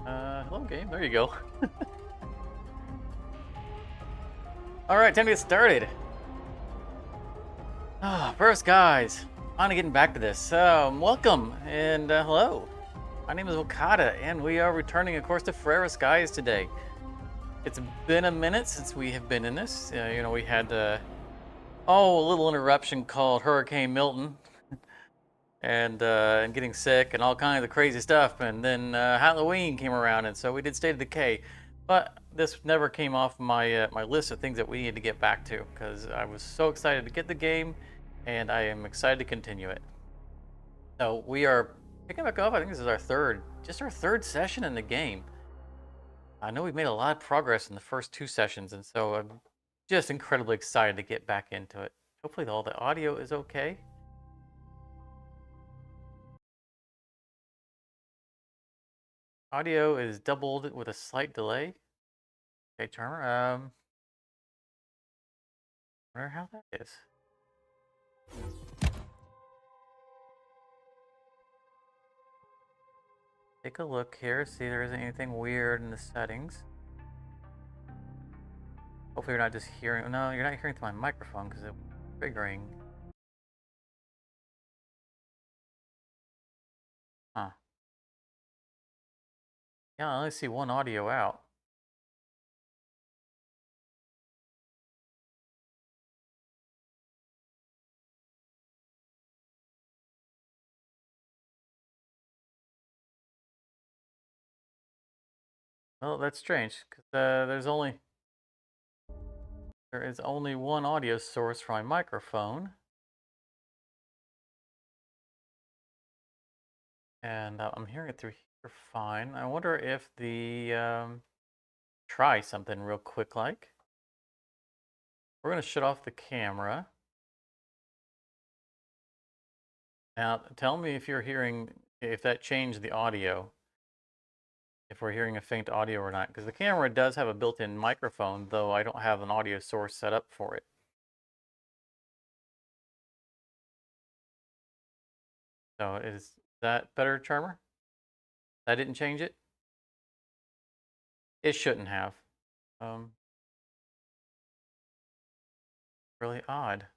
Hello game. There you go. All right, time to get started. First, guys, finally getting back to this. Welcome and hello. My name is Okada, and we are returning, of course, to Frere Skies today. It's been a minute since we have been in this. We had a little interruption called Hurricane Milton, and getting sick and all kinds of crazy stuff. And then Halloween came around, and so we did State of Decay. But this never came off my my list of things that we need to get back to because I was so excited to get the game, and I am excited to continue it. So we are picking back up. I think this is our third session in the game. I know we've made a lot of progress in the first two sessions, and so I'm just incredibly excited to get back into it. Hopefully all the audio is okay. Audio is doubled with a slight delay. Okay, Charmer. Wonder how that is. Take a look here, see if there isn't anything weird in the settings. Hopefully you're not just hearing. No, you're not hearing through my microphone because it's triggering. Huh. Yeah, I only see one audio out. Well, that's strange because there is only one audio source for my microphone, and I'm hearing it through here fine. I wonder if try something real quick like. We're gonna shut off the camera. Now, tell me if you're hearing, if that changed the audio, if we're hearing a faint audio or not, because the camera does have a built-in microphone, though I don't have an audio source set up for it. So is that better, Charmer? That didn't change it? It shouldn't have. Really odd.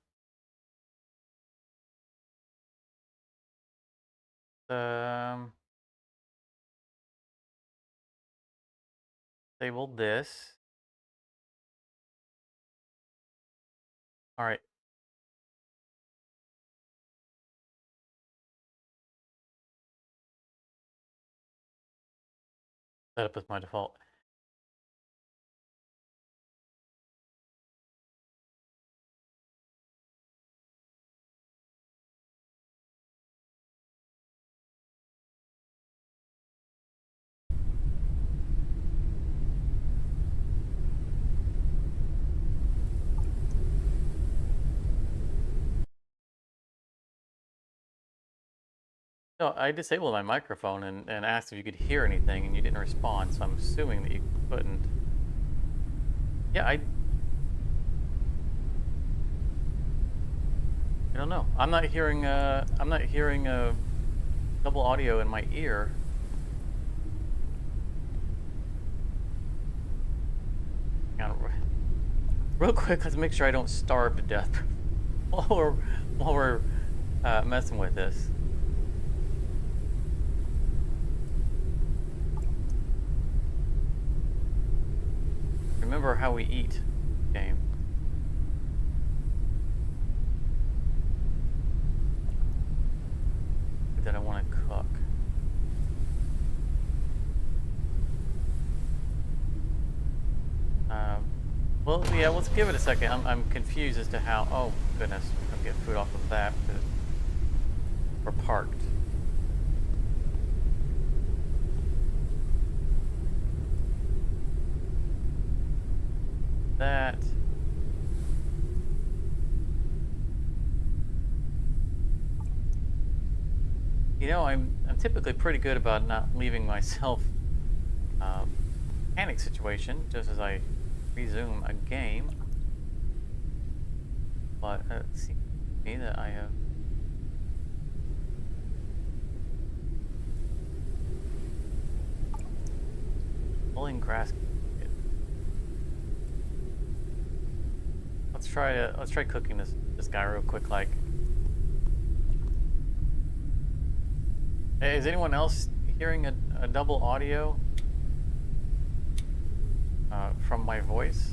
Disabled this. All right. Setup is my default. No, I disabled my microphone and asked if you could hear anything, and you didn't respond, so I'm assuming that you couldn't. Yeah, I don't know. I'm not hearing double audio in my ear. Hang on, real quick, let's make sure I don't starve to death while we're messing with this. Remember how we eat, game. That I want to cook. Well, yeah, let's give it a second. I'm confused as to how. Oh goodness, I'll get food off of that because we're parked. That. You know, I'm typically pretty good about not leaving myself panic situation just as I resume a game. But it seems to me that I have. boiling grass. Let's try cooking this guy real quick. Like, hey, is anyone else hearing a double audio from my voice?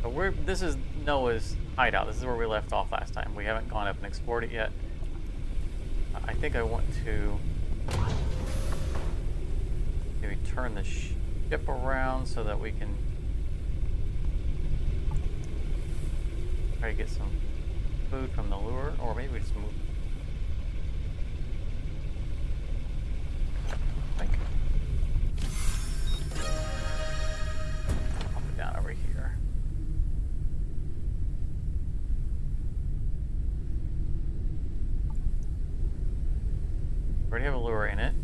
So this is Noah's hideout. This is where we left off last time. We haven't gone up and explored it yet. I think I want to maybe turn the ship around so that we can try to get some food from the lure, or maybe we just move. Pop it down over here. Already have a lure in it.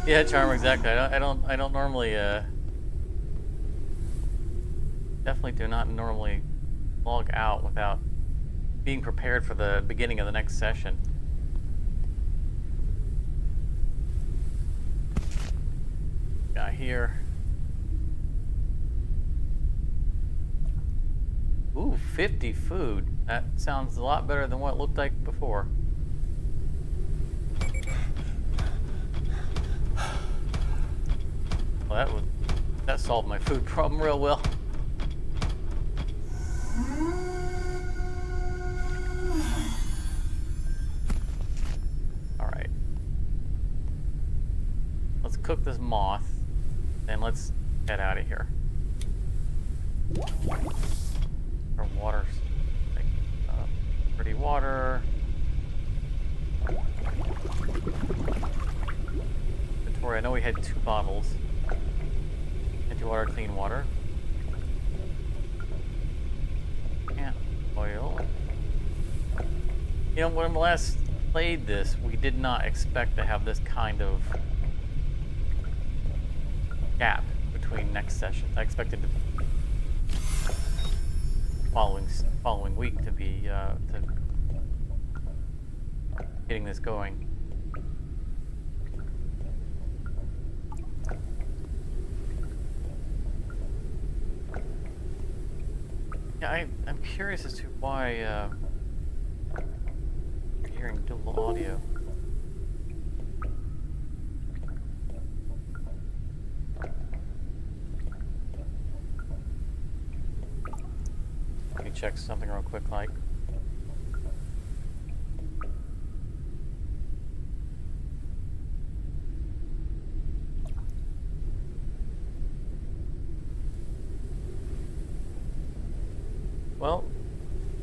Yeah, Charm, exactly. I don't normally definitely do not normally log out without being prepared for the beginning of the next session. Got here. Ooh, 50 food. That sounds a lot better than what it looked like before. Well, that solved my food problem real well. All right. Let's cook this moth, and let's head out of here. Our water's like, pretty water. Inventory. I know we had 2 bottles. Water, clean water. Yeah, oil. You know, when we last played this, we did not expect to have this kind of gap between next sessions. I expected the following week to be to getting this going. Yeah, I'm curious as to why you're hearing double audio. Let me check something real quick, like. Well,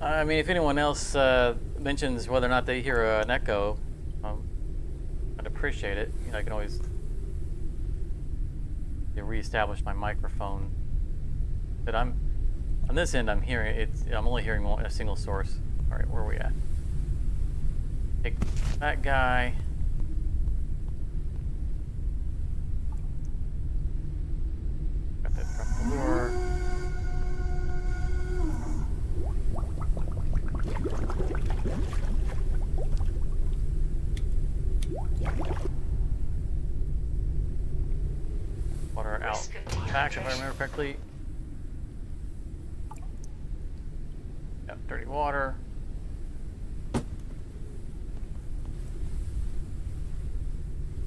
I mean, if anyone else mentions whether or not they hear an echo, I'd appreciate it. You know, I can always reestablish my microphone. But on this end, I'm hearing it. I'm only hearing a single source. All right, where are we at? Take that guy. Got that from the lure. Water out back, if I remember correctly. Yep, dirty water.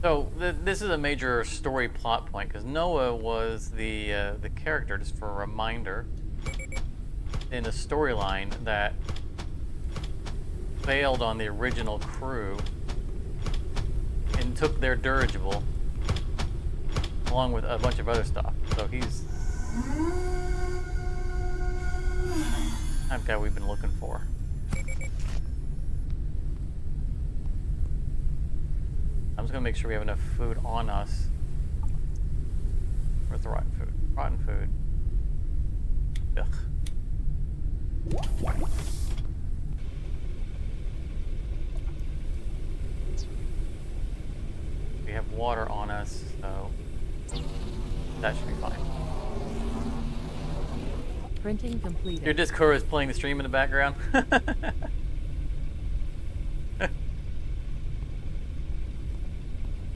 So this is a major story plot point because Noah was the character, just for a reminder, in a storyline that failed on the original crew and took their dirigible along with a bunch of other stuff. So he's that guy we've been looking for. I'm just gonna make sure we have enough food on us. Where's the rotten food? Rotten food. Ugh. We have water on us, so that should be fine. Printing completed. Your Discord is playing the stream in the background.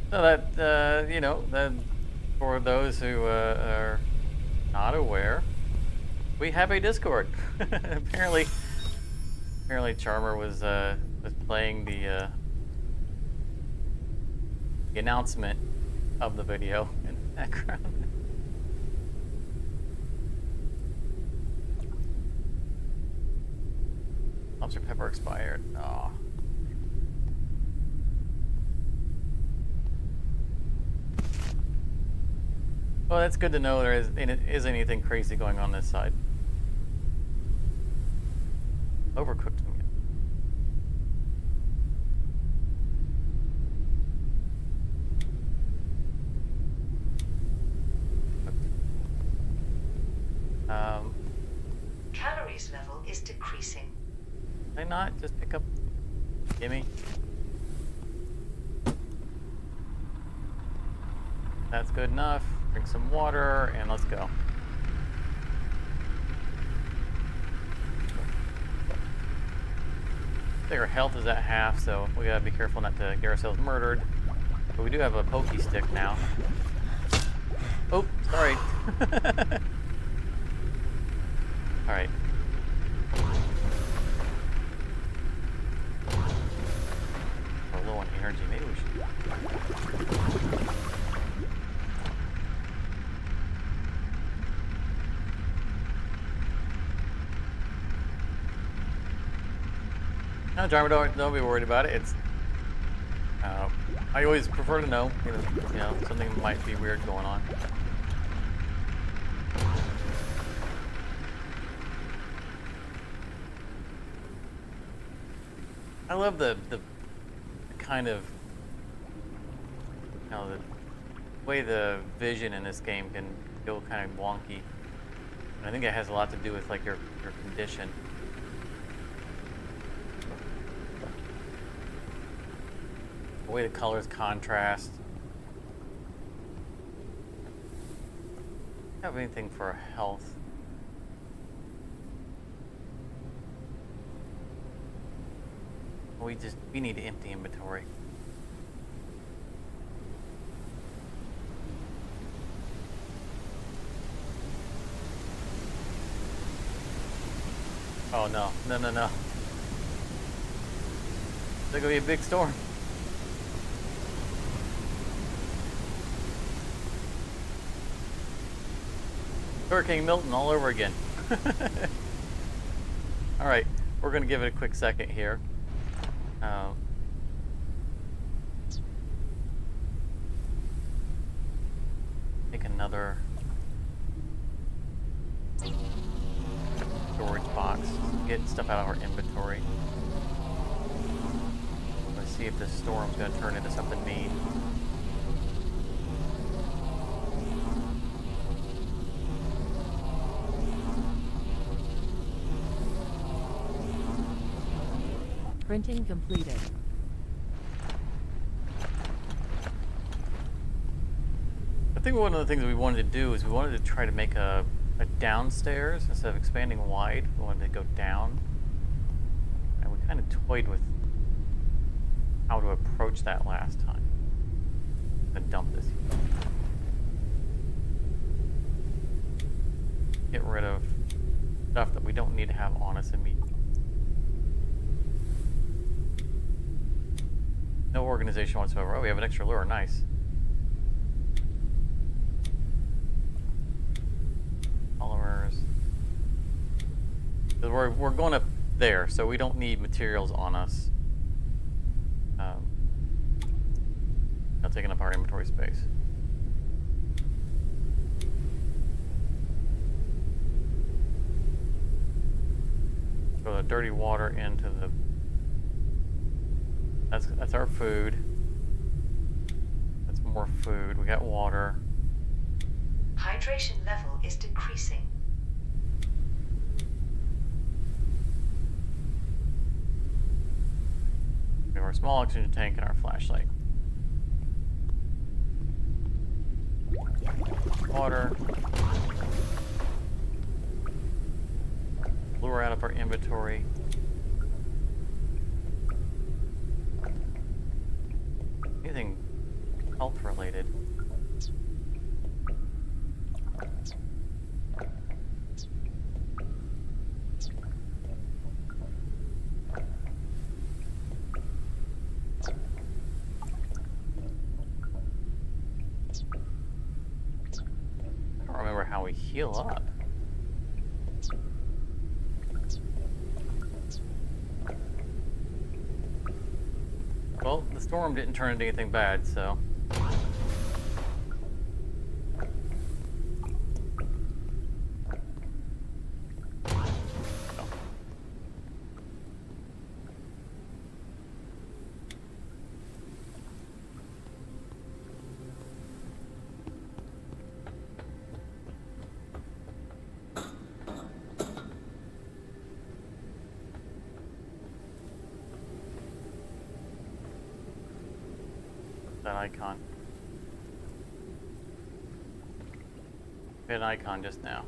So that, you know, that for those who are not aware, we have a Discord. Apparently Charmer was playing the announcement of the video in the background. Lobster pepper expired. Oh. Well, that's good to know there is anything crazy going on this side. Overcooked them. Calories level is decreasing. Did I not just pick up? Gimme. That's good enough. Drink some water and let's go. I think our health is at half, so we gotta be careful not to get ourselves murdered. But we do have a pokey stick now. Oh, sorry. Alright. We're low on energy. Maybe we should. No, Jarmer, don't be worried about it. It's. I always prefer to know. You know, something might be weird going on. I love the kind of, you know, the way the vision in this game can go kind of wonky. And I think it has a lot to do with like your condition. The way the colors contrast. Have anything for health? We need to empty inventory. Oh no. There's gonna be a big storm. Hurricane Milton all over again. Alright, we're gonna give it a quick second here. Take another storage box, get stuff out of our inventory. Let's see if this storm's gonna turn into something mean. Printing completed. I think one of the things that we wanted to do is we wanted to try to make a downstairs instead of expanding wide. We wanted to go down, and we kind of toyed with how to approach that last time. I'm gonna dump this here. Get rid of stuff that we don't need to have on us immediately. No organization whatsoever. Oh, we have an extra lure. Nice. Polymers. We're going up there, so we don't need materials on us. Not taking up our inventory space. Throw the dirty water into the. That's our food. That's more food. We got water. Hydration level is decreasing. We have our small oxygen tank and our flashlight. Water. we're out of our inventory. Anything health related? I don't remember how we heal up. Well, the storm didn't turn into anything bad, so. That icon. We had an icon just now.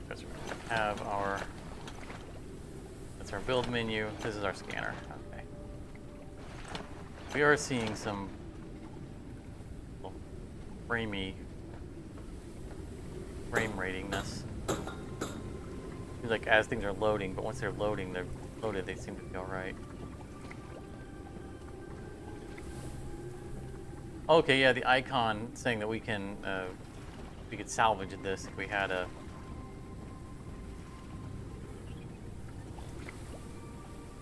Because we have our, that's our build menu. This is our scanner. Okay. We are seeing some framey frame ratingness. Seems like as things are loading, but once they're loaded, they seem to be alright. Okay, yeah, the icon saying that we could salvage this if we had a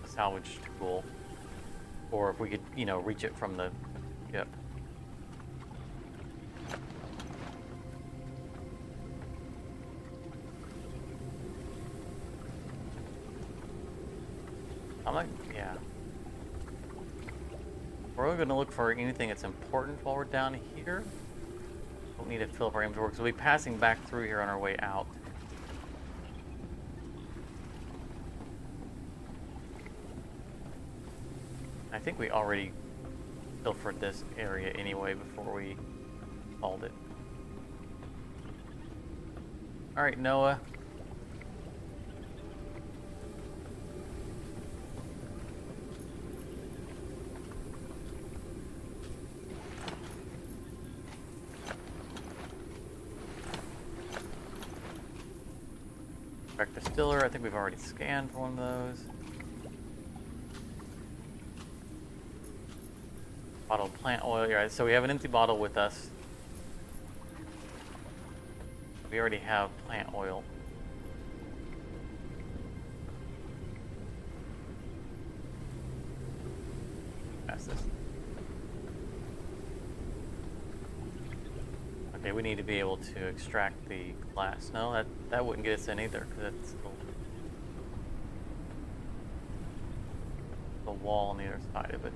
salvage tool, or if we could, reach it from the ship. Yeah. We're going to look for anything that's important while we're down here. Don't need to fill up our inventory, because we'll be passing back through here on our way out. I think we already pilfered this area anyway before we hauled it. Alright, Noah. Distiller, I think we've already scanned one of those. Bottled plant oil, yeah, so we have an empty bottle with us. We already have plant oil. Pass this. Okay, we need to be able to extract the glass. No, that wouldn't get us in either, because that's the wall on the other side of it.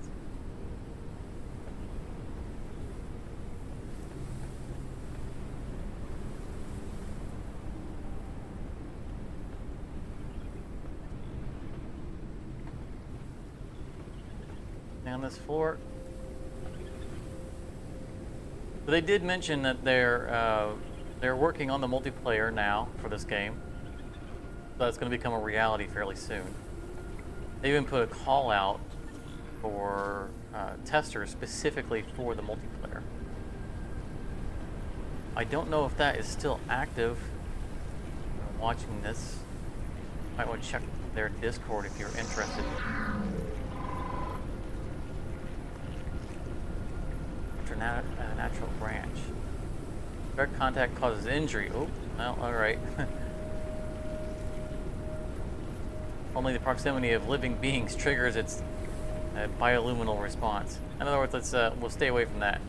On this floor. But they did mention that they're working on the multiplayer now for this game. So that's going to become a reality fairly soon. They even put a call out for testers specifically for the multiplayer. I don't know if that is still active. I'm watching this. Might want to check their Discord if you're interested. Natural branch. Direct contact causes injury. Oh, well, alright. Only the proximity of living beings triggers its bioluminal response. In other words, we'll stay away from that.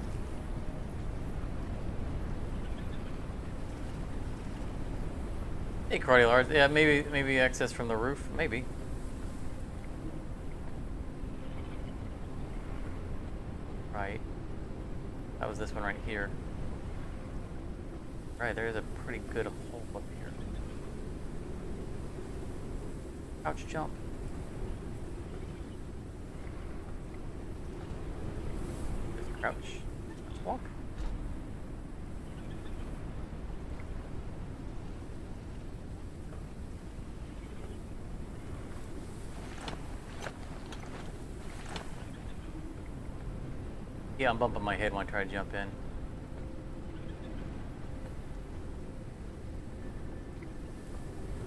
Hey, Karate Lars. Yeah, maybe access from the roof. Maybe. Right. That was this one right here. Right, there's a pretty good hole up here. Crouch jump. Crouch. Walk. Yeah, I'm bumping my head when I try to jump in.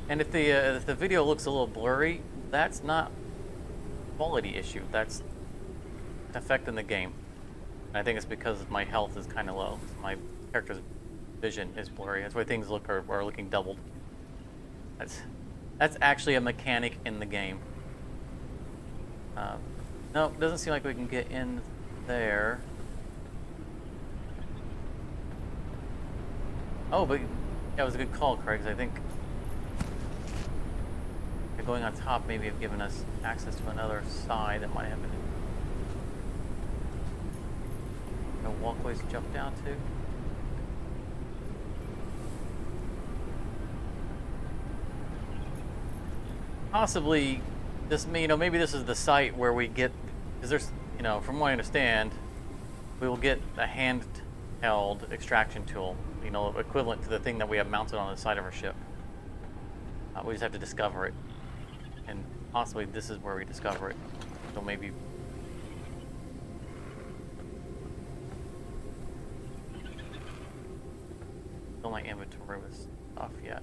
And if the video looks a little blurry, that's not a quality issue. That's an effect in the game. And I think it's because my health is kind of low. So my character's vision is blurry. That's why things are looking doubled. That's actually a mechanic in the game. No, it doesn't seem like we can get in there. Oh, but that was a good call, Craig. 'Cause I think going on top maybe have given us access to another side that might have been. No walkways to jump down to. Possibly, this maybe this is the site where we get, because there's, from what I understand, we will get a handheld extraction tool, equivalent to the thing that we have mounted on the side of our ship. We just have to discover it, and possibly this is where we discover it. So maybe. Fill my inventory with stuff yet.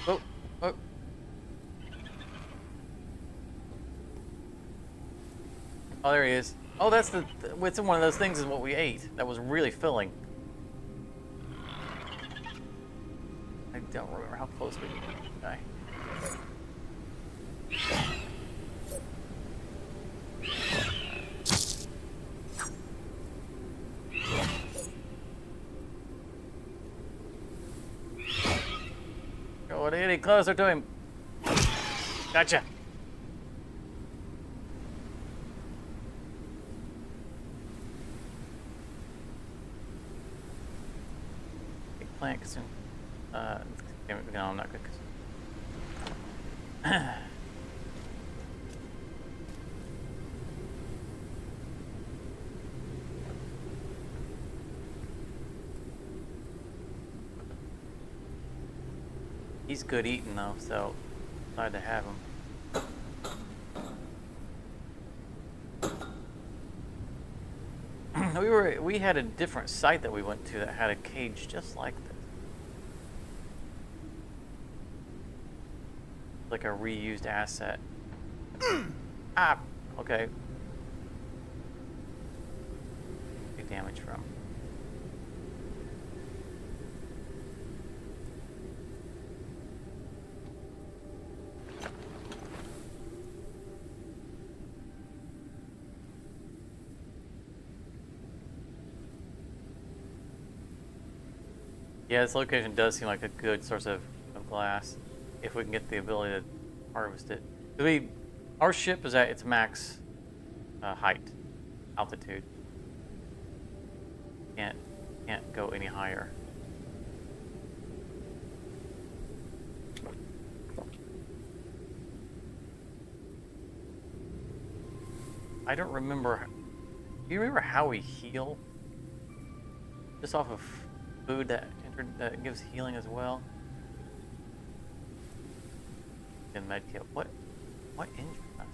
Oh, oh. Oh, there he is. Oh, that's it's one of those things is what we ate. That was really filling. I don't remember how close we were to the guy. Go any closer to him. Gotcha. Plant consume. No, I'm not good. He's good eating though, so glad to have him. We had a different site that we went to that had a cage just like this. Like a reused asset. Ah, okay. Big damage from. Yeah, this location does seem like a good source of glass, if we can get the ability to harvest it. Our ship is at its max height, altitude. Can't go any higher. I don't remember. Do you remember how we heal? Just off of food that gives healing as well. And medkit. What injured us?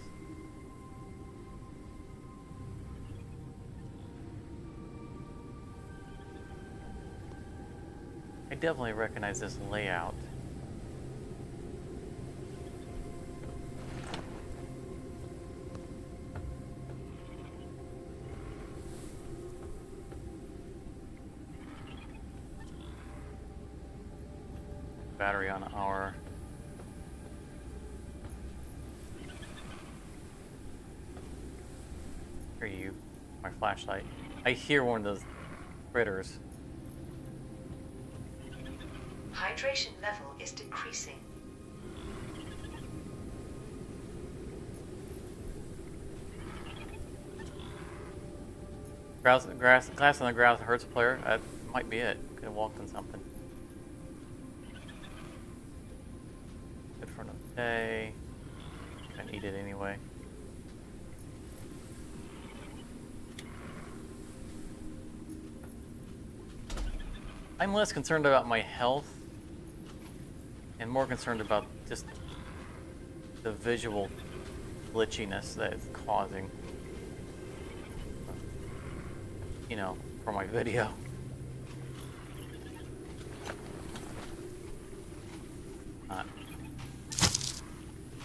I definitely recognize this layout. Battery on our hear you, my flashlight. I hear one of those critters. Hydration level is decreasing. Glass on the ground hurts a player. That might be it. Could have walked on something. Good for another day. I need it anyway. I'm less concerned about my health and more concerned about just the visual glitchiness that it's causing, you know, for my video.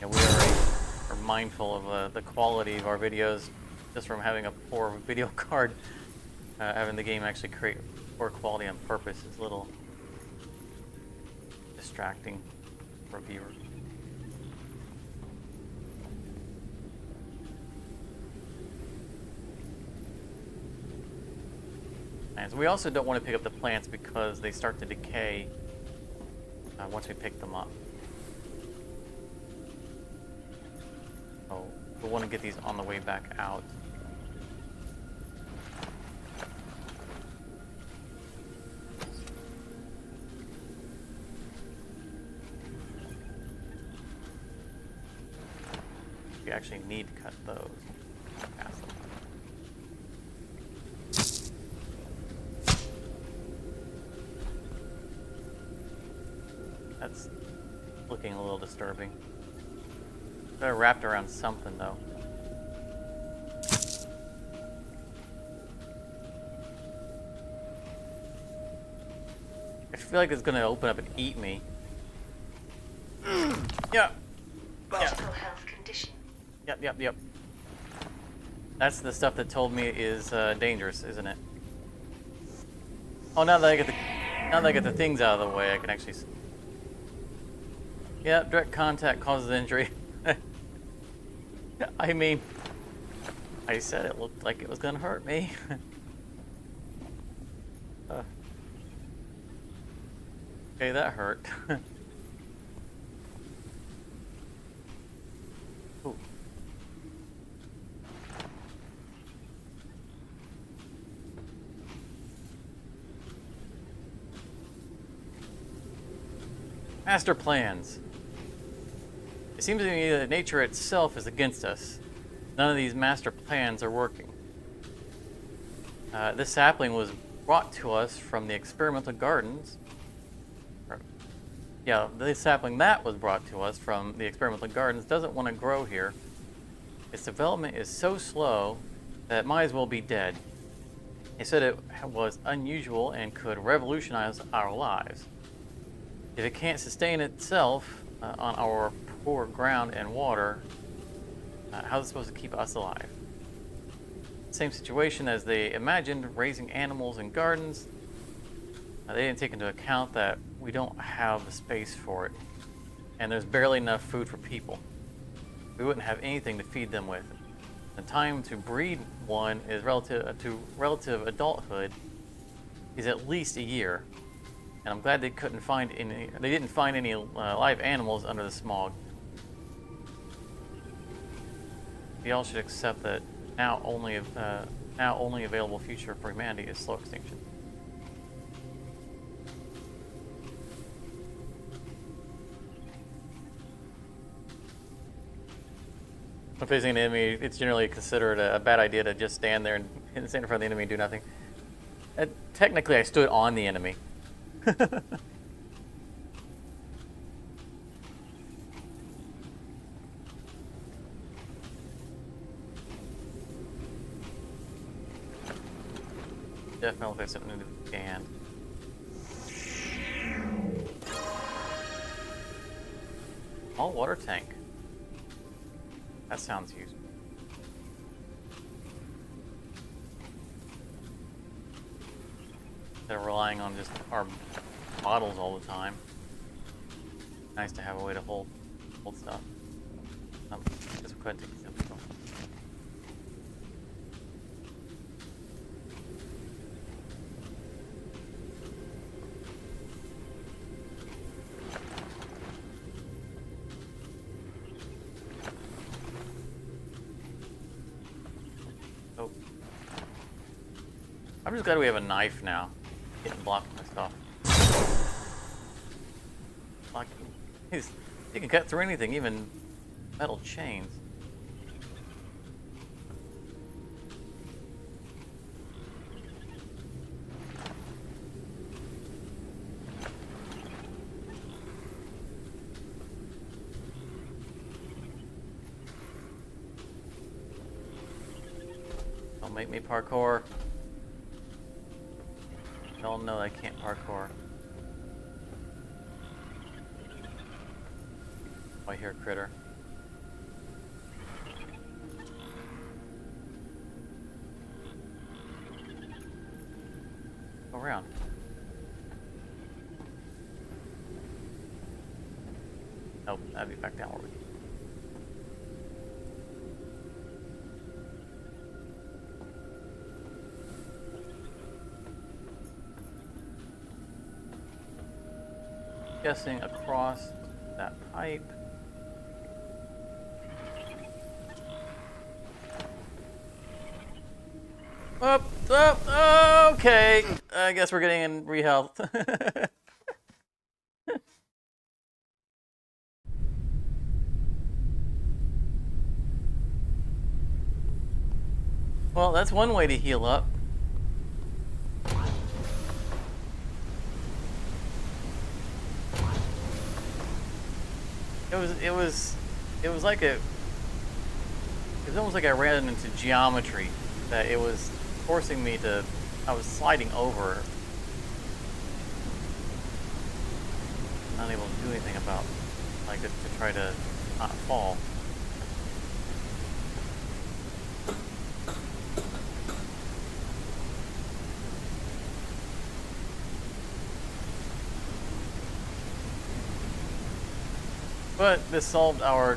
Yeah, we already are mindful of the quality of our videos just from having a poor video card. Having the game actually create poor quality on purpose is a little distracting for a viewer. And we also don't want to pick up the plants because they start to decay once we pick them up. So we'll want to get these on the way back out. We actually need to cut those. Pass them. That's looking a little disturbing. Better wrapped around something though. I feel like it's gonna open up and eat me. Yeah. Critical health condition. Yep. That's the stuff that told me is dangerous, isn't it? Oh, now that I get the things out of the way, I can actually. Yeah, direct contact causes injury. I mean, I said it looked like it was gonna hurt me. Okay, that hurt. Ooh. Master plans. It seems to me that nature itself is against us. None of these master plans are working. This sapling was brought to us from the experimental gardens. Yeah, the sapling that was brought to us from the experimental gardens doesn't want to grow here. Its development is so slow that it might as well be dead. They said it was unusual and could revolutionize our lives. If it can't sustain itself on our poor ground and water, how's it supposed to keep us alive? Same situation as they imagined raising animals in gardens. They didn't take into account that we don't have the space for it, and there's barely enough food for people. We wouldn't have anything to feed them with. The time to breed one is relative adulthood is at least a year, and I'm glad they couldn't find any. They didn't find any live animals under the smog. We all should accept that now only available future for humanity is slow extinction. When facing an enemy, it's generally considered a bad idea to just stand there and stand in front of the enemy and do nothing. Technically, I stood on the enemy. Definitely fix something to the can. Small water tank. That sounds useful. Instead of relying on just our bottles all the time. Nice to have a way to hold stuff. Just go ahead and take the stuff. Oh. I'm just glad we have a knife now. Getting blocked my stuff. Like, he can cut through anything, even Metal chains. Don't make me parkour. Tell them no, I can't parkour. Oh, I hear a critter. Go around. Nope, that'd be back down where we. Guessing across that pipe. Up, okay. I guess we're getting in re-health. Well, that's one way to heal up. It was like it was almost like I ran into geometry, that it was forcing me to, I was sliding over. Not able to do anything about, like, to try to not fall. But this solved our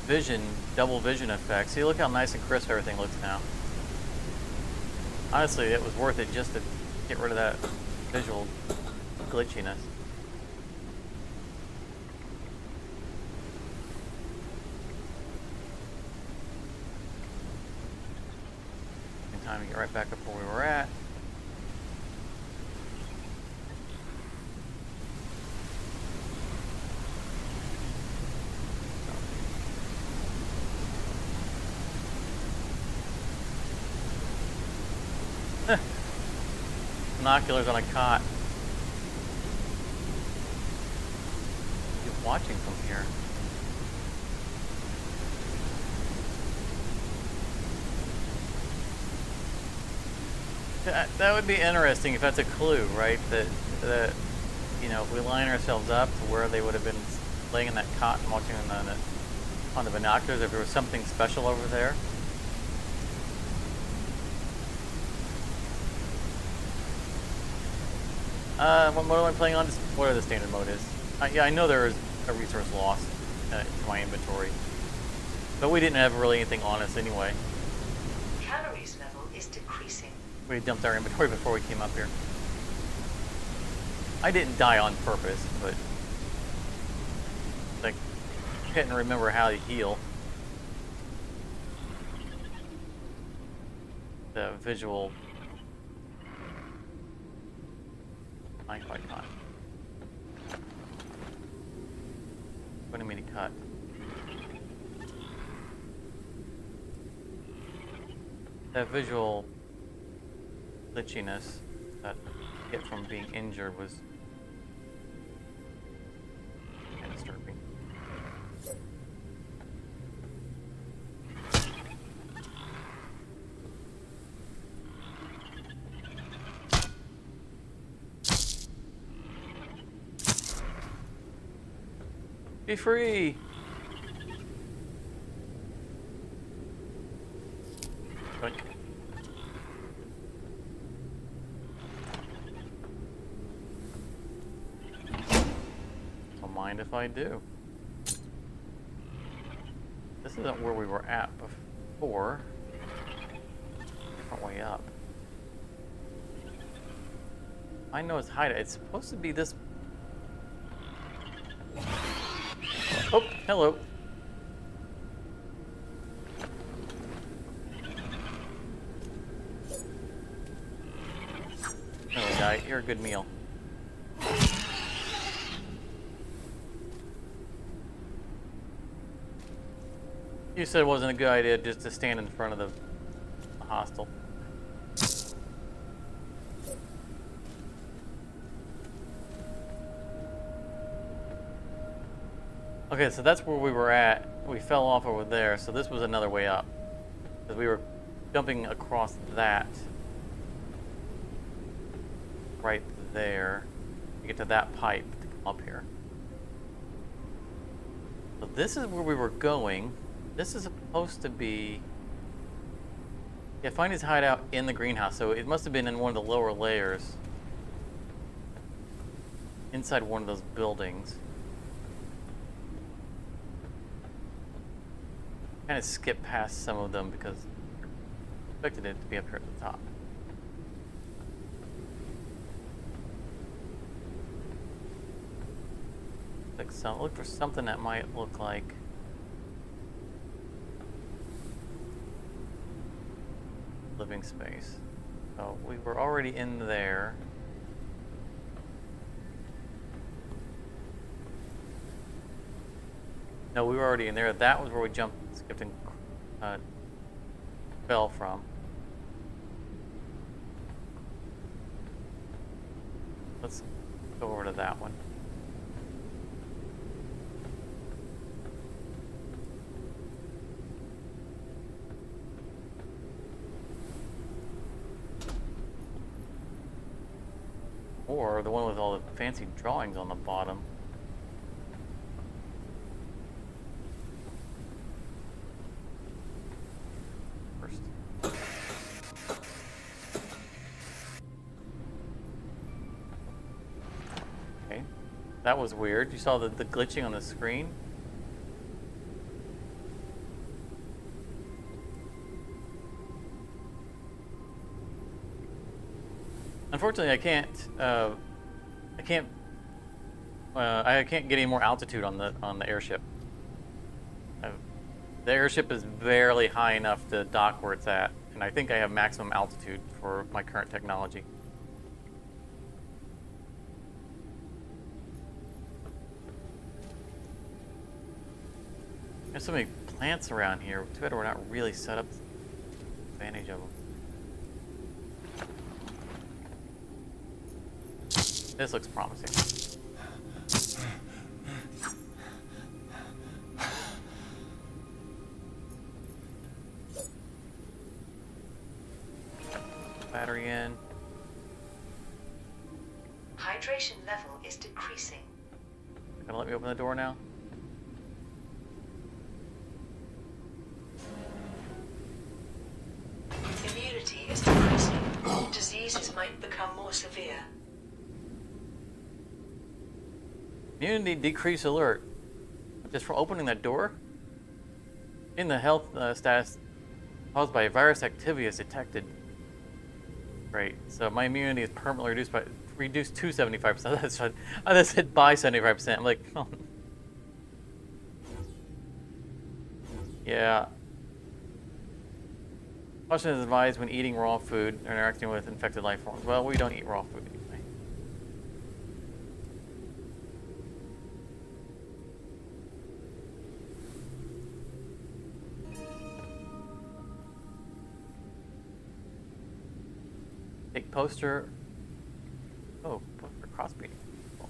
vision, double vision effect. See, look how nice and crisp everything looks now. Honestly, it was worth it just to get rid of that visual glitchiness. In time to get right back up where we were at. Binoculars on a cot. You're watching from here. That would be interesting if that's a clue, right? That you know, if we line ourselves up to where they would have been laying in that cot and watching on the binoculars, if there was something special over there. What mode am I playing on? What are the standard mode is? Yeah, I know there is a resource loss to my inventory, but we didn't have really anything on us anyway. Calories level is decreasing. We dumped our inventory before we came up here. I didn't die on purpose, but like, couldn't remember how to heal. The visual. Quite not. What do you mean to cut? That visual glitchiness that I get from being injured was kind of disturbing. Be free! But don't mind if I do. This isn't where we were at before. Different way up. I know it's Hideout. It's supposed to be this. Oh, hello. Hello, guy. You're a good meal. You said it wasn't a good idea just to stand in front of the hostel. Okay, so that's where we were at. We fell off over there, so this was another way up. Because we were jumping across that. Right there. To get to that pipe to come up here. So this is where we were going. This is supposed to be... Yeah, find his hideout in the greenhouse. So it must have been in one of the lower layers. Inside one of those buildings. Kind of skip past some of them because I expected it to be up here at the top. Like some, look for something that might look like living space. So we were already in there. No, we were already in there. That was where we jumped, skipped, and fell from. Let's go over to that one. Or the one with all the fancy drawings on the bottom. That was weird. You saw the glitching on the screen? Unfortunately, I can't get any more altitude on the airship. The airship is barely high enough to dock where it's at, and I think I have maximum altitude for my current technology. There's so many plants around here. Too bad we're not really set up to take advantage of them. This looks promising. Battery in. Hydration level is decreasing. Gonna let me open the door now? Immunity is decreasing. Diseases might become more severe. Immunity decrease alert. Just from opening that door? In the health status caused by virus activity is detected. Great. So my immunity is permanently reduced to 75%. I just said by 75%. I'm like, oh. Yeah. Caution is advised when eating raw food or interacting with infected life forms. Well, we don't eat raw food anyway. Take poster. Oh, poster crossbreeding. Cool.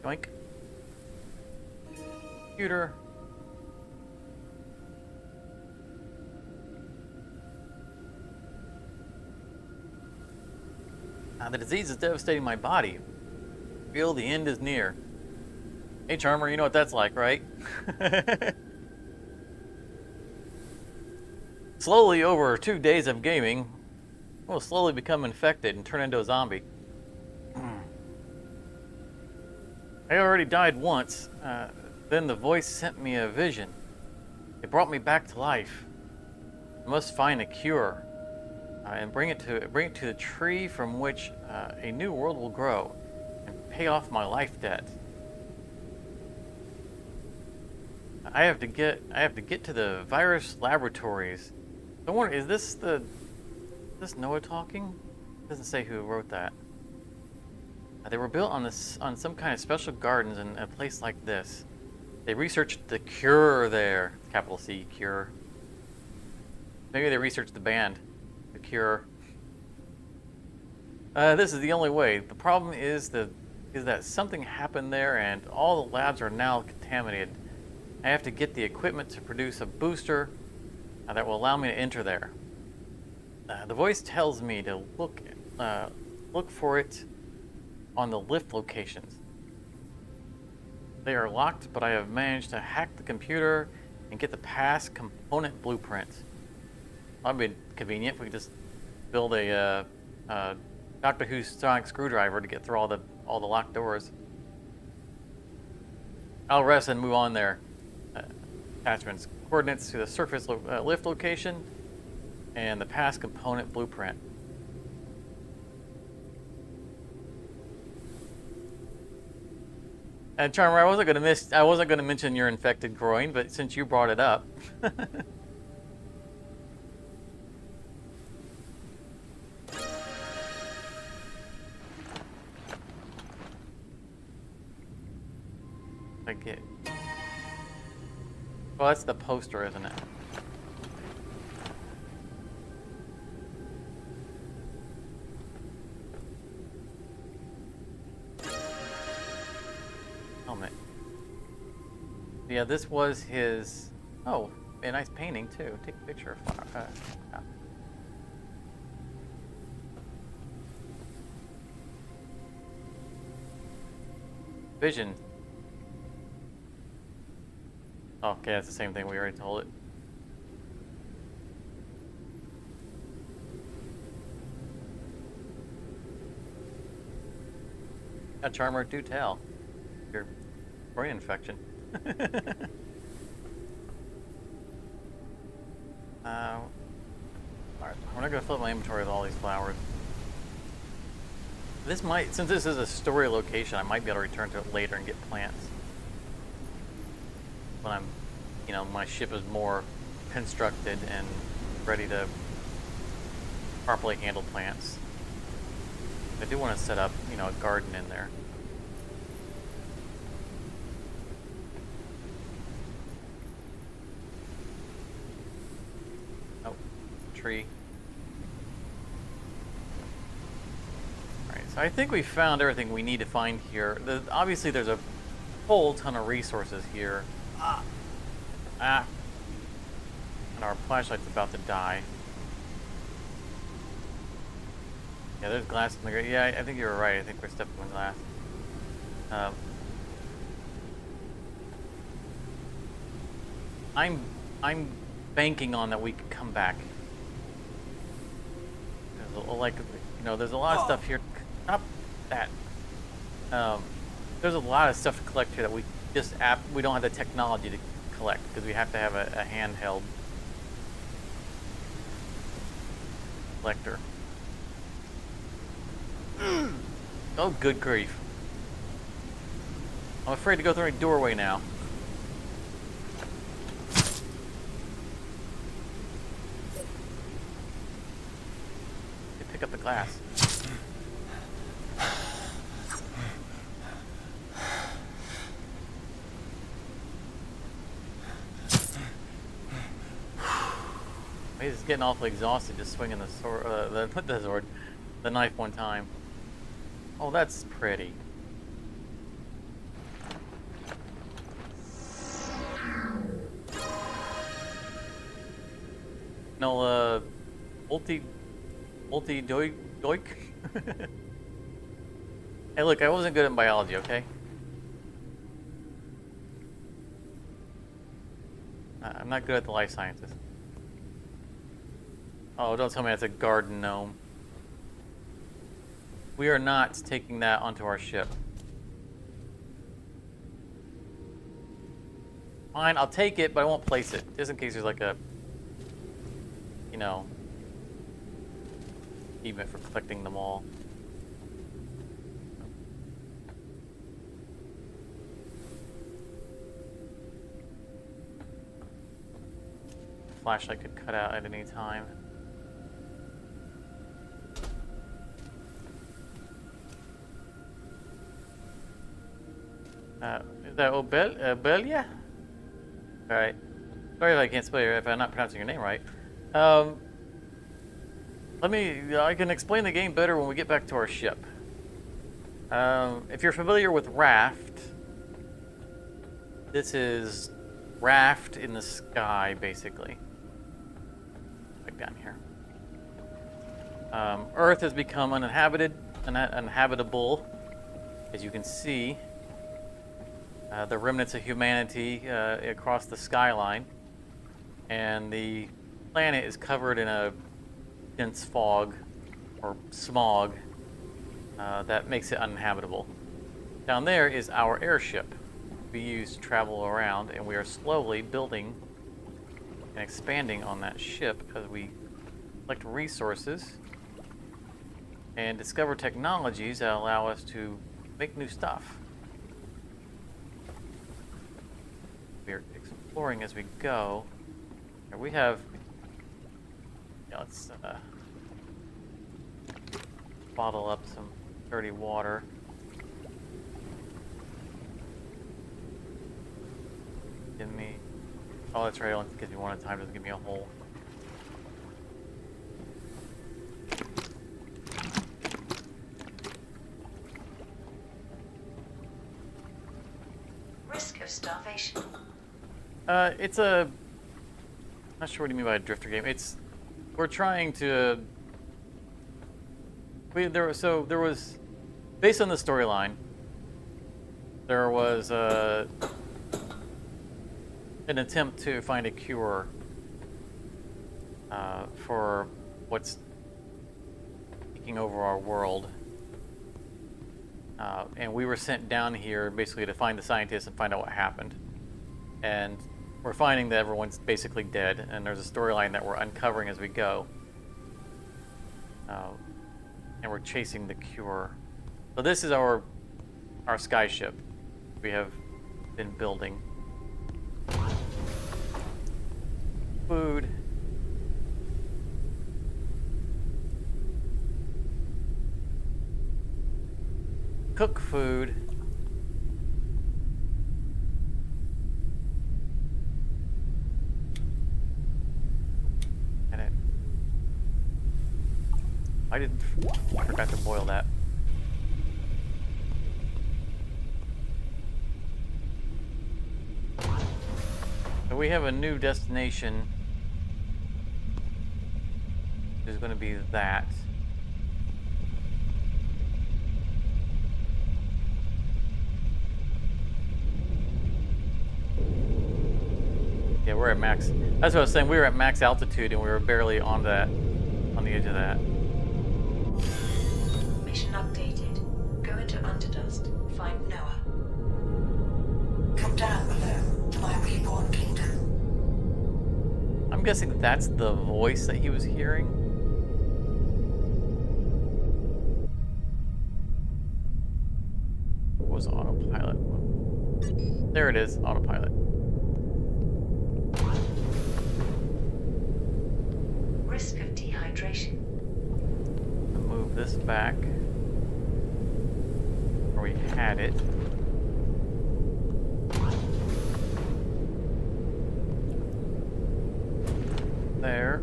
Yoink. Computer. The disease is devastating my body. Feel the end is near. Hey, Charmer, you know what that's like, right? Slowly, over 2 days of gaming, we'll slowly become infected and turn into a zombie. I already died once. Then the voice sent me a vision. It brought me back to life. I must find a cure. And bring it to the tree from which a new world will grow, and pay off my life debt. I have to get to the virus laboratories. I wonder, is this Noah talking? It doesn't say who wrote that. They were built on some kind of special gardens in a place like this. They researched the cure there. Capital C, cure. Maybe they researched the band. The cure. This is the only way. The problem is that something happened there and all the labs are now contaminated. I have to get the equipment to produce a booster that will allow me to enter there. The voice tells me to look for it on the lift locations. They are locked, but I have managed to hack the computer and get the past component blueprint. That'd be convenient if we could just build a Doctor Who sonic screwdriver to get through all the locked doors. I'll rest and move on there. Attachments, coordinates to the surface lift location, and the past component blueprint. And Charmer, I wasn't gonna mention your infected groin, but since you brought it up. I get. Well, that's the poster, isn't it? Helmet. Yeah, this was his. Oh, a nice painting too. Take a picture of flower. Yeah. Vision. Okay, that's the same thing. We already told it. A Charmer, do tell. Your brain infection. Alright, we're not gonna fill up my inventory with all these flowers. This might, since this is a story location, I might be able to return to it later and get plants. When I'm, my ship is more constructed and ready to properly handle plants. I do want to set up, a garden in there. Oh, tree. Alright, so I think we found everything we need to find here. Obviously there's a whole ton of resources here. And our flashlight's about to die. Yeah, there's glass in the grate. Yeah, I think you were right. I think we're stepping on glass. I'm banking on that we could come back. There's a lot of stuff here. Not that. There's a lot of stuff to collect here that we don't have the technology to collect because we have to have a handheld collector. Oh, good grief. I'm afraid to go through a doorway now. They pick up the glass. He's getting awfully exhausted just swinging the sword, the knife one time. Oh, that's pretty. No, doik. Hey, look, I wasn't good at biology, okay? I'm not good at the life sciences. Oh, don't tell me that's a garden gnome. We are not taking that onto our ship. Fine, I'll take it, but I won't place it. Just in case there's like a, achievement for collecting them all. Flashlight could cut out at any time. Is that Obelia? All right. Sorry if I can't spell if I'm not pronouncing your name right. I can explain the game better when we get back to our ship. If you're familiar with Raft, this is Raft in the sky, basically. Like down here. Earth has become uninhabitable, as you can see. The remnants of humanity across the skyline, and the planet is covered in a dense fog or smog that makes it uninhabitable. Down there is our airship we use to travel around, and we are slowly building and expanding on that ship as we collect resources and discover technologies that allow us to make new stuff. We're exploring as we go. And we have, let's bottle up some dirty water. Give me, oh, that's right, it only gives me one at a time, doesn't give me a whole. Risk of starvation. It's a, not sure what you mean by a drifter game. We're trying to, there was, based on the storyline, there was an attempt to find a cure for what's taking over our world. And we were sent down here basically to find the scientists and find out what happened. And we're finding that everyone's basically dead, and there's a storyline that we're uncovering as we go. And we're chasing the cure. So this is our sky ship we have been building. Food. Cook food. And I forgot to boil that. So we have a new destination. Is going to be that. Yeah, we're at max. That's what I was saying. We were at max altitude and we were barely on the edge of that. Mission updated. Go into Underdust. Find Noah. Come down below to my reborn kingdom. I'm guessing that's the voice that he was hearing. What was autopilot? There it is, autopilot. Risk of dehydration. Move this back where we had it. There.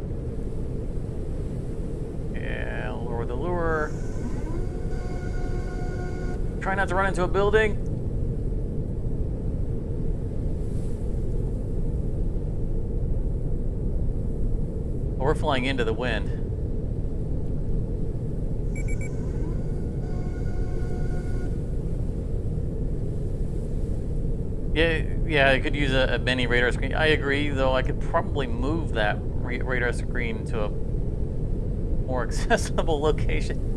Yeah, lower the lure. Try not to run into a building. Oh, we're flying into the wind. Yeah, I could use a mini radar screen. I agree, though I could probably move that radar screen to a more accessible location.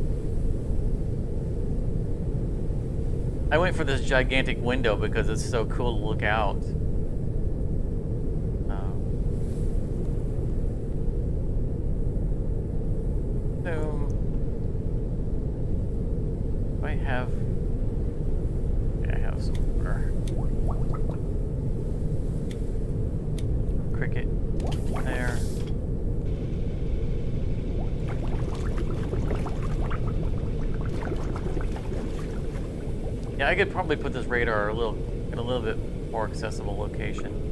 I went for this gigantic window because it's so cool to look out. I have some water. Cricket there. Yeah, I could probably put this radar in a little bit more accessible location.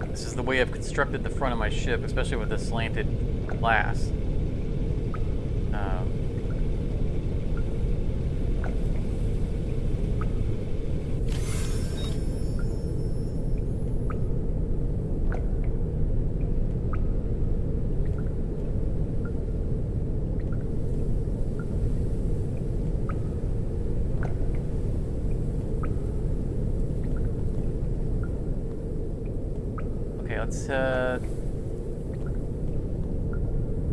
This is the way I've constructed the front of my ship, especially with the slanted glass. Okay, let's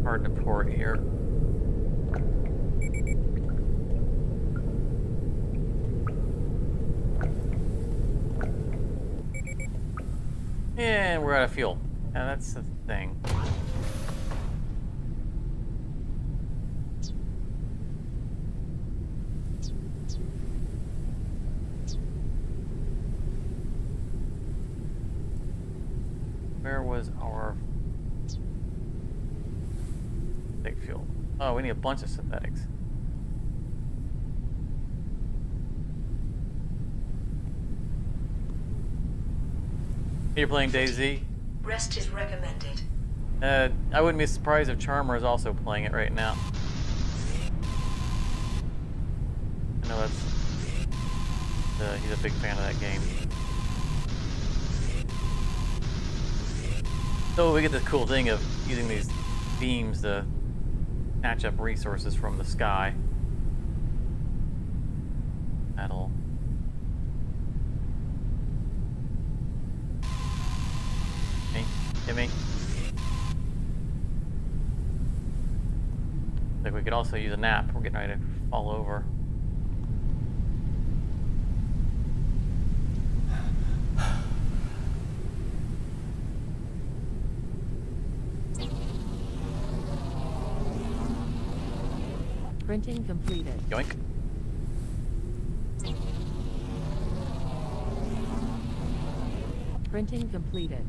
harden the port here. And we're out of fuel. Yeah, that's the thing. Where was our synthetic fuel? Oh, we need a bunch of synthetics. You're playing DayZ? Rest is recommended. I wouldn't be surprised if Charmer is also playing it right now. I know that's he's a big fan of that game. So we get the cool thing of using these beams to snatch up resources from the sky. That'll... Hit me. Like we could also use a nap. We're getting ready to fall over. Printing completed. Yoink. Printing completed.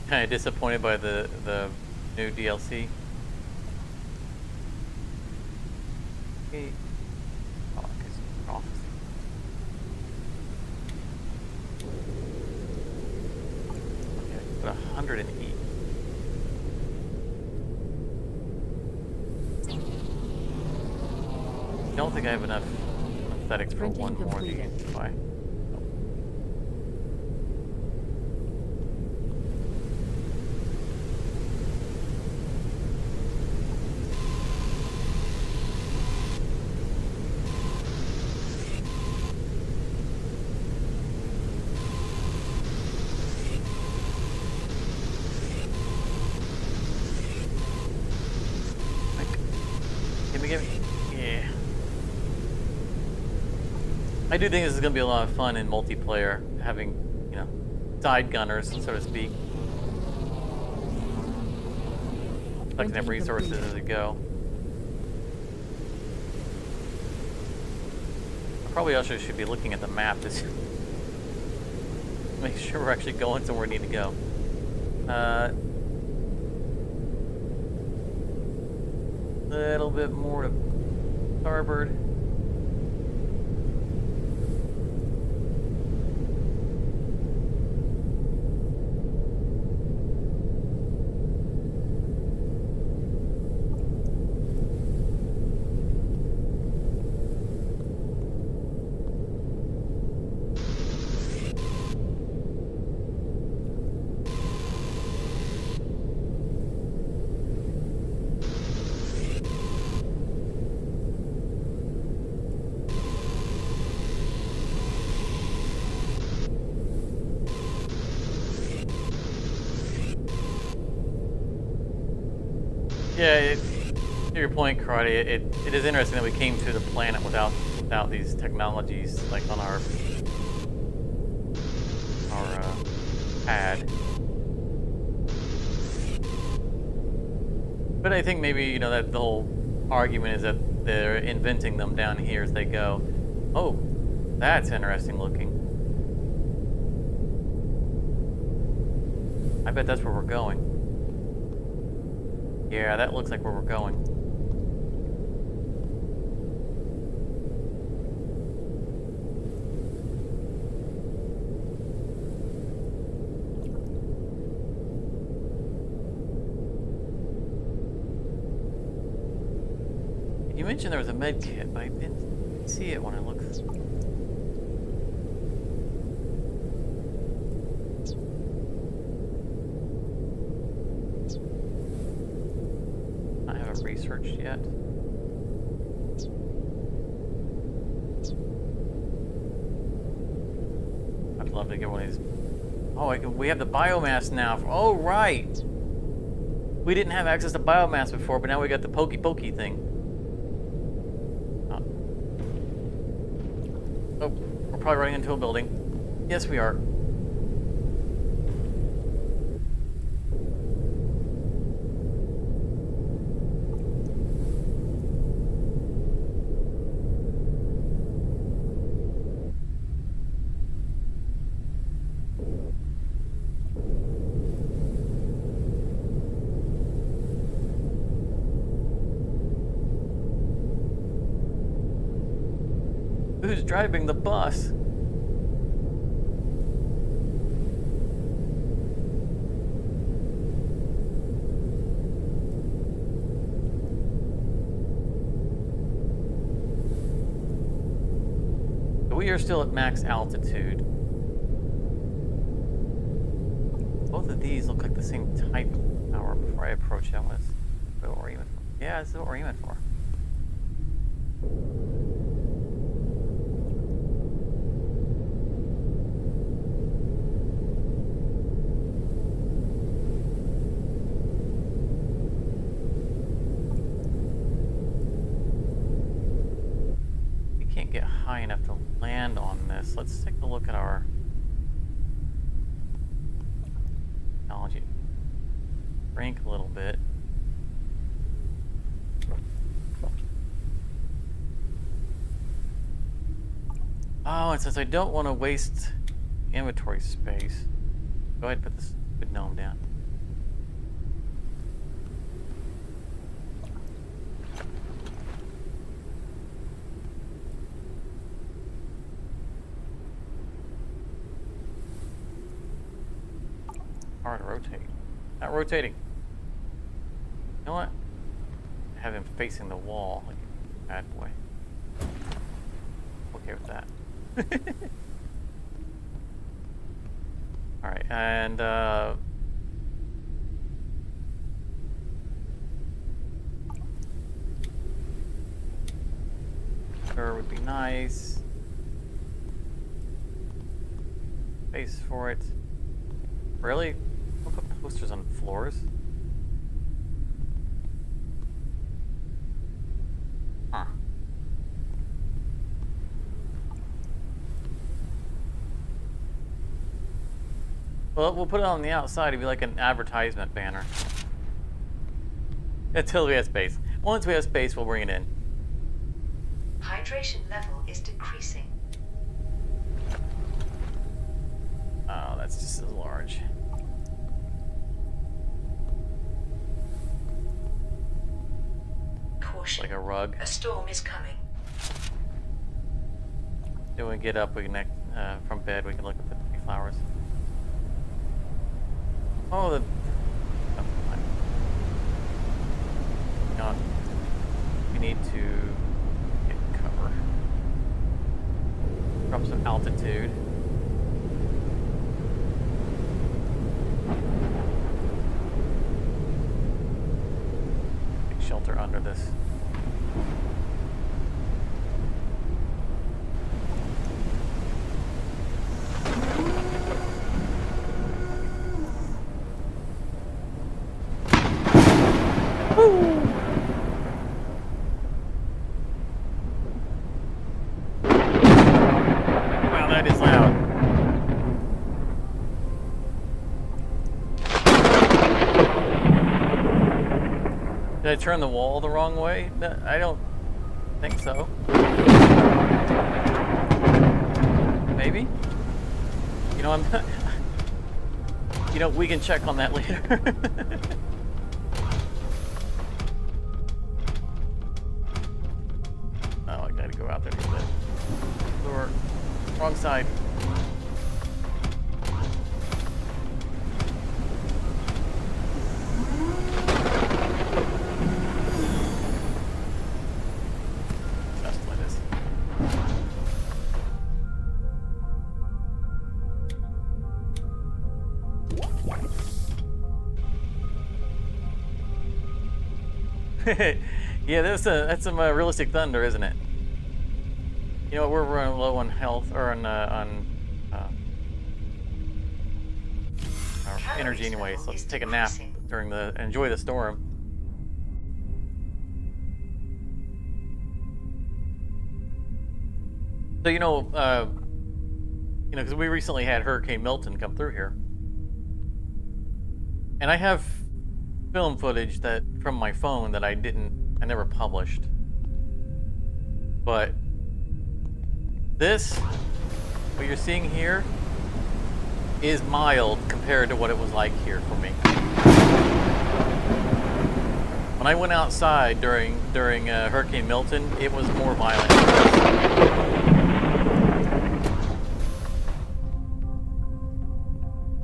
Kind of disappointed by the new DLC. Okay. Oh, okay, so office. Okay, put 100 in each. I don't think I have enough aesthetics for Printing one more of these. completed. Why? Give me. Yeah. I do think this is going to be a lot of fun in multiplayer, having, you know, side gunners, so to speak. Collecting up resources as we go. I probably also should be looking at the map to make sure we're actually going somewhere we need to go. Little bit more to starboard. Yeah, to your point, Karate, it is interesting that we came to the planet without these technologies, like on our pad. But I think maybe, you know, that the whole argument is that they're inventing them down here as they go. Oh, that's interesting looking. I bet that's where we're going. Yeah, that looks like where we're going. You mentioned there was a med kit, but I didn't see it when I looked. I haven't researched yet. I'd love to get one of these. Oh, we have the biomass now. Oh, right. We didn't have access to biomass before, but now we got the pokey pokey thing. Oh, we're probably running into a building. Yes, we are. Who's driving the bus? We are still at max altitude. Both of these look like the same type of power before I approach that one. Is what we're aiming for. Yeah, this is what we're aiming for. Get high enough to land on this. Let's take a look at our technology. Rank a little bit. Oh, and since I don't want to waste inventory space, go ahead and put this stupid gnome down. Hard to rotate. Not rotating. You know what? Have him facing the wall like a bad boy. Okay with that. Alright, and sure would be nice. Space for it. Really? Don't put posters on floors. Huh. Well, we'll put it on the outside. It'd be like an advertisement banner. Until we have space. Once we have space, we'll bring it in. Hydration level is decreasing. Oh, that's just as large. Caution. Like a rug. A storm is coming. Then when we get up, we can from bed. We can look at the flowers. Oh, the. Oh, hang on. We need to get cover. Drop some altitude. Take shelter under this. Wow, that is loud. Did I turn the wall the wrong way? No, I don't think so. Maybe? You know, I'm not... You know, we can check on that later. Oh, I gotta go out there to get that door. Wrong side. Just like this. Yeah, that's some realistic thunder, isn't it? You know, we're running low on health or on our energy anyway. So let's take a nap during enjoy the storm. So you know, because we recently had Hurricane Milton come through here, and I have film footage that from my phone that I never published. But this, what you're seeing here, is mild compared to what it was like here for me. When I went outside during Hurricane Milton, it was more violent.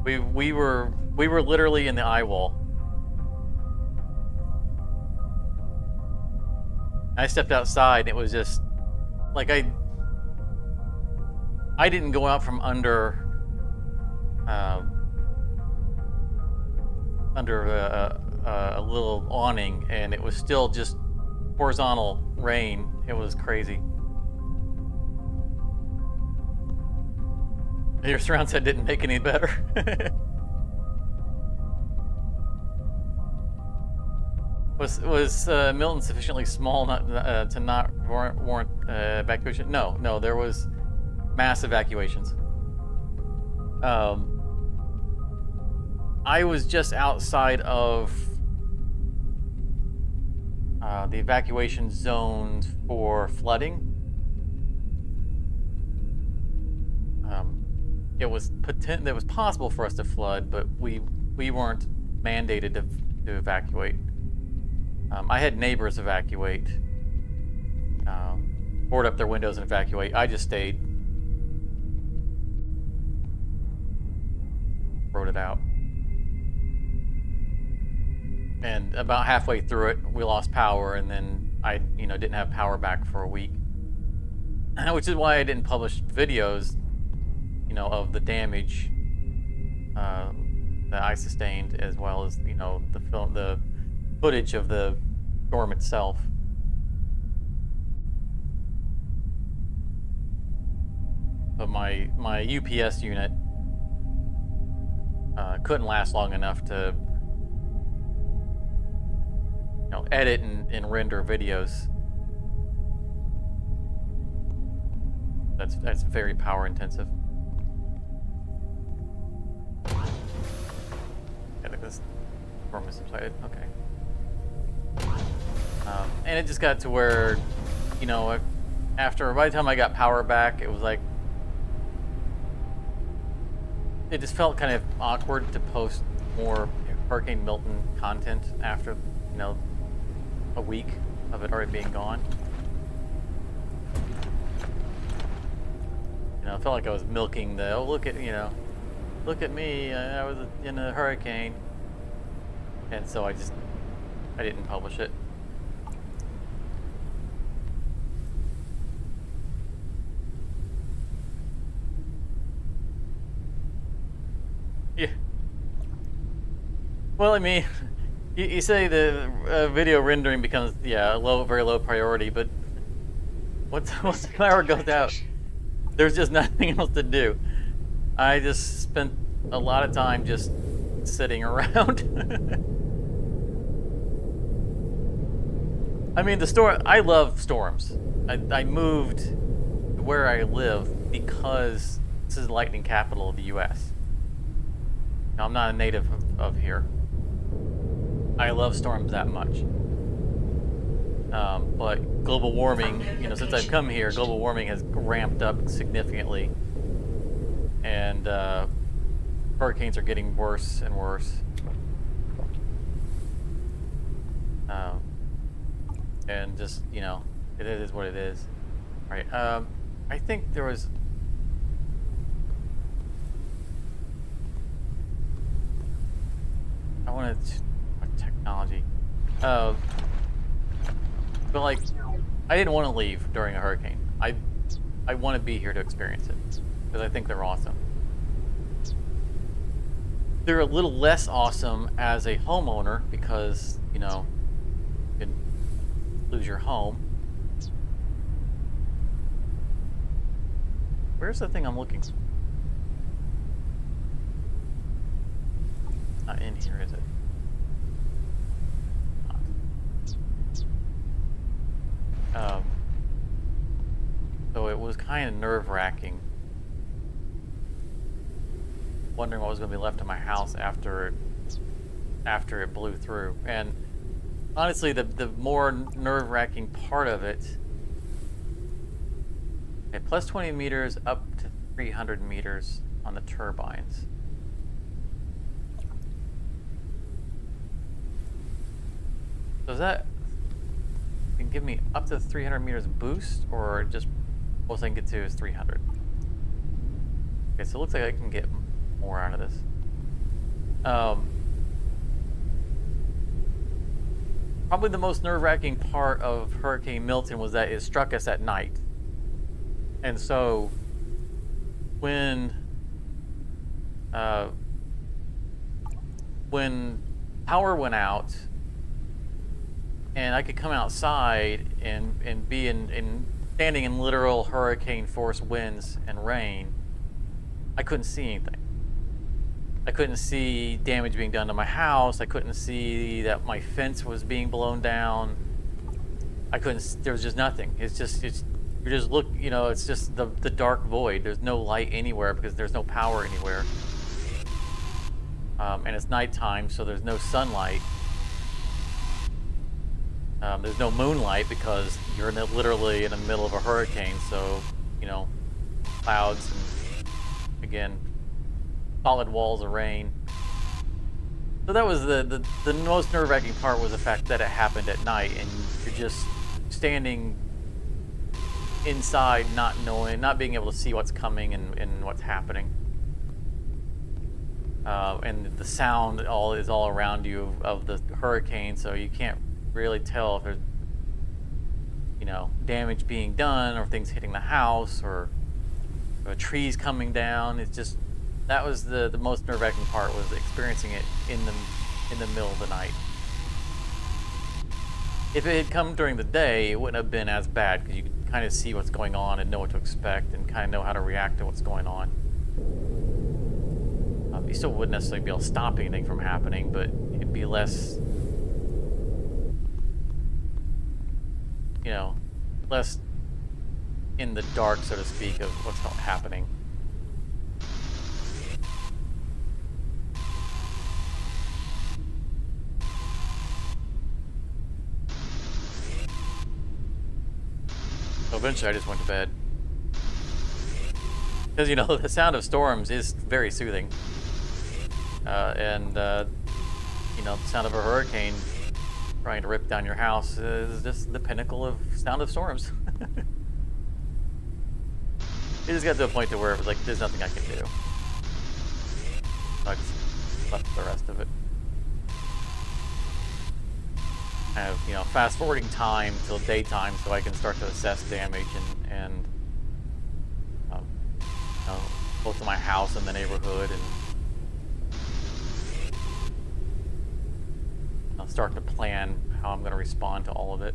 We were literally in the eye wall. I stepped outside and it was just like I didn't go out from under a little awning, and it was still just horizontal rain. It was crazy. Your surround set didn't make any better. Was Milton sufficiently small to not warrant evacuation? No, there was mass evacuations. I was just outside of the evacuation zones for flooding. It was possible for us to flood, but we weren't mandated to evacuate. I had neighbors evacuate, board up their windows and evacuate. I just stayed, wrote it out. And about halfway through it, we lost power, and then I, didn't have power back for a week. Which is why I didn't publish videos, of the damage that I sustained, as well as, the footage of the storm itself. But my UPS unit couldn't last long enough to edit and render videos. That's very power intensive. I think this storm is subsided. Okay. And it just got to where, by the time I got power back, it was like, it just felt kind of awkward to post more Hurricane Milton content after, a week of it already being gone. I felt like I was milking look at me, I was in a hurricane. And so I didn't publish it. Yeah. Well, I mean, you say the video rendering becomes a very low priority, but once the power goes out, there's just nothing else to do. I just spent a lot of time just sitting around. I mean, I love storms. I moved where I live because this is the lightning capital of the U.S. Now, I'm not a native of here. I love storms that much. But global warming, since I've come here, global warming has ramped up significantly. And hurricanes are getting worse and worse. And just, you know, it is what it is. All right. I think there was. I wanted technology. But like, I didn't want to leave during a hurricane. I want to be here to experience it because I think they're awesome. They're a little less awesome as a homeowner because, you know, you can lose your home. Where's the thing I'm looking for? Not in here, is it? Not. So it was kind of nerve-wracking. Wondering what was going to be left of my house after it blew through. And honestly, the more nerve-wracking part of it. Okay, plus 20 meters up to 300 meters on the turbines. Does that can give me up to 300 meters boost, or just most I can get to is 300? Okay, so it looks like I can get more out of this. Probably the most nerve-wracking part of Hurricane Milton was that it struck us at night. And so when power went out and I could come outside and be standing in literal hurricane force winds and rain, I couldn't see anything. I couldn't see damage being done to my house. I couldn't see that my fence was being blown down. There was just nothing. You're just you know, it's just the dark void. There's no light anywhere because there's no power anywhere. And it's nighttime, so there's no sunlight. There's no moonlight because you're literally in the middle of a hurricane, so, you know, clouds and, again, solid walls of rain. So that was the most nerve-wracking part, was the fact that it happened at night and you're just standing inside, not being able to see what's coming and what's happening. And the sound is all around you of the hurricane, so you can't really tell if there's, you know, damage being done or things hitting the house or trees coming down. It's just, that was the most nerve-wracking part, was experiencing it in the middle of the night. If it had come during the day, it wouldn't have been as bad because you could kind of see what's going on and know what to expect and kind of know how to react to what's going on. You still wouldn't necessarily be able to stop anything from happening, but it'd be less, you know, less in the dark, so to speak, of what's happening. So eventually I just went to bed. Because, you know, the sound of storms is very soothing. You know, the sound of a hurricane trying to rip down your house is just the pinnacle of sound of storms. It just got to a point to where it was like, there's nothing I can do. So I just left the rest of it. I have, you know, fast forwarding time till daytime so I can start to assess damage and you know, both to my house and the neighborhood, and I'll start to plan how I'm going to respond to all of it.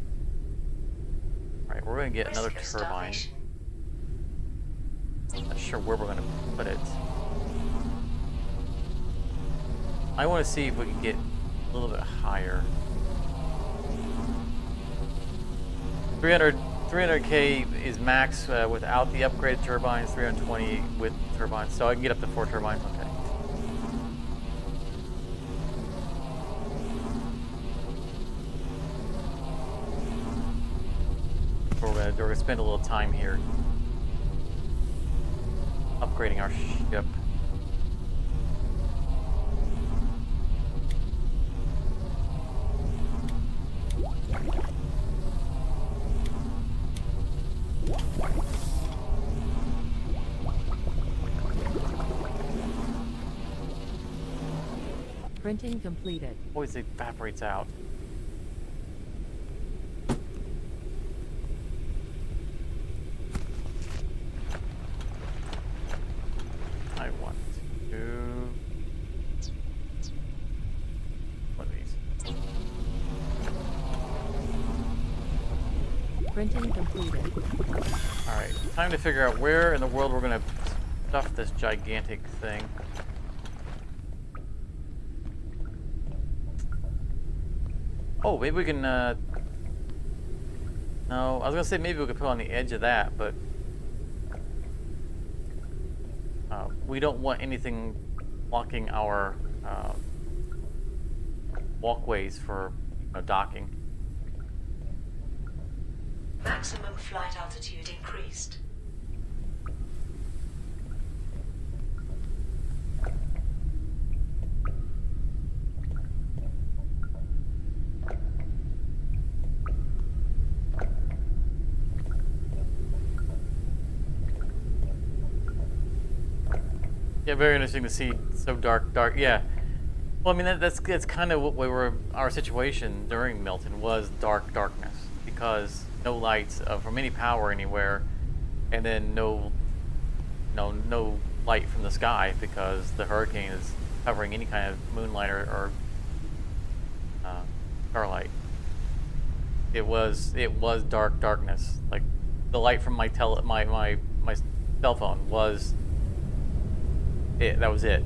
Alright, we're going to get another turbine. I'm not sure where we're going to put it. I want to see if we can get a little bit higher. 300K is max without the upgraded turbines, 320 with turbines, so I can get up to 4 turbines. Okay. We're gonna spend a little time here upgrading our ship. Printing completed. Always evaporates out. I want to... One of these. Printing completed. Alright, time to figure out where in the world we're gonna stuff this gigantic thing. Oh, maybe we can, no, I was gonna say maybe we could put it on the edge of that, but we don't want anything blocking our walkways for docking. Maximum flight altitude increased. Yeah, very interesting to see so dark. Yeah. Well, I mean that's kind of what our situation during Milton was darkness because no lights from any power anywhere, and then no light from the sky because the hurricane is covering any kind of moonlight or starlight. It was darkness. Like the light from my cell phone was it. That was it.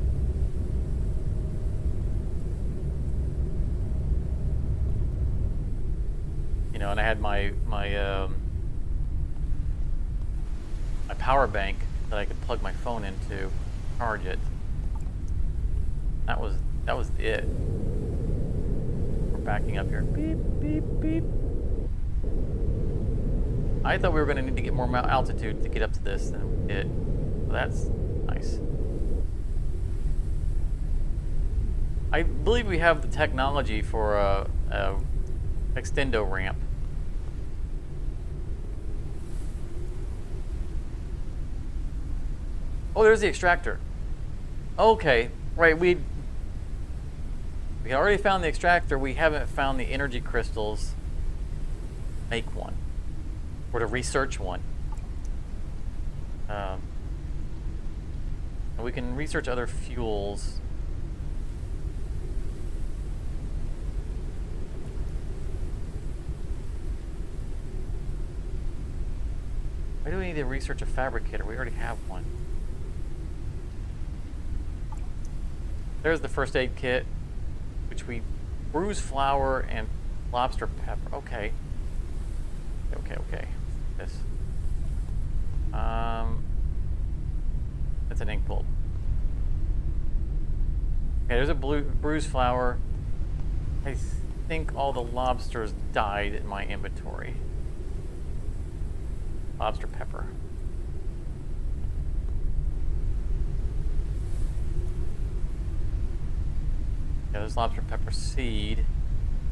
You know, and I had my power bank that I could plug my phone into, charge it. That was it. We're backing up here. Beep beep beep. I thought we were going to need to get more altitude to get up to this than we did. So that's nice. I believe we have the technology for a extendo ramp. Oh, there's the extractor. Okay, right. We already found the extractor. We haven't found the energy crystals. Make one, or to research one. And we can research other fuels. Why do we need to research a fabricator? We already have one. There's the first aid kit, which we bruise flour and lobster pepper. Okay. Okay. This. That's an ink bolt. Okay, there's a bruise flour. I think all the lobsters died in my inventory. Lobster pepper. Yeah, there's lobster pepper seed,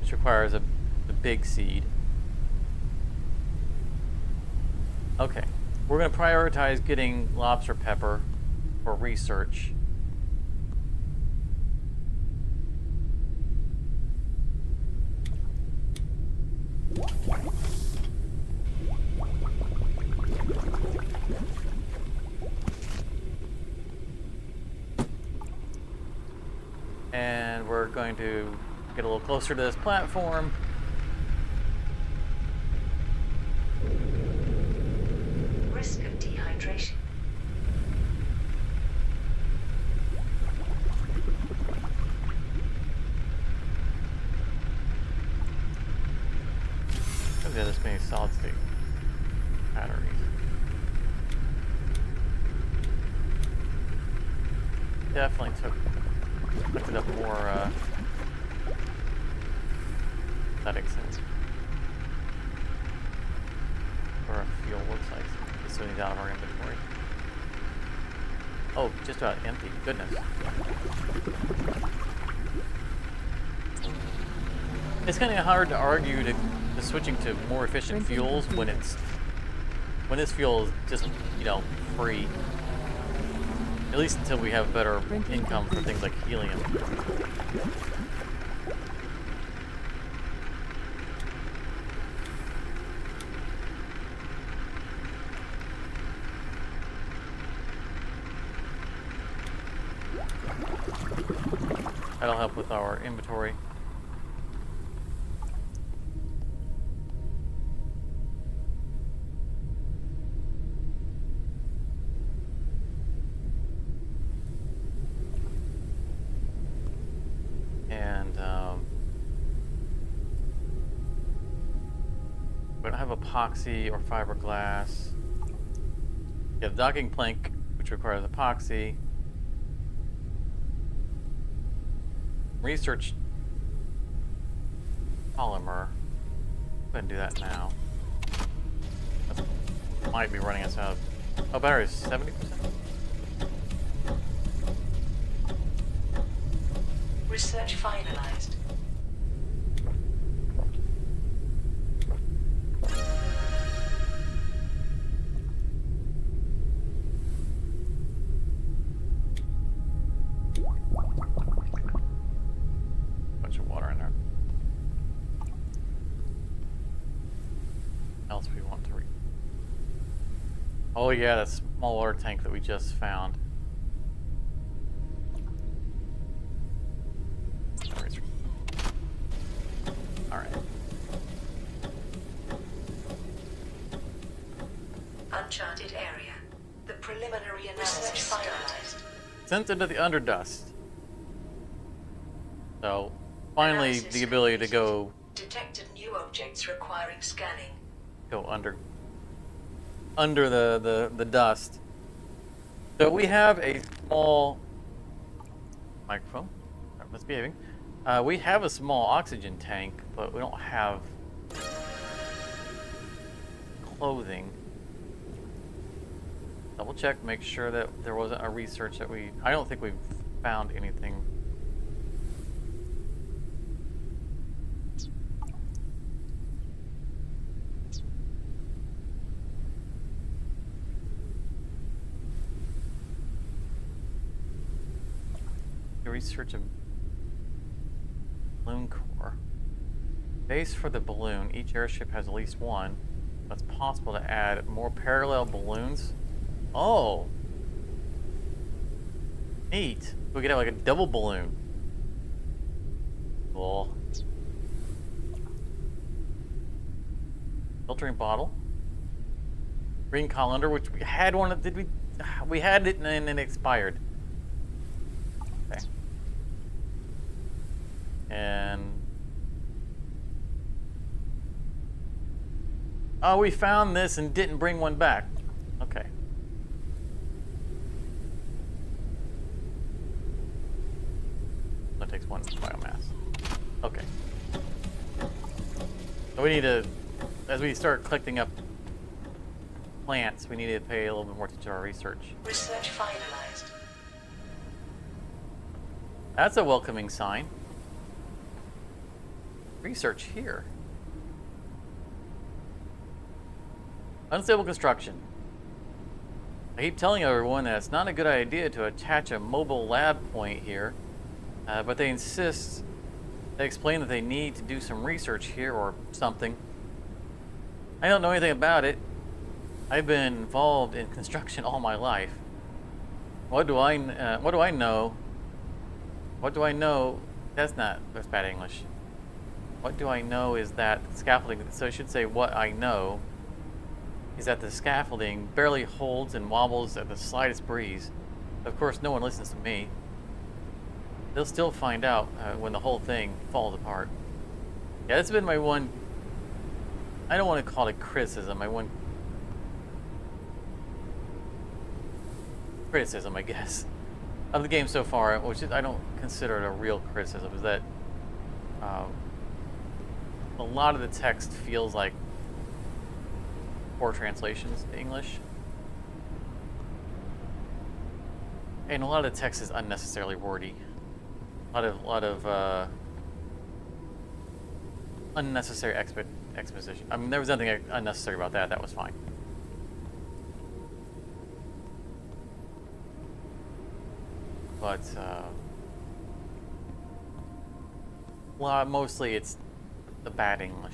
which requires the big seed. Okay, we're going to prioritize getting lobster pepper for research. And we're going to get a little closer to this platform. Risk of dehydration. Look at this many solid state batteries. Definitely lifted up more aesthetics and or a fuel looks like. This is out of our inventory. Oh, just about empty. Goodness. It's kind of hard to argue to switching to more efficient fuels when this fuel is just free. At least until we have better Drinking income for things like helium. That'll help with our inventory. And we don't have epoxy or fiberglass. We have docking plank, which requires epoxy. Research polymer. Go ahead and do that now. That might be running us out. Oh, battery is 70%. Research finalized. Bunch of water in there. Else we want to read. Oh yeah, that small water tank that we just found. Alright. Uncharted area. The preliminary analysis finalized. Sent into the underdust. So, finally, Analysis the ability to completed. go Detected new objects requiring scanning. under the dust. So we have a small microphone. I'm misbehaving. We have a small oxygen tank, but we don't have clothing. Double check, make sure that there wasn't a research that I don't think we've found anything. Research a balloon core. Base for the balloon. Each airship has at least one. It's possible to add more parallel balloons. Oh! Neat. We could have like a double balloon. Cool. Filtering bottle. Green colander, which we had one. Did we? We had it and then it expired. Okay. And oh, we found this and didn't bring one back. Okay. That takes one biomass. Okay. So we need to, as we start collecting up plants, we need to pay a little bit more attention to our research. Research finalized. That's a welcoming sign. Research here. Unstable construction. I keep telling everyone that it's not a good idea to attach a mobile lab point here, but they insist. They explain that they need to do some research here or something. I don't know anything about it. I've been involved in construction all my life. What do I know? What do I know? That's bad English. What do I know is that scaffolding, so I should say what I know is that the scaffolding barely holds and wobbles at the slightest breeze. Of course, no one listens to me. They'll still find out when the whole thing falls apart. Yeah, that's been my one, I don't want to call it criticism, my one criticism, I guess, of the game so far, which is, I don't consider it a real criticism, is that a lot of the text feels like poor translations to English. And a lot of the text is unnecessarily wordy. A lot of unnecessary exposition. I mean, there was nothing unnecessary about that. That was fine. but mostly it's the bad English.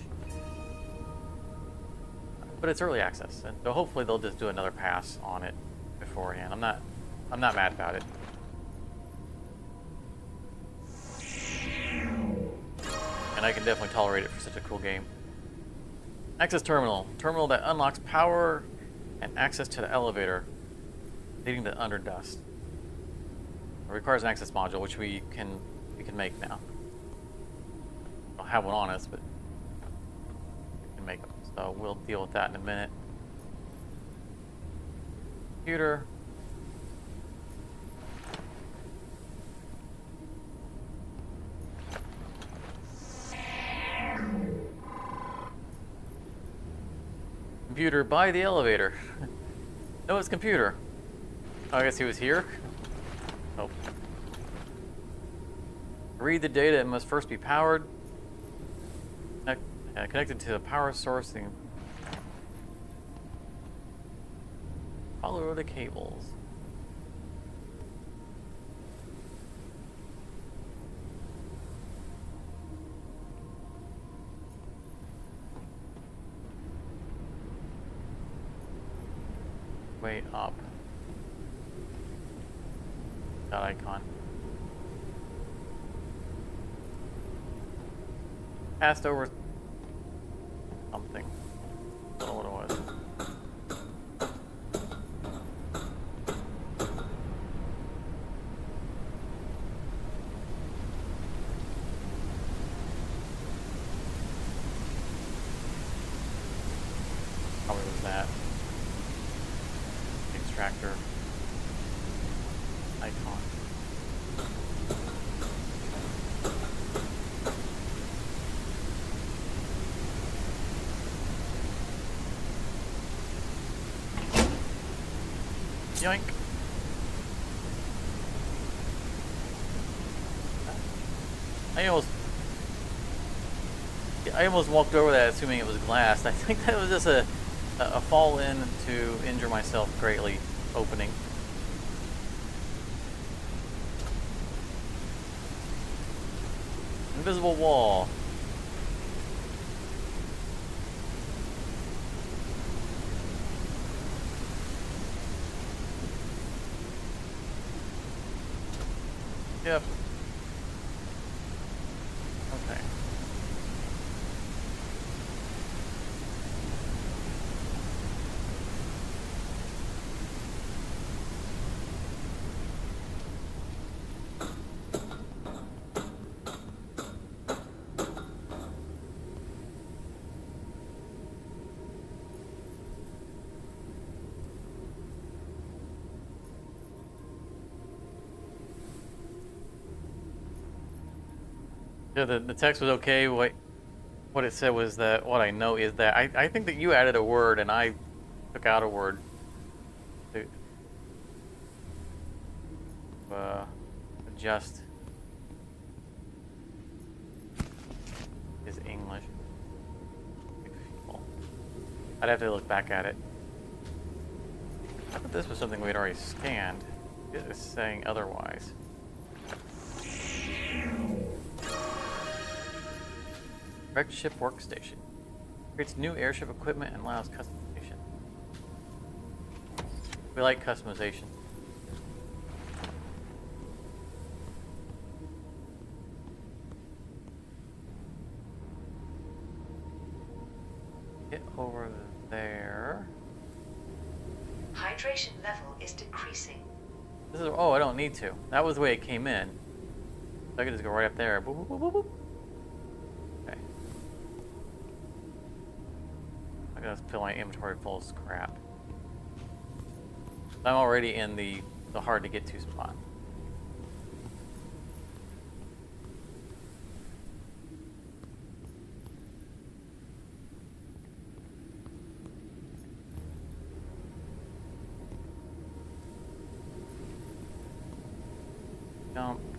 But it's early access, and so hopefully they'll just do another pass on it beforehand. I'm not mad about it. And I can definitely tolerate it for such a cool game. Access terminal. Terminal that unlocks power and access to the elevator leading to Underdust. It requires an access module, which we can make now. I don't have one on us, but we can make them. So we'll deal with that in a minute. Computer. Computer by the elevator. No, it's computer. Oh, I guess he was here. Oh. Read the data. It must first be powered. Connected to the power source. Follow the cables. Way up. That icon. Passed over something. I don't know what it was. Probably was that. Extractor icon. Yoink. I almost walked over that assuming it was glass. I think that was just a fall in to injure myself greatly opening. Invisible wall. Yep. Okay. Yeah, the text was okay. What it said was that what I know is that I think that you added a word and I took out a word to adjust his English. I'd have to look back at it. I thought this was something we'd already scanned. It is saying otherwise. Wrecked ship workstation. Creates new airship equipment and allows customization. We like customization. Get over there. Hydration level is decreasing. This is, oh, I don't need to. That was the way it came in. So I could just go right up there. Boop, boop, boop, boop, boop. Okay. I gotta fill my inventory full of crap. I'm already in the hard to get to spot.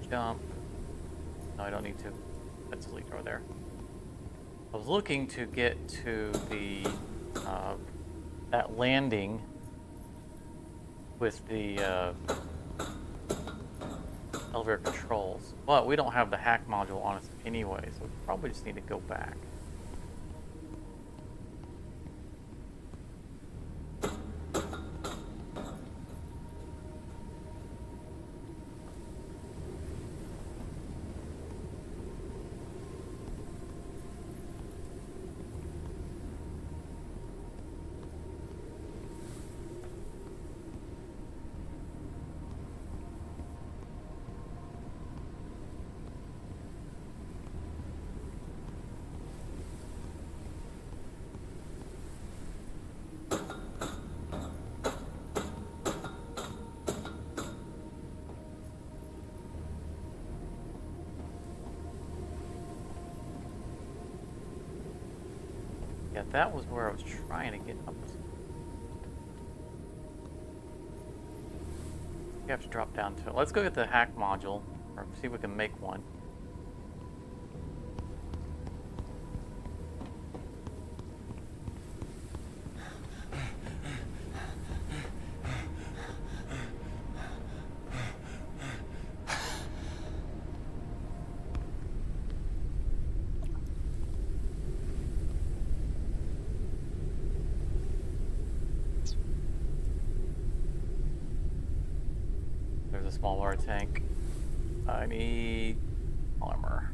Jump. No, I don't need to. That's a leak over there. I was looking to get to the that landing with the elevator controls. But we don't have the hack module on us anyway, so we probably just need to go back. Yeah, that was where I was trying to get up. We have to drop down to it. Let's go get the hack module, or see if we can make one. There's a small water tank. I need armor.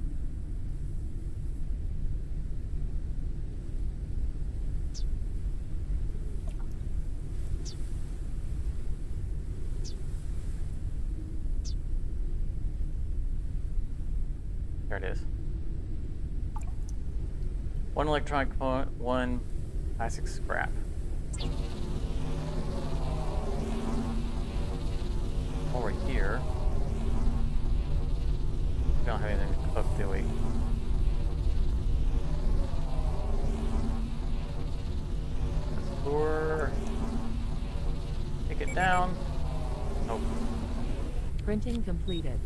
There it is. One electronic component, one plastic scrap. Over here. We don't have anything to cook, do we? Lure. Take it down. Nope. Printing completed.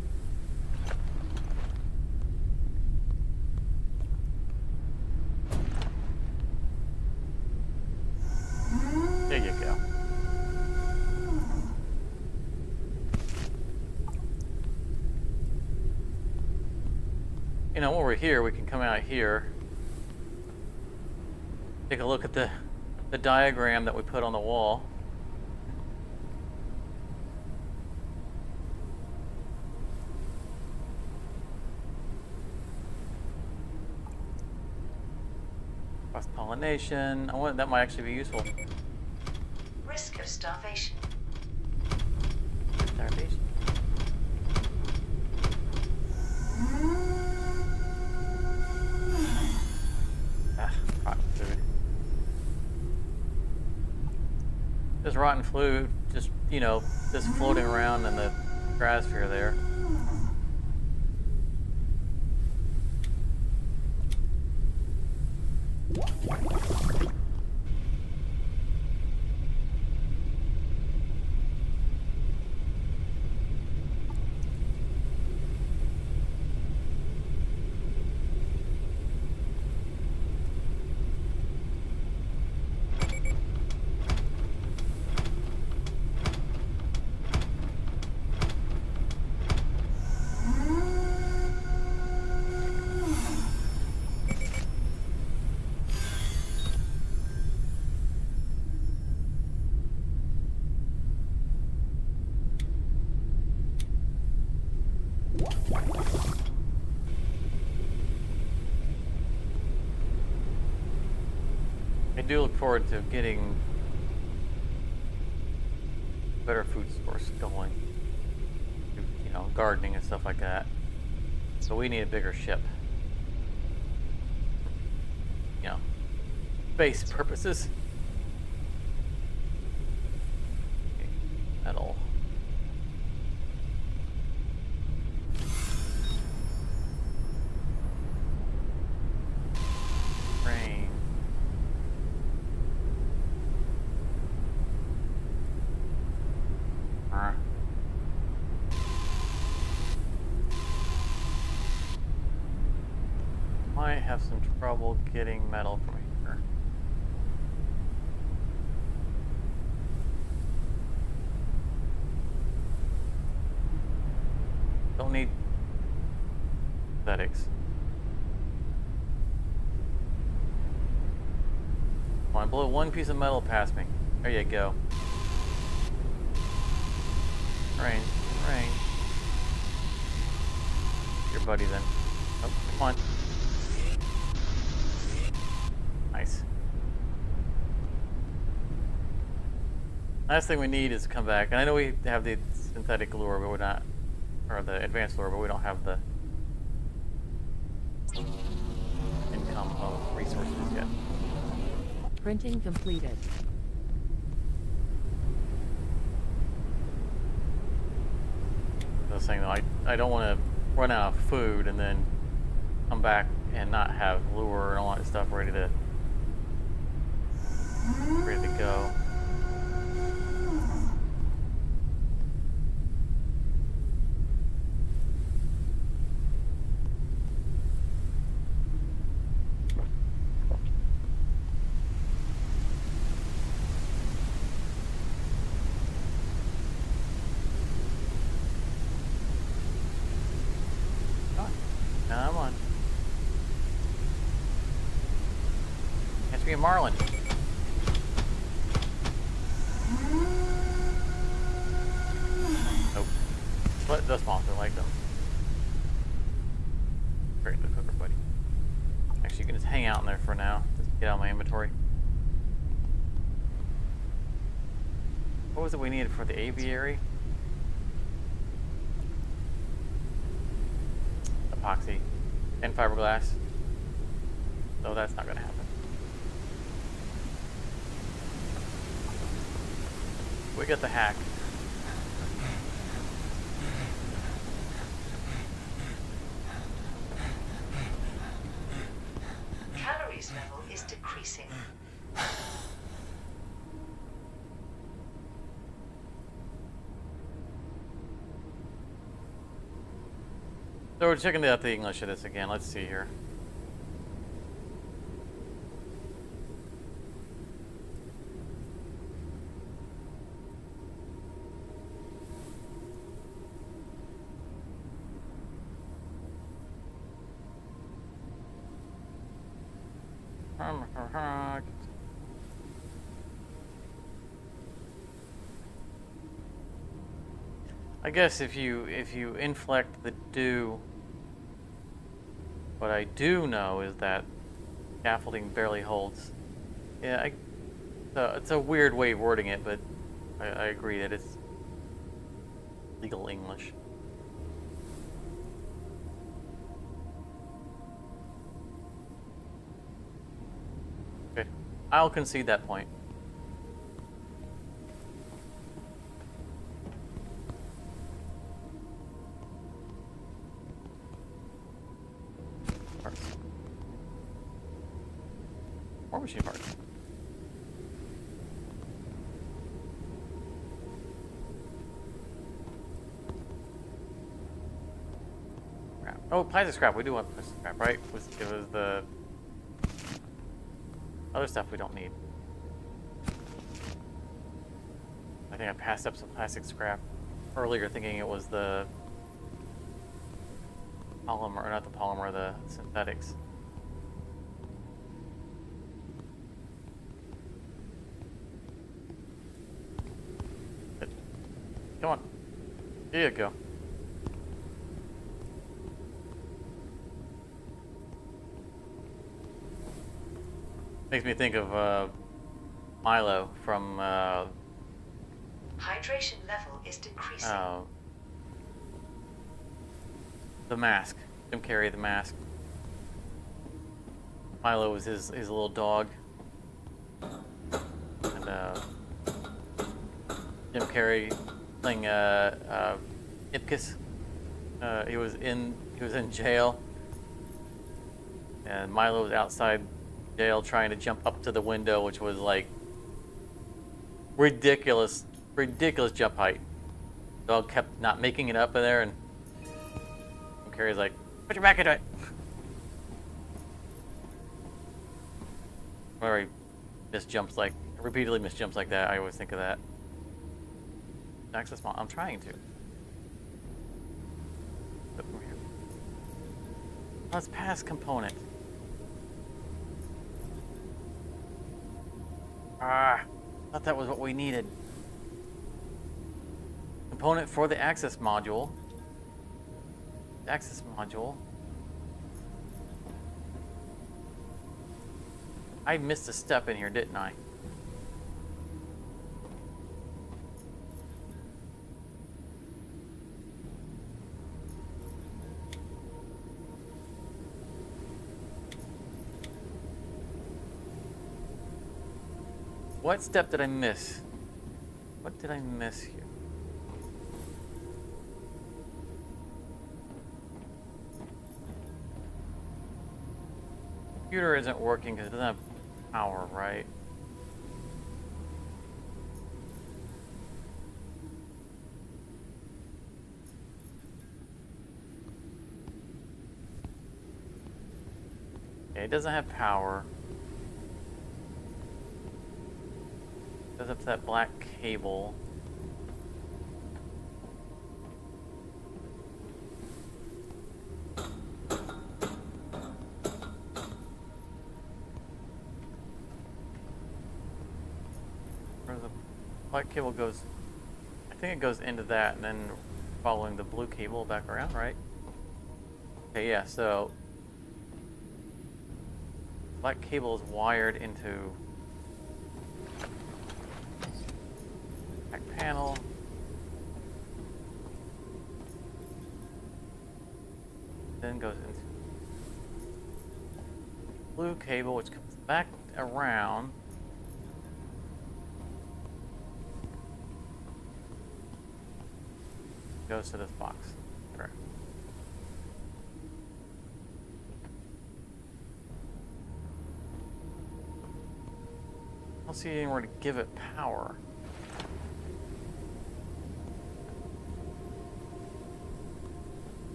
There you go. You know, while we're here, we can come out here. Take a look at the diagram that we put on the wall. Cross-pollination. I want that might actually be useful. Risk of starvation. Starvation. Rotten food. Just rotten food, just, you know, just floating around in the stratosphere there. I do look forward to getting better food source going. You know, gardening and stuff like that. So we need a bigger ship. You know, base purposes. Okay, metal. Rain. Might have some trouble getting metal from here. Don't don't need synthetics. Come on, blow one piece of metal past me. There you go. Range, range. Your buddy then. Oh, come on. Nice. Last thing we need is to come back. And I know we have the synthetic lure, but we're not, or the advanced lure, but we don't have the income of resources yet. Printing completed. I was saying though, I don't want to run out of food and then come back and not have lure and all that stuff ready to go. Come on. Has to be a marlin. Nope. But the sponsor like them. Great, the cooker buddy. Actually, you can just hang out in there for now. Just get out of my inventory. What was it we needed for the aviary? Epoxy and fiberglass. So that's not going to happen. We got the hack. Calories level is decreasing. So we're checking out the English of this again. Let's see here. I guess if you inflect the dew, what I do know is that scaffolding barely holds. Yeah, it's a weird way of wording it, but I agree that it's legal English. Okay, I'll concede that point. More machine parts. Scrap. Oh, plastic scrap. We do want plastic scrap, right? It was the other stuff we don't need. I think I passed up some plastic scrap earlier, thinking it was the polymer, or not the polymer, the synthetics. Come on. Here you go. Makes me think of Milo from Hydration level is decreasing. The Mask. Jim Carrey, The Mask. Milo was his little dog. And Jim Carrey playing Ipkiss. He was in jail, and Milo was outside jail trying to jump up to the window, which was like ridiculous jump height. The dog kept not making it up in there, and Jim Carrey's like, "Put your back into it." Whenever he repeatedly misjumps like that, I always think of that. Access mall. I'm trying to. Let's pass component. Ah, thought that was what we needed. Component for the access module. Access module. I missed a step in here, didn't I? What step did I miss? What did I miss here? Computer isn't working because it doesn't have power, right? Okay, it doesn't have power. Goes up to that black cable. Where the black cable goes, I think it goes into that and then following the blue cable back around, right? Okay, yeah, so black cable is wired into back panel. Then goes into blue cable, which comes back around. Goes to this box. Correct. I don't see anywhere to give it power.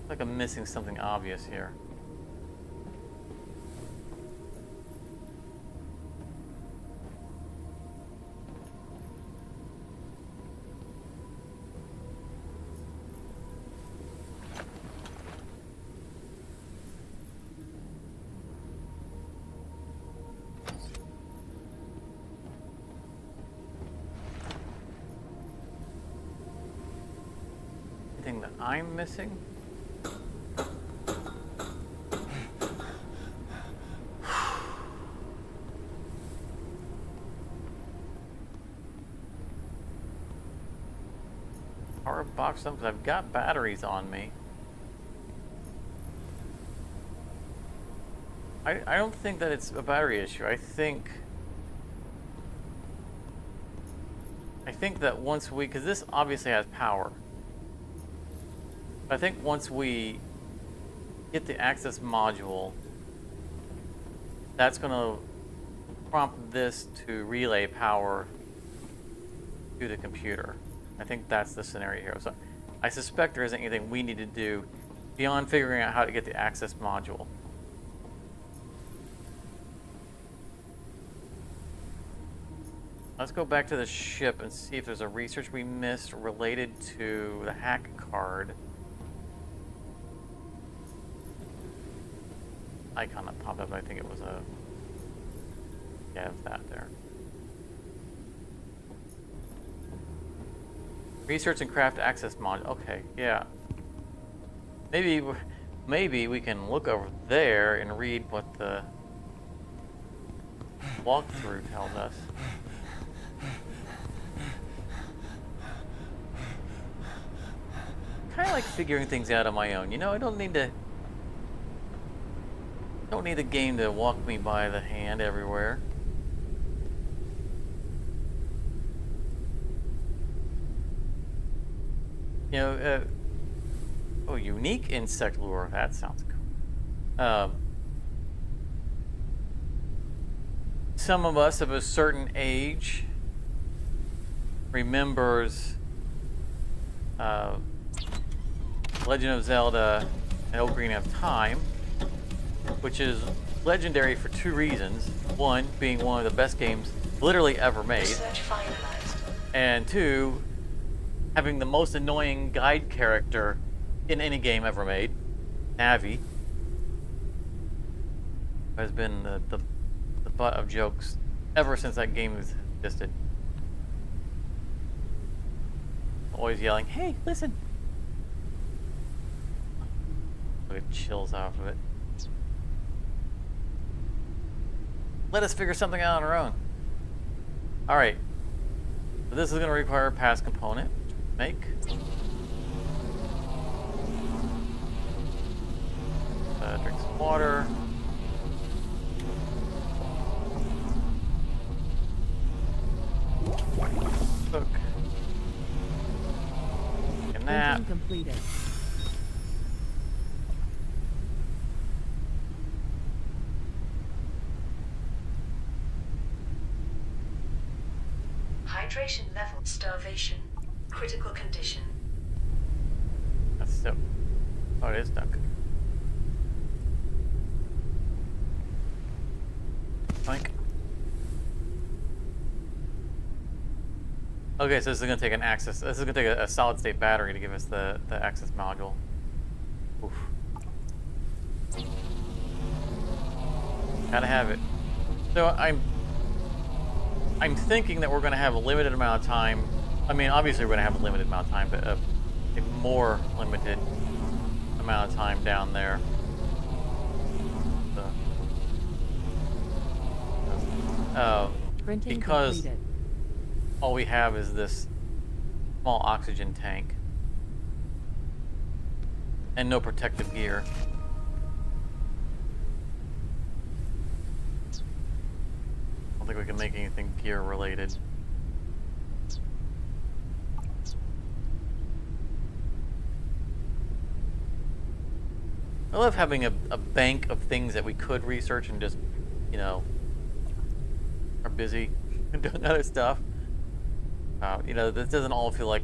Like I'm missing something obvious here. Anything that I'm missing? Power box up because I've got batteries on me. I don't think that it's a battery issue. I think that once we, because this obviously has power. I think once we get the access module, that's going to prompt this to relay power to the computer. I think that's the scenario here. So I suspect there isn't anything we need to do beyond figuring out how to get the access module. Let's go back to the ship and see if there's a research we missed related to the hack card. Icon that popped up, I think it was a... Yeah, it's that there. Research and craft access module. Okay, yeah. Maybe we can look over there and read what the walkthrough tells us. Kind of like figuring things out on my own. You know, I don't need the game to walk me by the hand everywhere. You know, oh, unique insect lure. That sounds cool. Some of us of a certain age remembers Legend of Zelda and Ocarina of Time, which is legendary for two reasons. One, being one of the best games literally ever made. Research finalized. And two, having the most annoying guide character in any game ever made. Navi has been the butt of jokes ever since that game has existed. Always yelling, "Hey, listen!" Look at chills off of it. Let us figure something out on our own. Alright. So this is going to require a pass component. Make. Drink some water. Cook. Take a nap. Printing completed. Hydration level starvation. Critical condition. That's stuck. Oh, it is stuck. Plank. Okay, so this is going to take an access. This is going to take a solid state battery to give us the access module. Oof. Gotta have it. So I'm thinking that we're going to have a limited amount of time. I mean, obviously we're going to have a limited amount of time, but a more limited amount of time down there. Printing Because completed. all we have is this small oxygen tank and no protective gear. I don't think we can make anything gear related. I love having a bank of things that we could research and just, you know, are busy doing other stuff. You know, this doesn't all feel like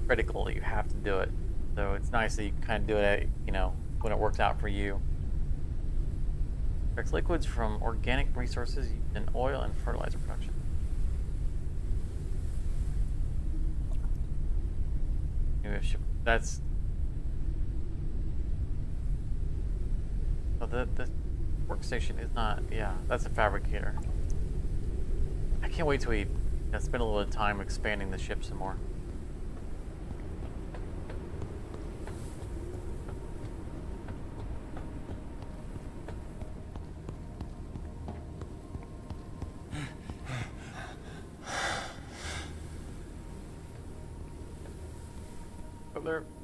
critical that you have to do it. So it's nice that you can kind of do it at, you know, when it works out for you. Extracts liquids from organic resources used in oil and fertilizer production. That's... Oh, the workstation is not... Yeah, that's a fabricator. I can't wait till we spend a little bit of time expanding the ship some more.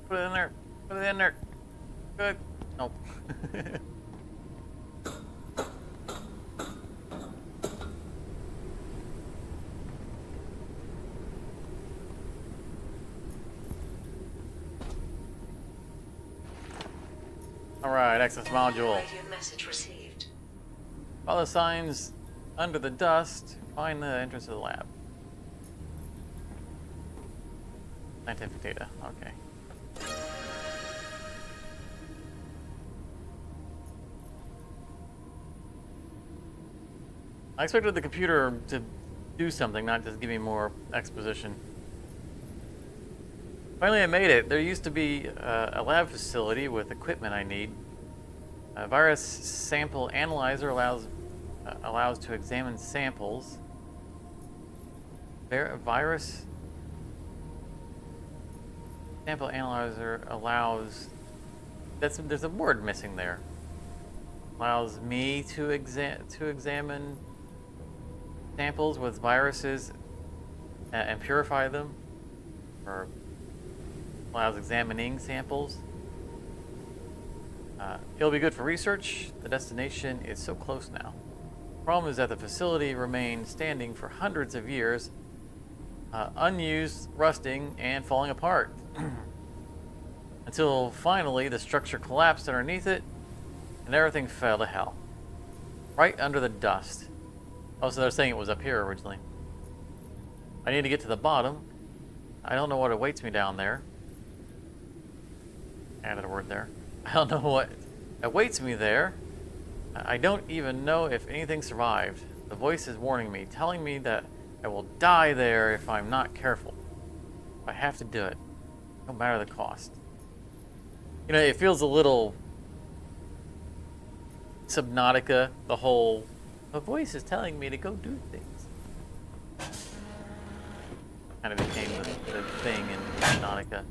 Put it in there. Put it in there. Good. Nope. Alright, access module. Radio message received. Follow signs under the dust. Find the entrance to the lab. Scientific data. Okay. I expected the computer to do something, not just give me more exposition. Finally, I made it. There used to be a lab facility with equipment I need. A virus sample analyzer allows to examine samples. Virus sample analyzer allows. There's a word missing there. Allows me to examine samples with viruses and purify them, or allows examining samples. It'll be good for research. The destination is so close now. The problem is that the facility remained standing for hundreds of years, unused, rusting, and falling apart. Until finally the structure collapsed underneath it, and everything fell to hell. Right under the dust. Oh, so they're saying it was up here originally. I need to get to the bottom. I don't know what awaits me down there. Added a word there. I don't know what awaits me there. I don't even know if anything survived. The voice is warning me, telling me that I will die there if I'm not careful. I have to do it, no matter the cost. You know, it feels a little Subnautica, the whole, a voice is telling me to go do things. Kind of became the thing in Subnautica.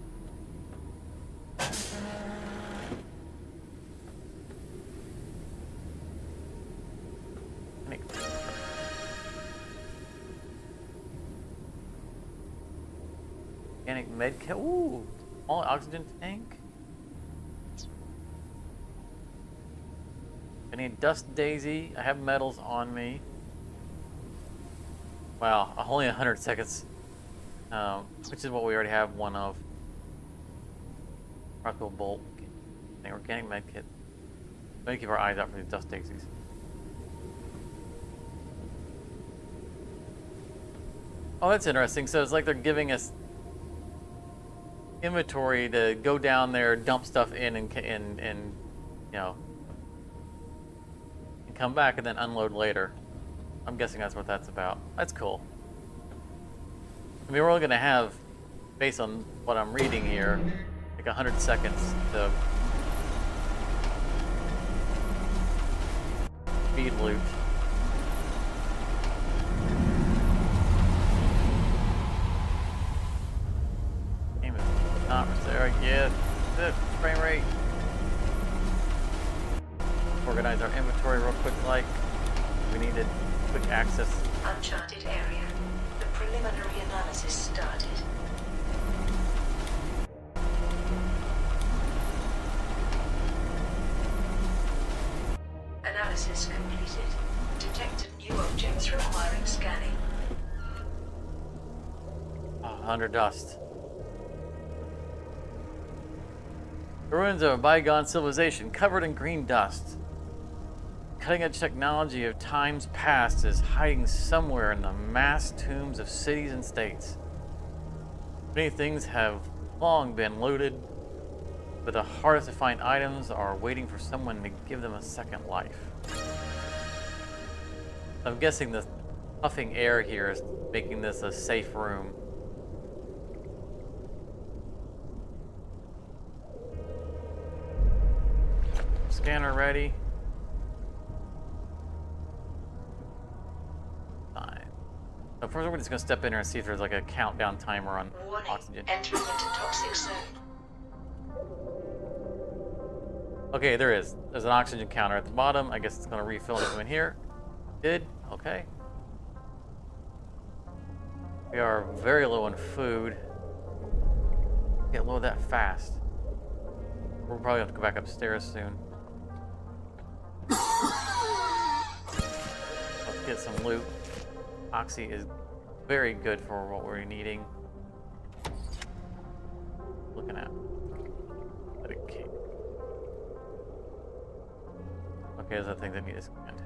Organic med kit. Ooh, small oxygen tank. I need dust daisy. I have metals on me. Wow, only 100 seconds, which is what we already have one of. Crossbow bolt. An organic med kit. Let me keep our eyes out for these dust daisies. Oh, that's interesting. So it's like they're giving us inventory to go down there, dump stuff in, and you know, and come back and then unload later. I'm guessing that's what that's about. That's cool. I mean, we're only gonna have, based on what I'm reading here, like 100 seconds to feed loot. Not there, yeah. The frame rate. Organize our inventory real quick, like we needed quick access. Uncharted area. The preliminary analysis started. Analysis completed. Detected new objects requiring scanning. 100 dust. The ruins of a bygone civilization covered in green dust. Cutting-edge technology of times past is hiding somewhere in the mass tombs of cities and states. Many things have long been looted, but the hardest to find items are waiting for someone to give them a second life. I'm guessing the puffing air here is making this a safe room. Scanner ready. Fine. So first we're just gonna step in here and see if there's like a countdown timer on Warning. oxygen. Entering into toxic zone. Okay, there is. There's an oxygen counter at the bottom. I guess it's gonna refill it in here. Did. Okay. We are very low on food. Get low that fast. We'll probably have to go back upstairs soon. Let's get some loot. Oxy is very good for what we're needing. Looking at. Okay, there's that thing that needs scanned.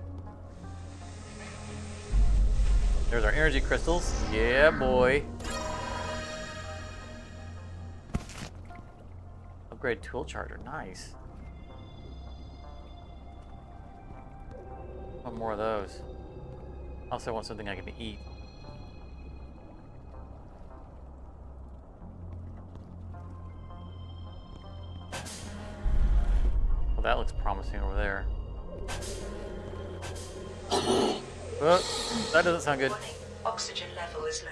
There's our energy crystals. Yeah, boy. Upgrade tool charger. Nice. Want more of those. Also want something I can eat. Well, that looks promising over there. Oh, that doesn't sound good. Warning. Oxygen level is low.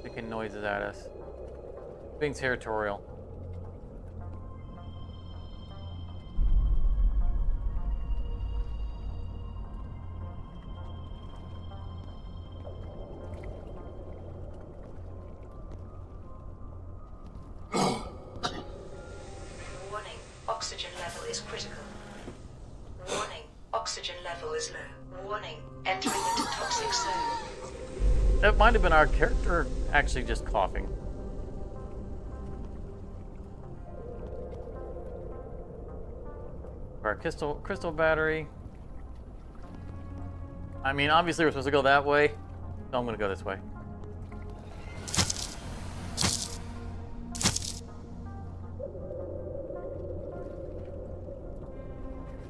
Making noises at us. Being territorial. Warning. Oxygen level is critical. Warning. Oxygen level is low. Warning. Entering into toxic zone. That might have been our character actually just coughing. Our crystal battery. I mean, obviously we're supposed to go that way, so I'm gonna go this way.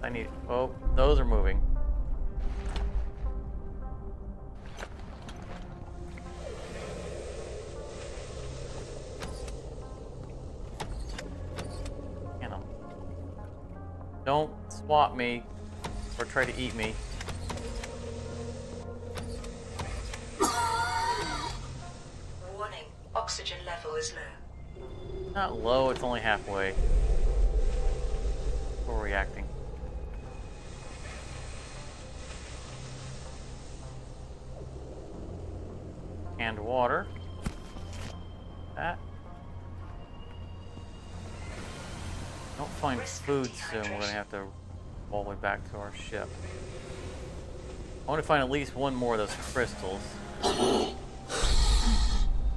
I need. Oh, those are moving. Don't swap me or try to eat me. Warning, oxygen level is low. Not low, it's only halfway. We're reacting. And water. That. Don't find food soon. We're gonna have to go all the way back to our ship. I want to find at least one more of those crystals before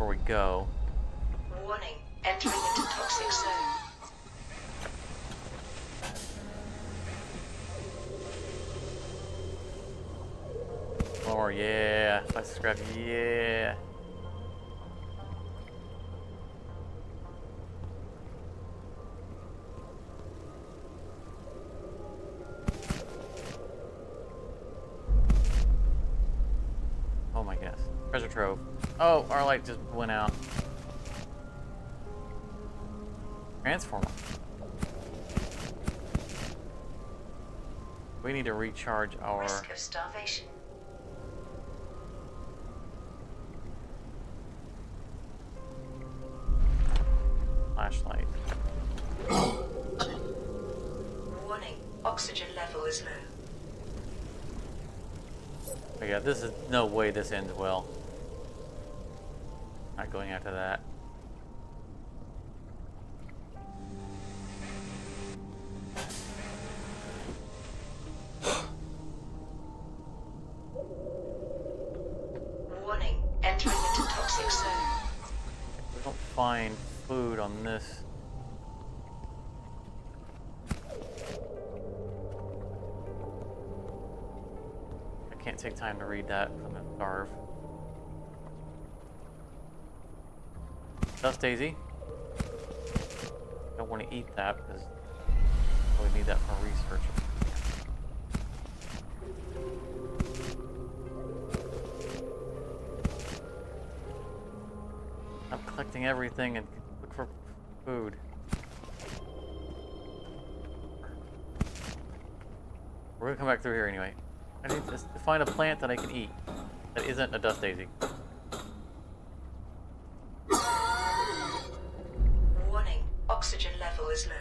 we go. Warning, entering into toxic zone. Or yeah, if I scrap, yeah. Oh my goodness, treasure trove. Oh, our light just went out. Transformer. We need to recharge our... Risk of starvation. flashlight. Warning, oxygen level is low. Oh yeah, this is no way this ends well. Not going after that. Warning, entering into toxic zone. We don't find food on this. I can't take time to read that. I'm gonna starve. Dust daisy. Don't want to eat that because we need that for research. I'm collecting everything and look for food. We're gonna come back through here anyway. I need to find a plant that I can eat that isn't a dust daisy. Warning, oxygen level is low.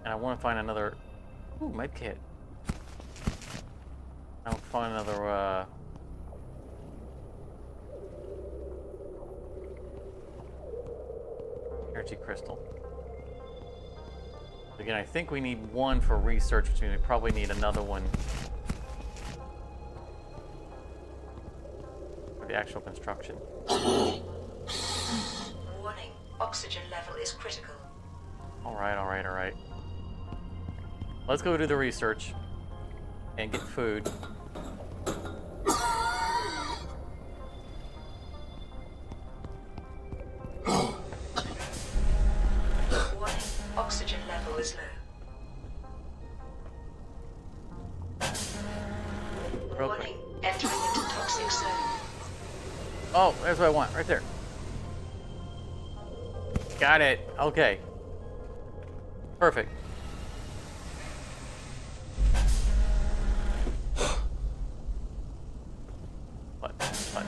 And I want to find another... Ooh, med kit. I want to find another, energy crystal. Again, I think we need one for research, which means we probably need another one for the actual construction. Warning, oxygen level is critical. Alright, alright, alright. Let's go do the research and get food. Warning, oxygen level is low. Real Warning, quick. entering into toxic zone. Oh, there's what I want, right there. Got it. Okay. Perfect. What? What?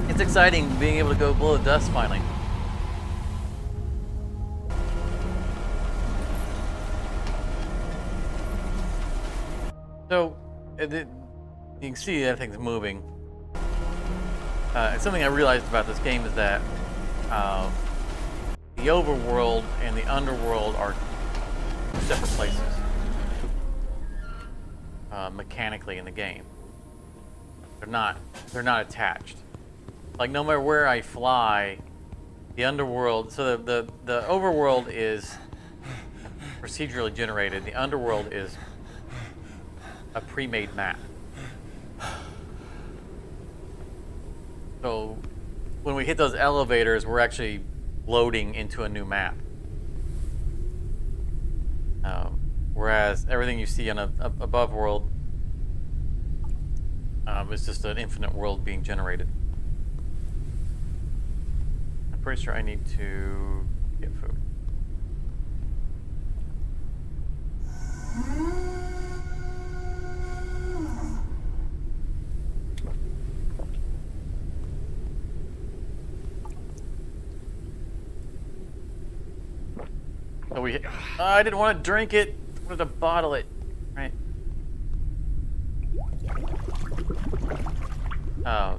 It's exciting being able to go blow the dust finally. So, you can see everything's moving. And something I realized about this game is that the overworld and the underworld are two separate places mechanically in the game. They're not attached. Like no matter where I fly, the underworld. So the overworld is procedurally generated. The underworld is a pre-made map. So when we hit those elevators, we're actually loading into a new map. Whereas everything you see on above world It's just an infinite world being generated. I'm pretty sure I need to get food. So I didn't want to drink it. I wanted to bottle it. Right. Oh.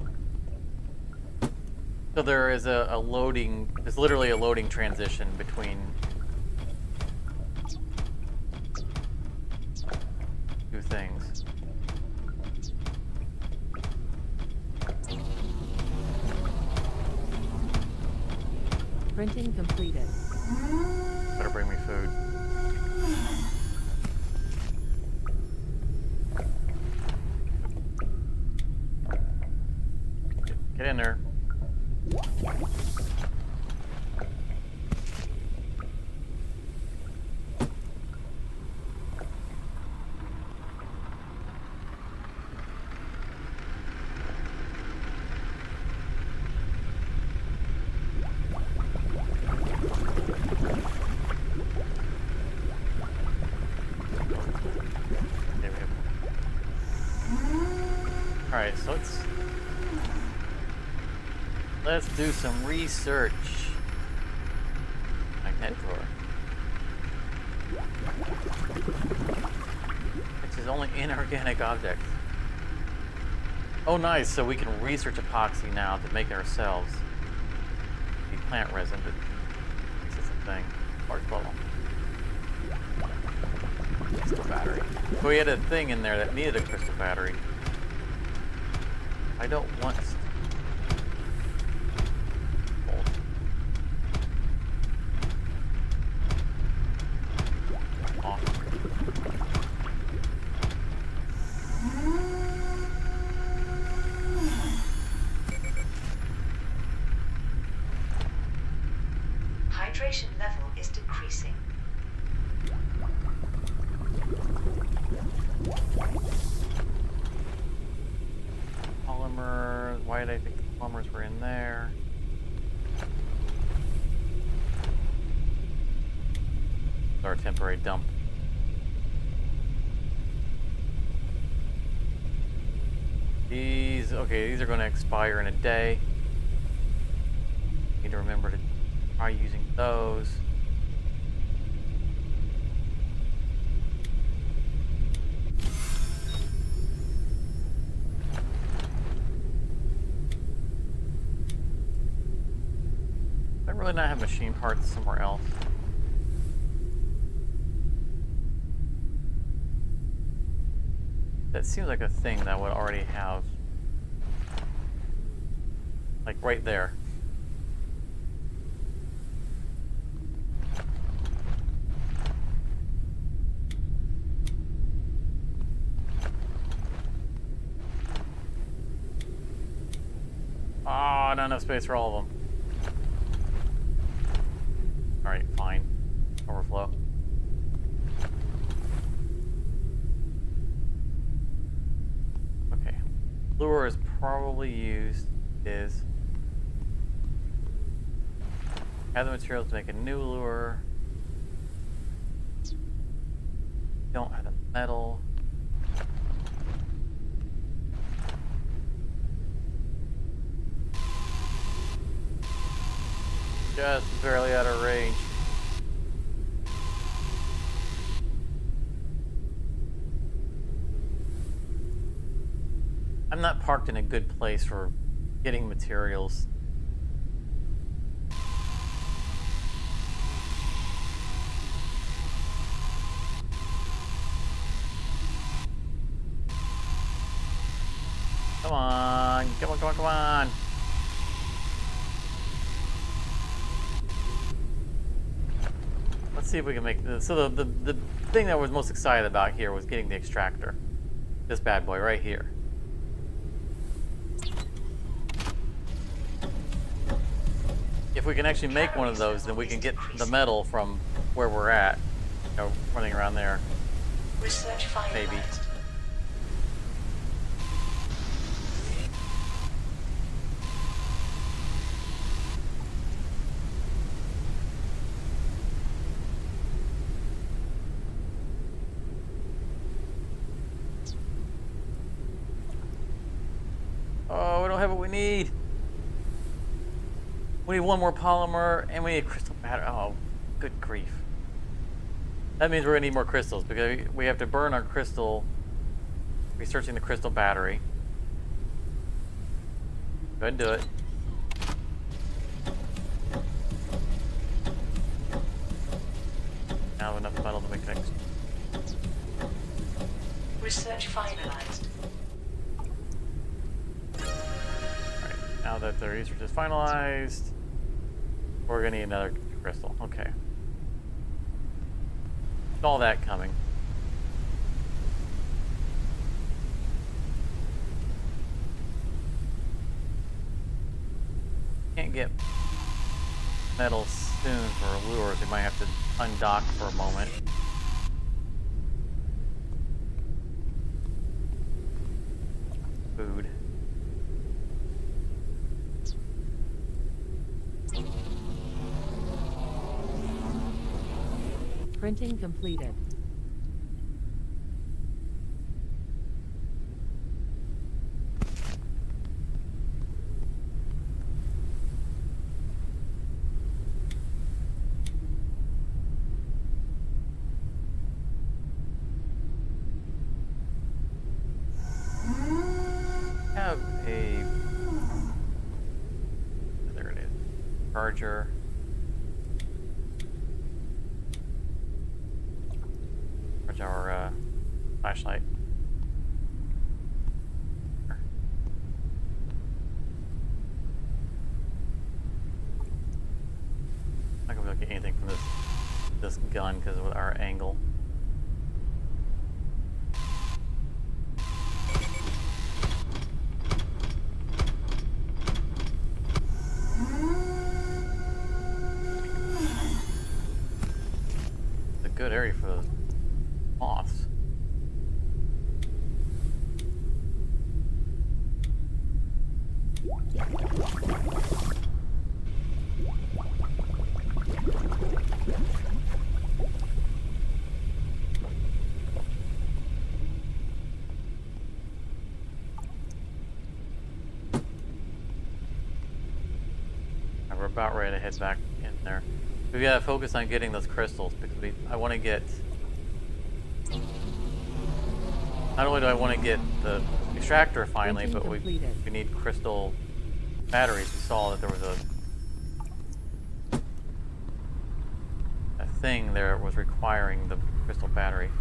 So there is a loading, there's literally a loading transition between two things. Printing completed. Better bring me food. Get in there. There we go. Alright, so let's do some research. Magnetic drawer. Which is only inorganic objects. Oh nice, so we can research epoxy now to make it ourselves. Be plant resin, but this is a thing. Large bubble. Crystal battery. So we had a thing in there that needed a crystal battery. I don't want Hydration level is decreasing. polymers. Why did I think the polymers were in there? It's our temporary dump. These are going to expire in a day. Need to remember to try using those. I really not have machine parts somewhere else. That seems like a thing that would already have, like right there. Oh, not enough space for all of them. Alright, fine. Overflow. Okay. Lure is probably used is have the materials to make a new lure. Don't have the metal. Just barely out of range. I'm not parked in a good place for getting materials. Come on, come on, come on, come on. Let's see if we can make this. So the thing that I was most excited about here was getting the extractor. This bad boy right here. If we can actually make one of those, then we can get the metal from where we're at. You know, running around there. Research finalized. Maybe. don't have what we need. We need one more polymer, and we need a crystal battery. Oh, good grief. That means we're gonna need more crystals, because we have to burn our crystal, researching the crystal battery. Go ahead and do it. Now enough metal to make things. Research finalized. Alright, now that the research is finalized, we're gonna need another crystal. Okay. All that coming. Can't get metal soon for lures. We might have to undock for a moment. Food. Printing completed. Have a there it is. Charger. Charge our flashlight. Not gonna be able to get anything from this gun because of our angle. It's a good area for those moths. We're about ready to head back in there. We gotta focus on getting those crystals because I want to get. Not only do I want to get the extractor finally, Printing but we completed. need crystal batteries. We saw that there was a thing there that was requiring the crystal battery.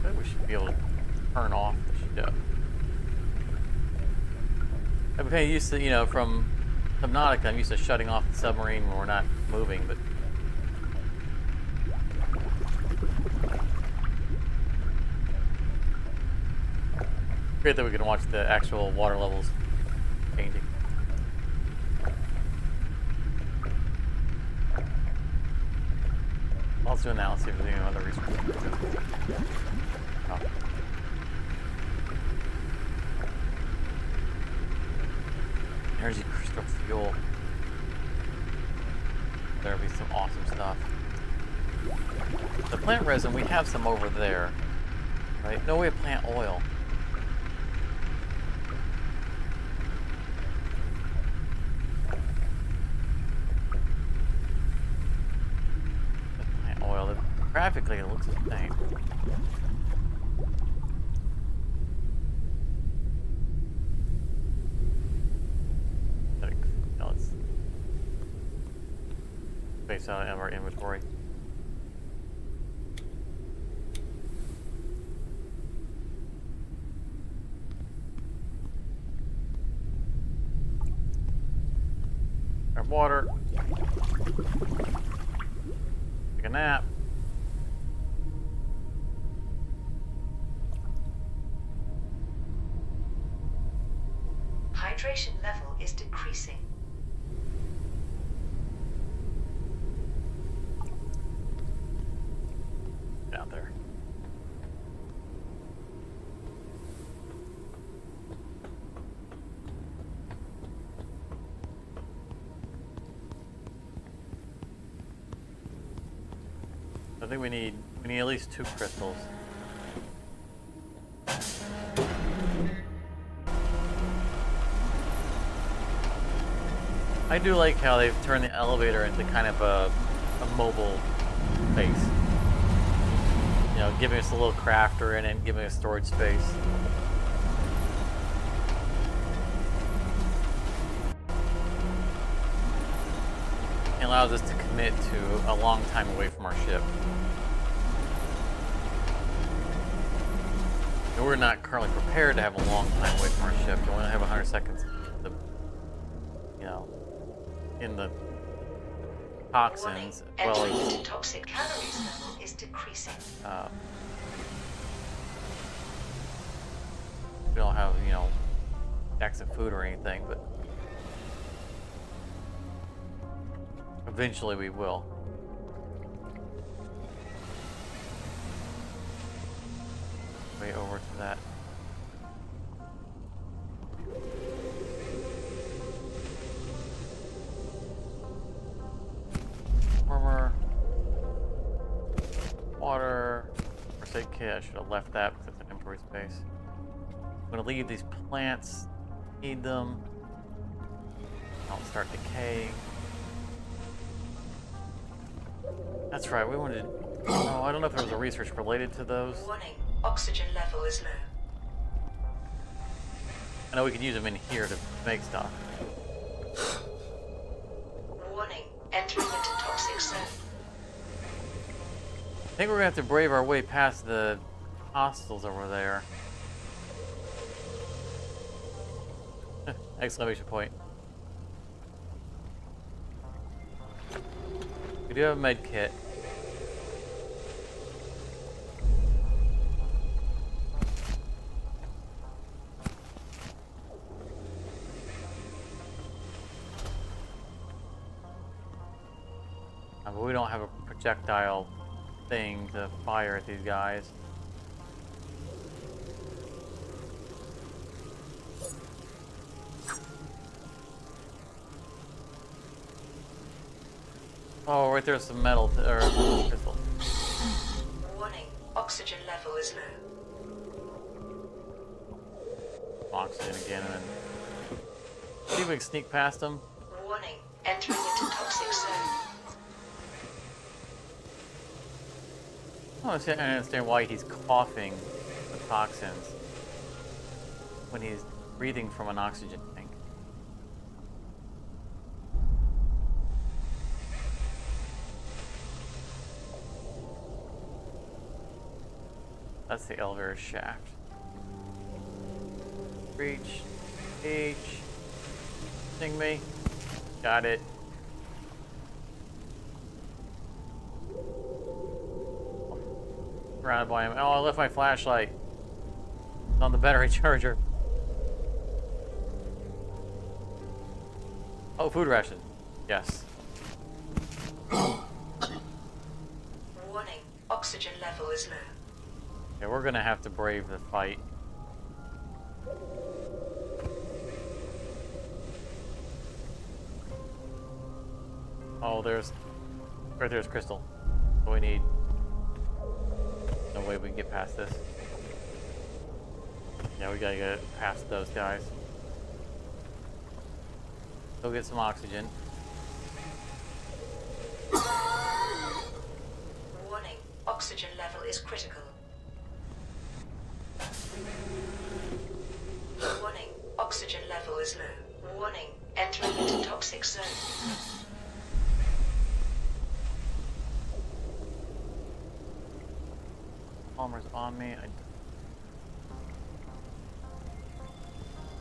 But we should be able to turn off the ship. I'm kind of used to, from Subnautica, I'm used to shutting off the submarine when we're not moving, but great that we can watch the actual water levels changing. Let's do it now. Let's see if there's any other resources. Oh. Energy crystal fuel. There'll be some awesome stuff. The plant resin, we have some over there. Right? No, we have plant oil. Plant oil. Graphically, it looks the same. Let's space out of our inventory. Grab water. Take a nap. Hydration level is decreasing. Out there. think we need at least 2 crystals. I do like how they've turned the elevator into kind of a mobile space. You know, giving us a little crafter in it, giving us storage space. It allows us to commit to a long time away from our ship. And we're not currently prepared to have a long time away from our ship. We only have 100 seconds. You know, in the toxins, as well Entering as into toxic calories level is decreasing. we don't have, you know, stacks of food or anything, but eventually we will. Way over to that. Warmer. Water. First aid kit. I should have left that because it's an inventory space. I'm gonna leave these plants. Feed them. Don't start decaying. That's right. We wanted. Oh, I don't know if there was a research related to those. Warning, oxygen level is low. I know we can use them in here to make stuff. Warning, entering into toxic zone. I think we're gonna have to brave our way past the hostiles over there. Exclamation point. We do have a med kit. But we don't have a projectile thing to fire at these guys. Oh, right there's some metal or crystal. Warning, oxygen level is low. Oxygen again, and then see if we can sneak past them. Warning, entering into toxic zone. I don't understand why he's coughing the toxins when he's breathing from an oxygen tank. That's the elevator shaft. Reach. H. Sting me. Got it. Surrounded by him. Oh, I left my flashlight on the battery charger. Oh, food ration. Yes. Warning, oxygen level is low. Yeah, we're gonna have to brave the fight. Oh, there's Crystal. What we need. No way we can get past this. Yeah, we gotta get past those guys. Go get some oxygen. Warning, oxygen level is critical. Warning, oxygen level is low. Warning, entering into toxic zone. Palmer's on me.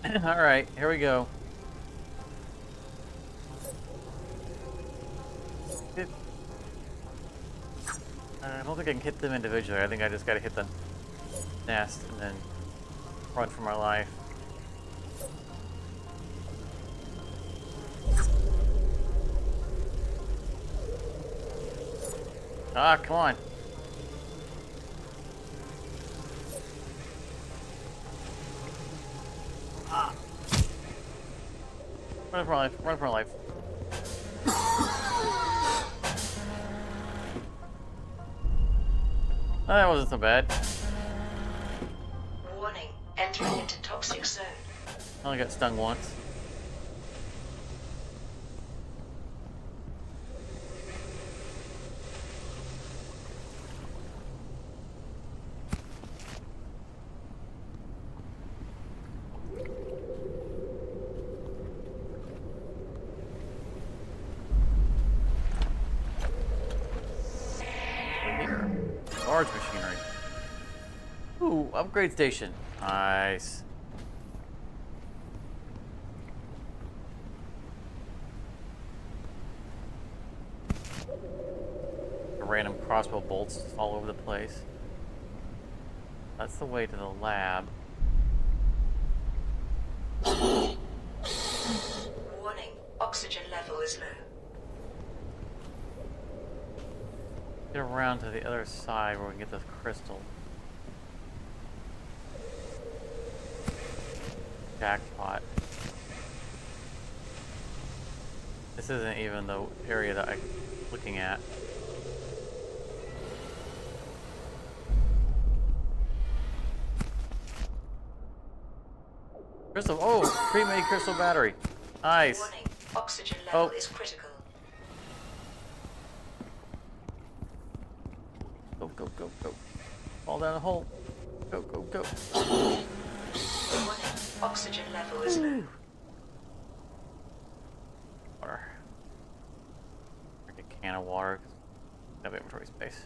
Alright, here we go. I don't think I can hit them individually. I think I just gotta hit the nest and then run for my life. Ah, come on. Ah. Run for my life. Run for my life. That wasn't so bad. Warning, entering into toxic zone. I only got stung once. Here. Large machinery. Ooh, upgrade station. Nice. Random crossbow bolts all over the place. That's the way to the lab. Warning, oxygen level is low. Get around to the other side where we can get this crystal. Jackpot. This isn't even the area that I'm looking at. Crystal. Oh, pre-made crystal battery. Nice. Warning, oxygen level is critical. Go, go, go, go. Fall down the hole. Go, go, go. Warning, oxygen level is low. Water. Drink a can of water. Have inventory space.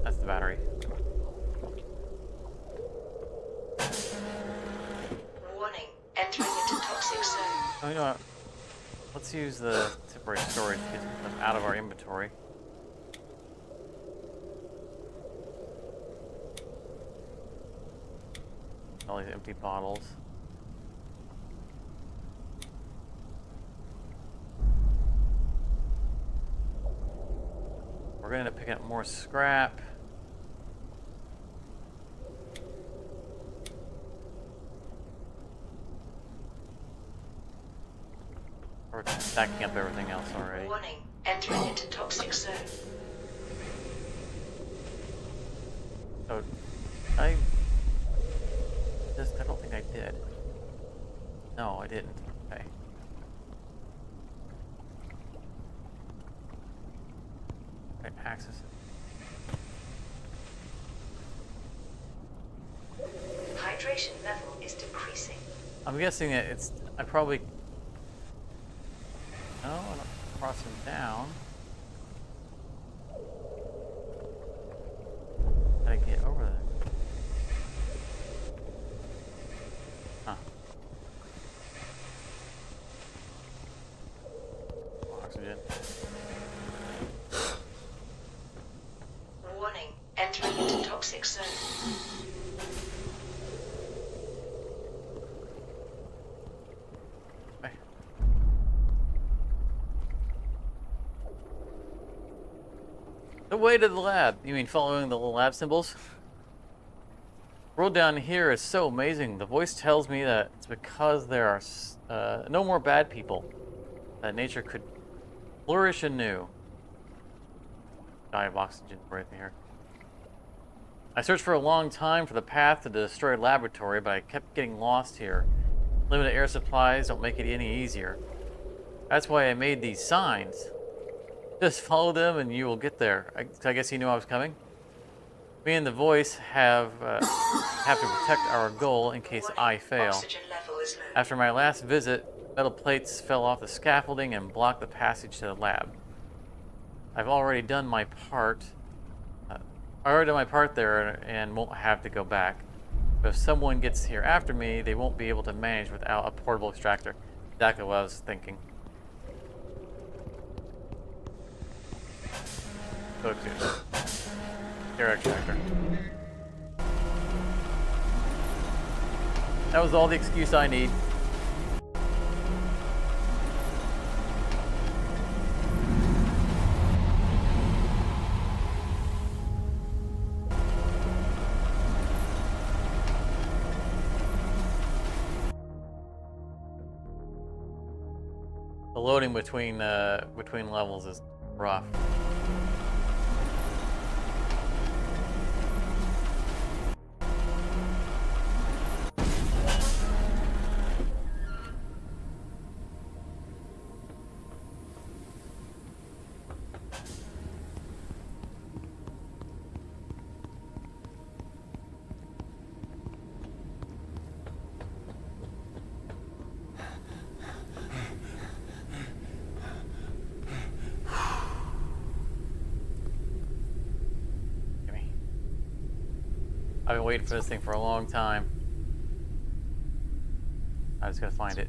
That's the battery. Warning, entering into toxic zone. Oh, you know what? Let's use the temporary storage to get some stuff out of our inventory. All these empty bottles. We're gonna end up picking up more scrap. We're stacking up everything else already. Warning, entering into toxic zone. So, I don't think I did. No, I didn't. Okay. Right, access it. Hydration level is decreasing. I'm guessing that I probably... No, I'm not crossing down. How did I get over there? Huh. Oxygen. Warning, entering into toxic zone. Okay. The way to the lab. You mean following the little lab symbols? The world down here is so amazing. The voice tells me that it's because there are no more bad people, that nature could flourish anew. Die of oxygen right here. I searched for a long time for the path to the destroyed laboratory, but I kept getting lost here. Limited air supplies don't make it any easier. That's why I made these signs. Just follow them and you will get there. I guess you knew I was coming? Me and the voice have to protect our goal in case I fail. Oxygen level is low. After my last visit, metal plates fell off the scaffolding and blocked the passage to the lab. I've already done my part. There and won't have to go back. But if someone gets here after me, they won't be able to manage without a portable extractor. Exactly what I was thinking. Go to air extractor. That was all the excuse I need. The loading between levels is rough. I've been waiting for this thing for a long time. I just gotta find it.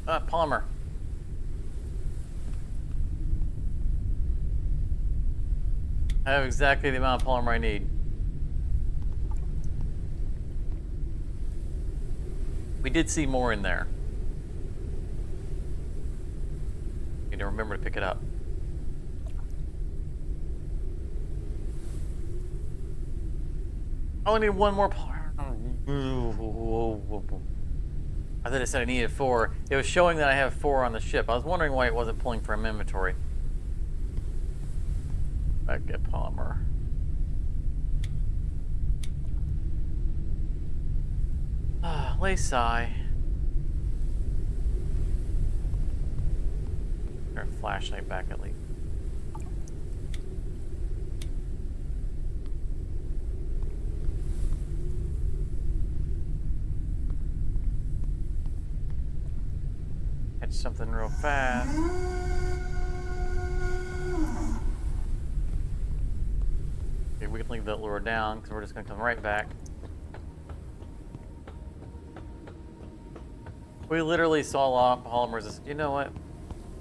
Polymer. I have exactly the amount of polymer I need. We did see more in there. Need to remember to pick it up. I only need one more polymer. I thought it said I needed 4. It was showing that I have 4 on the ship. I was wondering why it wasn't pulling from inventory. Back get polymer. Lay sigh. Our flashlight back at least. Catch something real fast. Okay, we can leave that lure down because we're just gonna come right back. We literally saw a lot of polymers. You know what?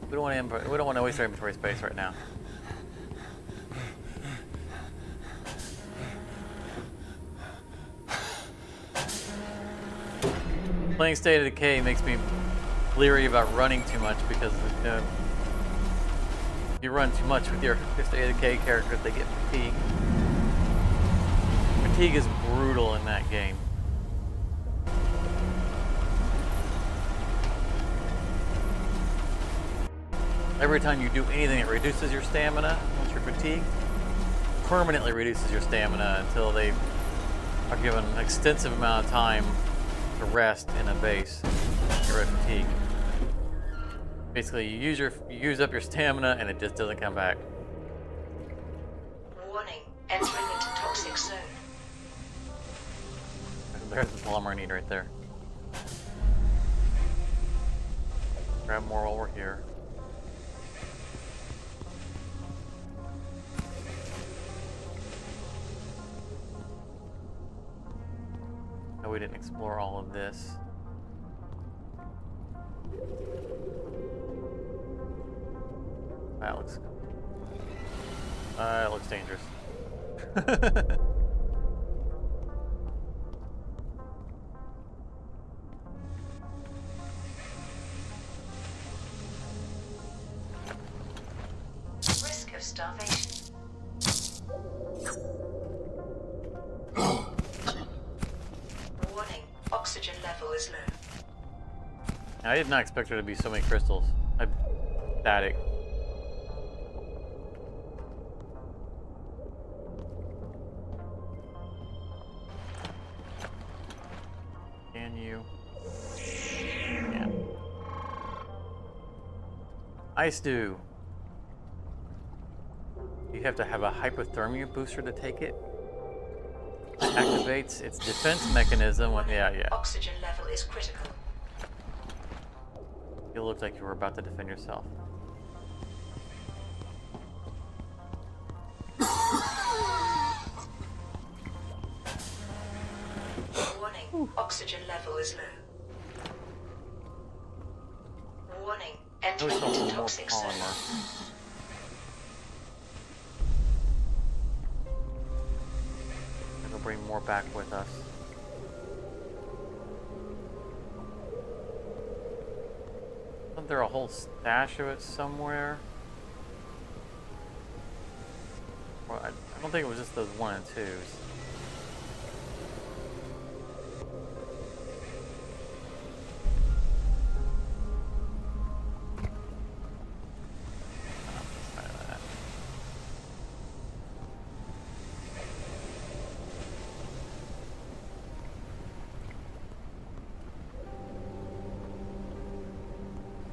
We don't want to waste our inventory space right now. Playing State of Decay makes me leery about running too much because if you run too much with your State of Decay characters, they get fatigued. Fatigue is brutal in that game. Every time you do anything that reduces your stamina, once you're fatigued, permanently reduces your stamina until they are given an extensive amount of time to rest in a base. Get rid of fatigue. Basically, you use up your stamina and it just doesn't come back. Warning, entering into toxic zone. There's the polymer I need right there. Grab more while we're here. No, we didn't explore all of this. That looks dangerous. Risk of starvation. Warning, oxygen level is low. I did not expect there to be so many crystals. I'm static. Can you? Yeah. Ice Dew. You have to have a hypothermia booster to take it. Activates its defense mechanism when, yeah. Oxygen level is critical. You looked like you were about to defend yourself. Warning, oxygen level is low. Warning, I entering always into thought more toxic zone. polymer. We'll bring more back with us. Isn't there a whole stash of it somewhere? Well, I don't think it was just those 1 and 2s.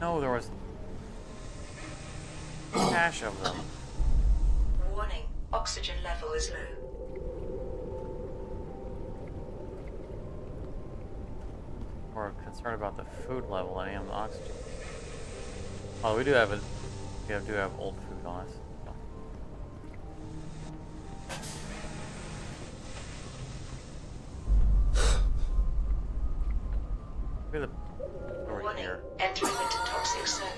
No, there was a cache of them. Warning, oxygen level is low. More concerned about the food level than I am the oxygen. Oh, we do have old food. be honest. So. Look at the over Warning, here. entering into toxic zone.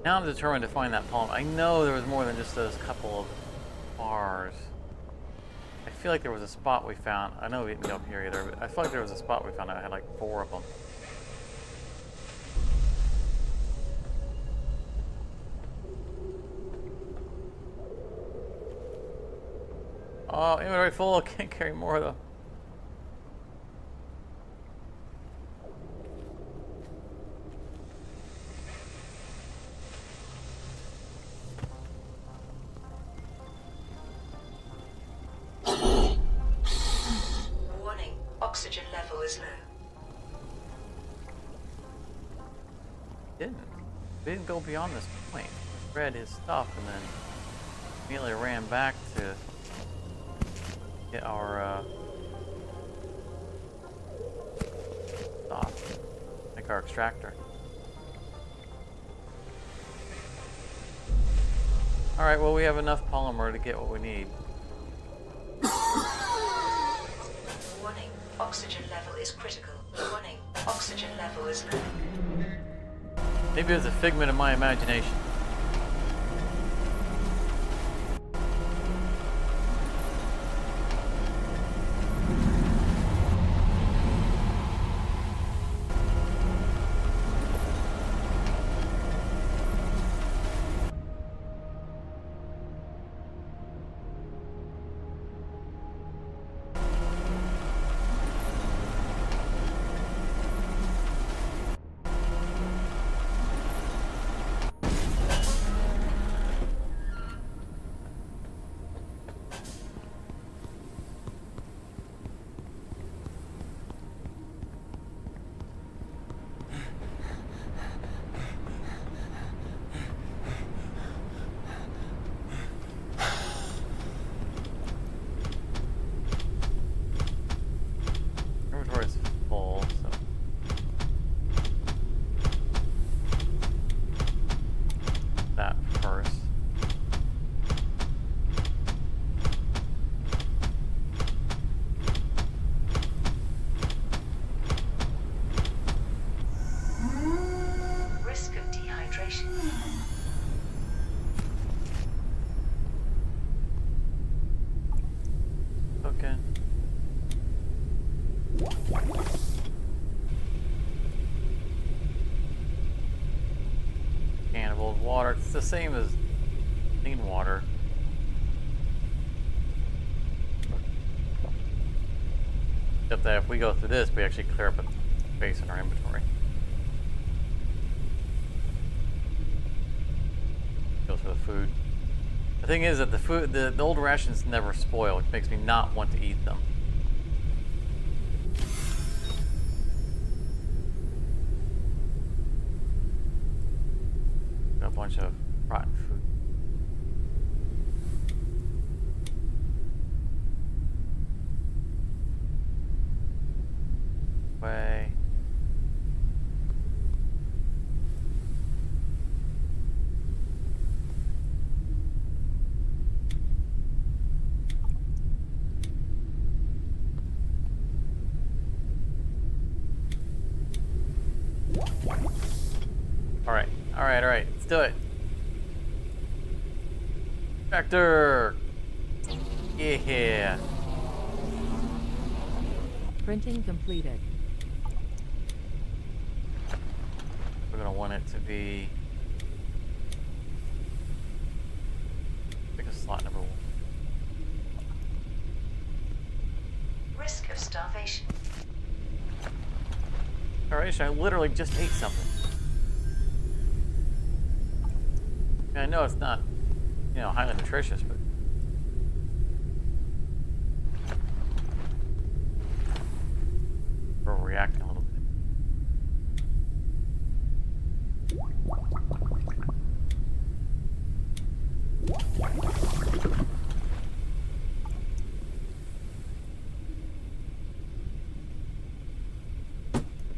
Now I'm determined to find that polymer. I know there was more than just those couple of bars. I feel like there was a spot we found. I know we didn't go up here either, but I feel like there was a spot we found that had like 4 of them. Oh, inventory full. Can't carry more though. Warning, oxygen level is low. We didn't go beyond this point. We read his stuff and then immediately ran back to get our stuff, make our extractor. All right, well we have enough polymer to get what we need. Warning, oxygen level is critical. Warning, oxygen level is low. Maybe it was a figment of my imagination. Inventory's full, so that first. Risk of dehydration. Okay. Can of old water. It's the same as clean water. Except that if we go through this, we actually clear up a space in our inventory. Goes for the food. The thing is that the old rations never spoil, which makes me not want to eat them. A bunch of rotten food. Way. All right. Let's do it. Vector. Yeah. Printing completed. We're gonna want it to be. Pick a slot number 1. Risk of starvation. All right, I literally just ate something. I know it's not, highly nutritious, but we're reacting a little bit.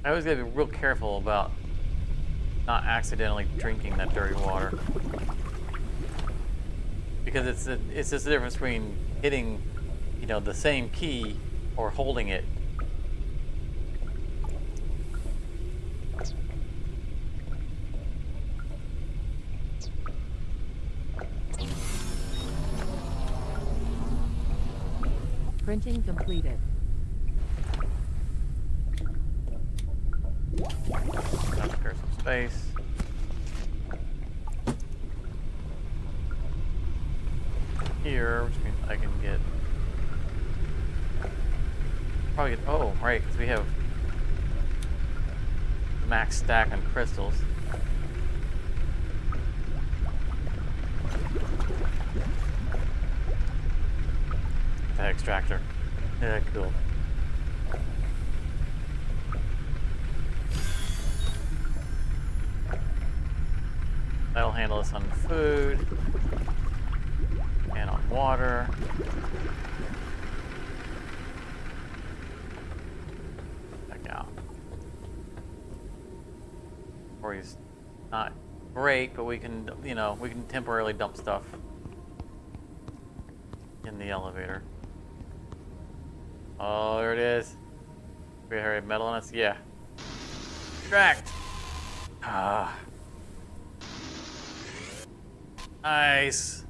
I always gotta be real careful about not accidentally drinking that dirty water. Because it's just the difference between hitting, you know, the same key or holding it. Printing completed. Gotta clear some space. Here, which means I can get probably get, oh right, because we have max stack on crystals. That extractor. Yeah, cool. That'll handle us on food and on water. Check out. He's not great, but we can, you know, we can temporarily dump stuff in the elevator. Oh, there it is. We have metal on us? Yeah. Extract! Ah. Nice.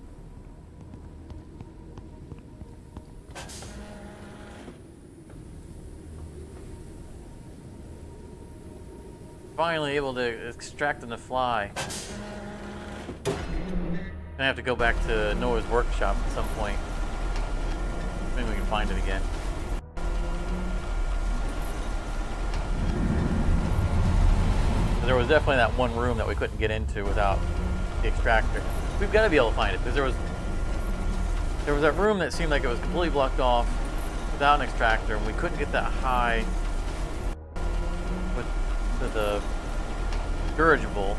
Finally able to extract on the fly. Gonna have to go back to Noah's workshop at some point. Maybe we can find it again. There was definitely that one room that we couldn't get into without the extractor. We've got to be able to find it because there was that room that seemed like it was completely blocked off without an extractor, and we couldn't get that high with the dirigible.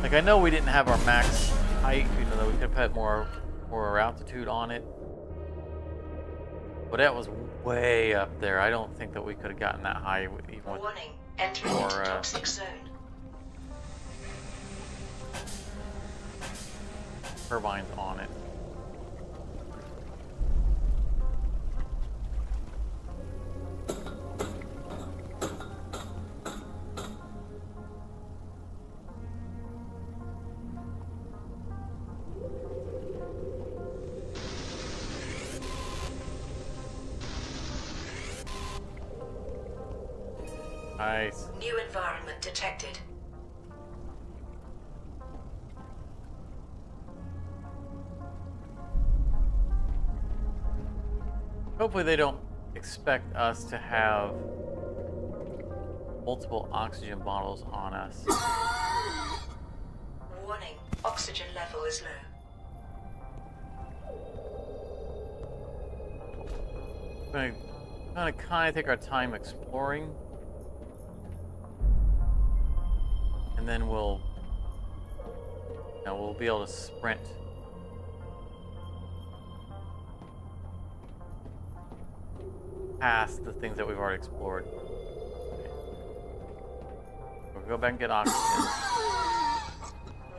Like, I know we didn't have our max height, even though we could have had more altitude on it, but that was way up there. I don't think that we could have gotten that high even with Warning, entering into toxic zone. turbines on it. Nice. New environment detected. Hopefully they don't expect us to have multiple oxygen bottles on us. Warning, oxygen level is low. We're gonna kind of take our time exploring, and then we'll be able to sprint. Past the things that we've already explored. We'll go back and get oxygen.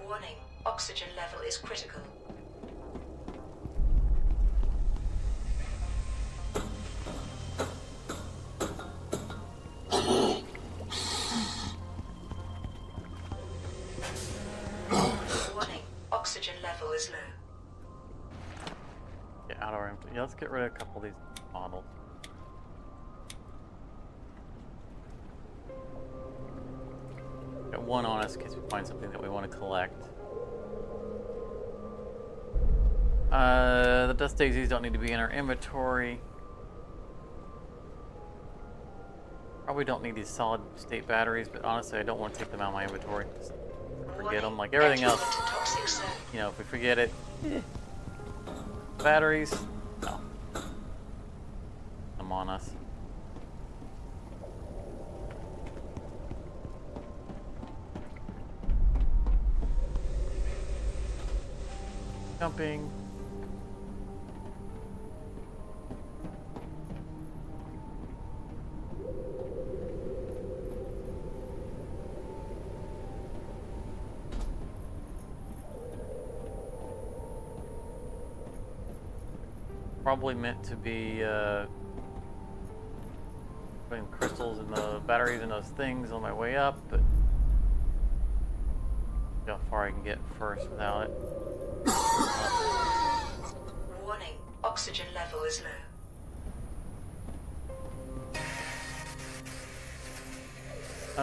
Warning, oxygen level is critical. Warning, oxygen level is low. Get out of our empty. Yeah, let's get rid of a couple of these bottles. Got one on us in case we find something that we want to collect. The dust daisies don't need to be in our inventory. Probably don't need these solid state batteries, but honestly I don't want to take them out of my inventory. Just forget them like everything else. You know, if we forget it. Batteries? No. Come on us. Jumping. probably meant to be putting crystals in the batteries and those things on my way up, but see how far I can get first without it. Warning, oxygen level is low.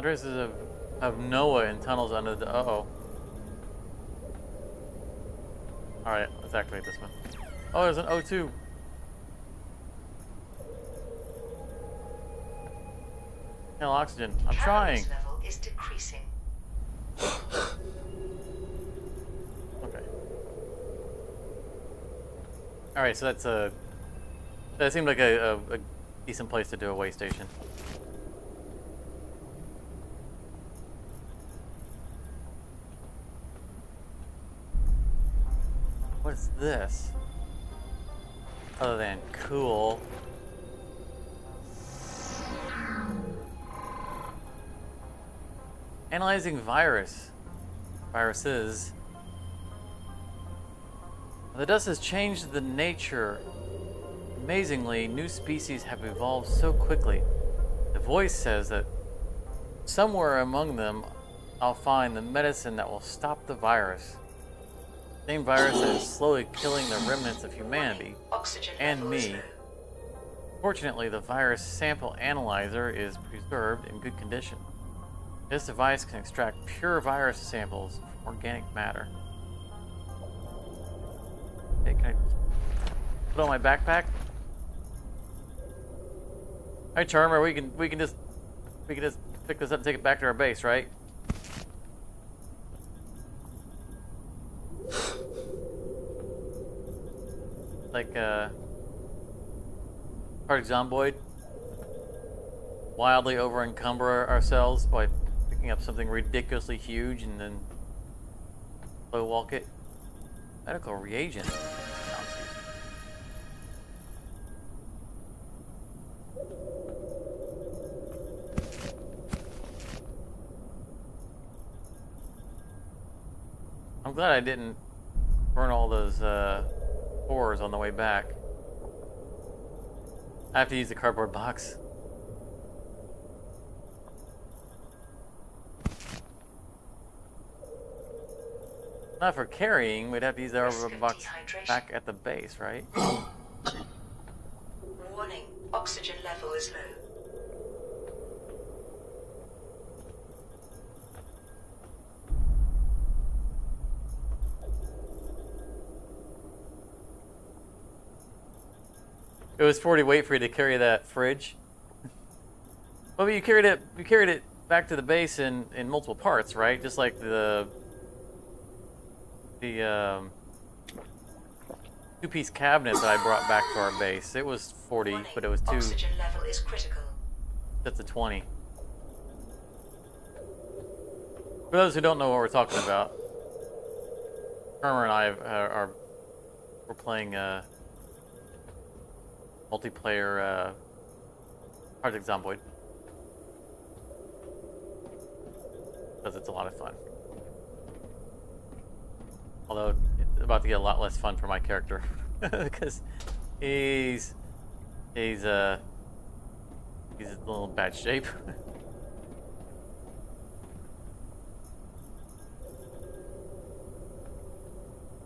Traces of Noah in tunnels under the. Uh-oh. Alright, let's activate this one. Oh, there's an O2. No oxygen. I'm trying. Calories level is decreasing. Okay. Alright, so that's a. That seemed like a decent place to do a way station. What is this? Other than cool. Analyzing viruses. The dust has changed the nature. Amazingly, new species have evolved so quickly. The voice says that somewhere among them I'll find the medicine that will stop the virus. The same virus that is slowly killing the remnants of humanity Oxygen and level is me. low. Fortunately, the virus sample analyzer is preserved in good condition. This device can extract pure virus samples from organic matter. Okay, can I put on my backpack? Hi, Charmer. We can just pick this up and take it back to our base, right? Like Project Zomboid. Wildly over encumber ourselves by picking up something ridiculously huge and then slow walk it. Medical reagent. I'm glad I didn't burn all those ores on the way back. I have to use the cardboard box. Not for carrying, we'd have to use the cardboard box back at the base, right? Warning, oxygen level is low. It was 40 weight for you to carry that fridge. Well, but you carried it back to the base in multiple parts, right? Just like the two-piece cabinet that I brought back to our base. It was 40, Warning, but it was oxygen level is critical. sets of 20. For those who don't know what we're talking about, Hermer and I we're playing multiplayer Project Zomboid because it's a lot of fun. Although it's about to get a lot less fun for my character because he's in a little bad shape.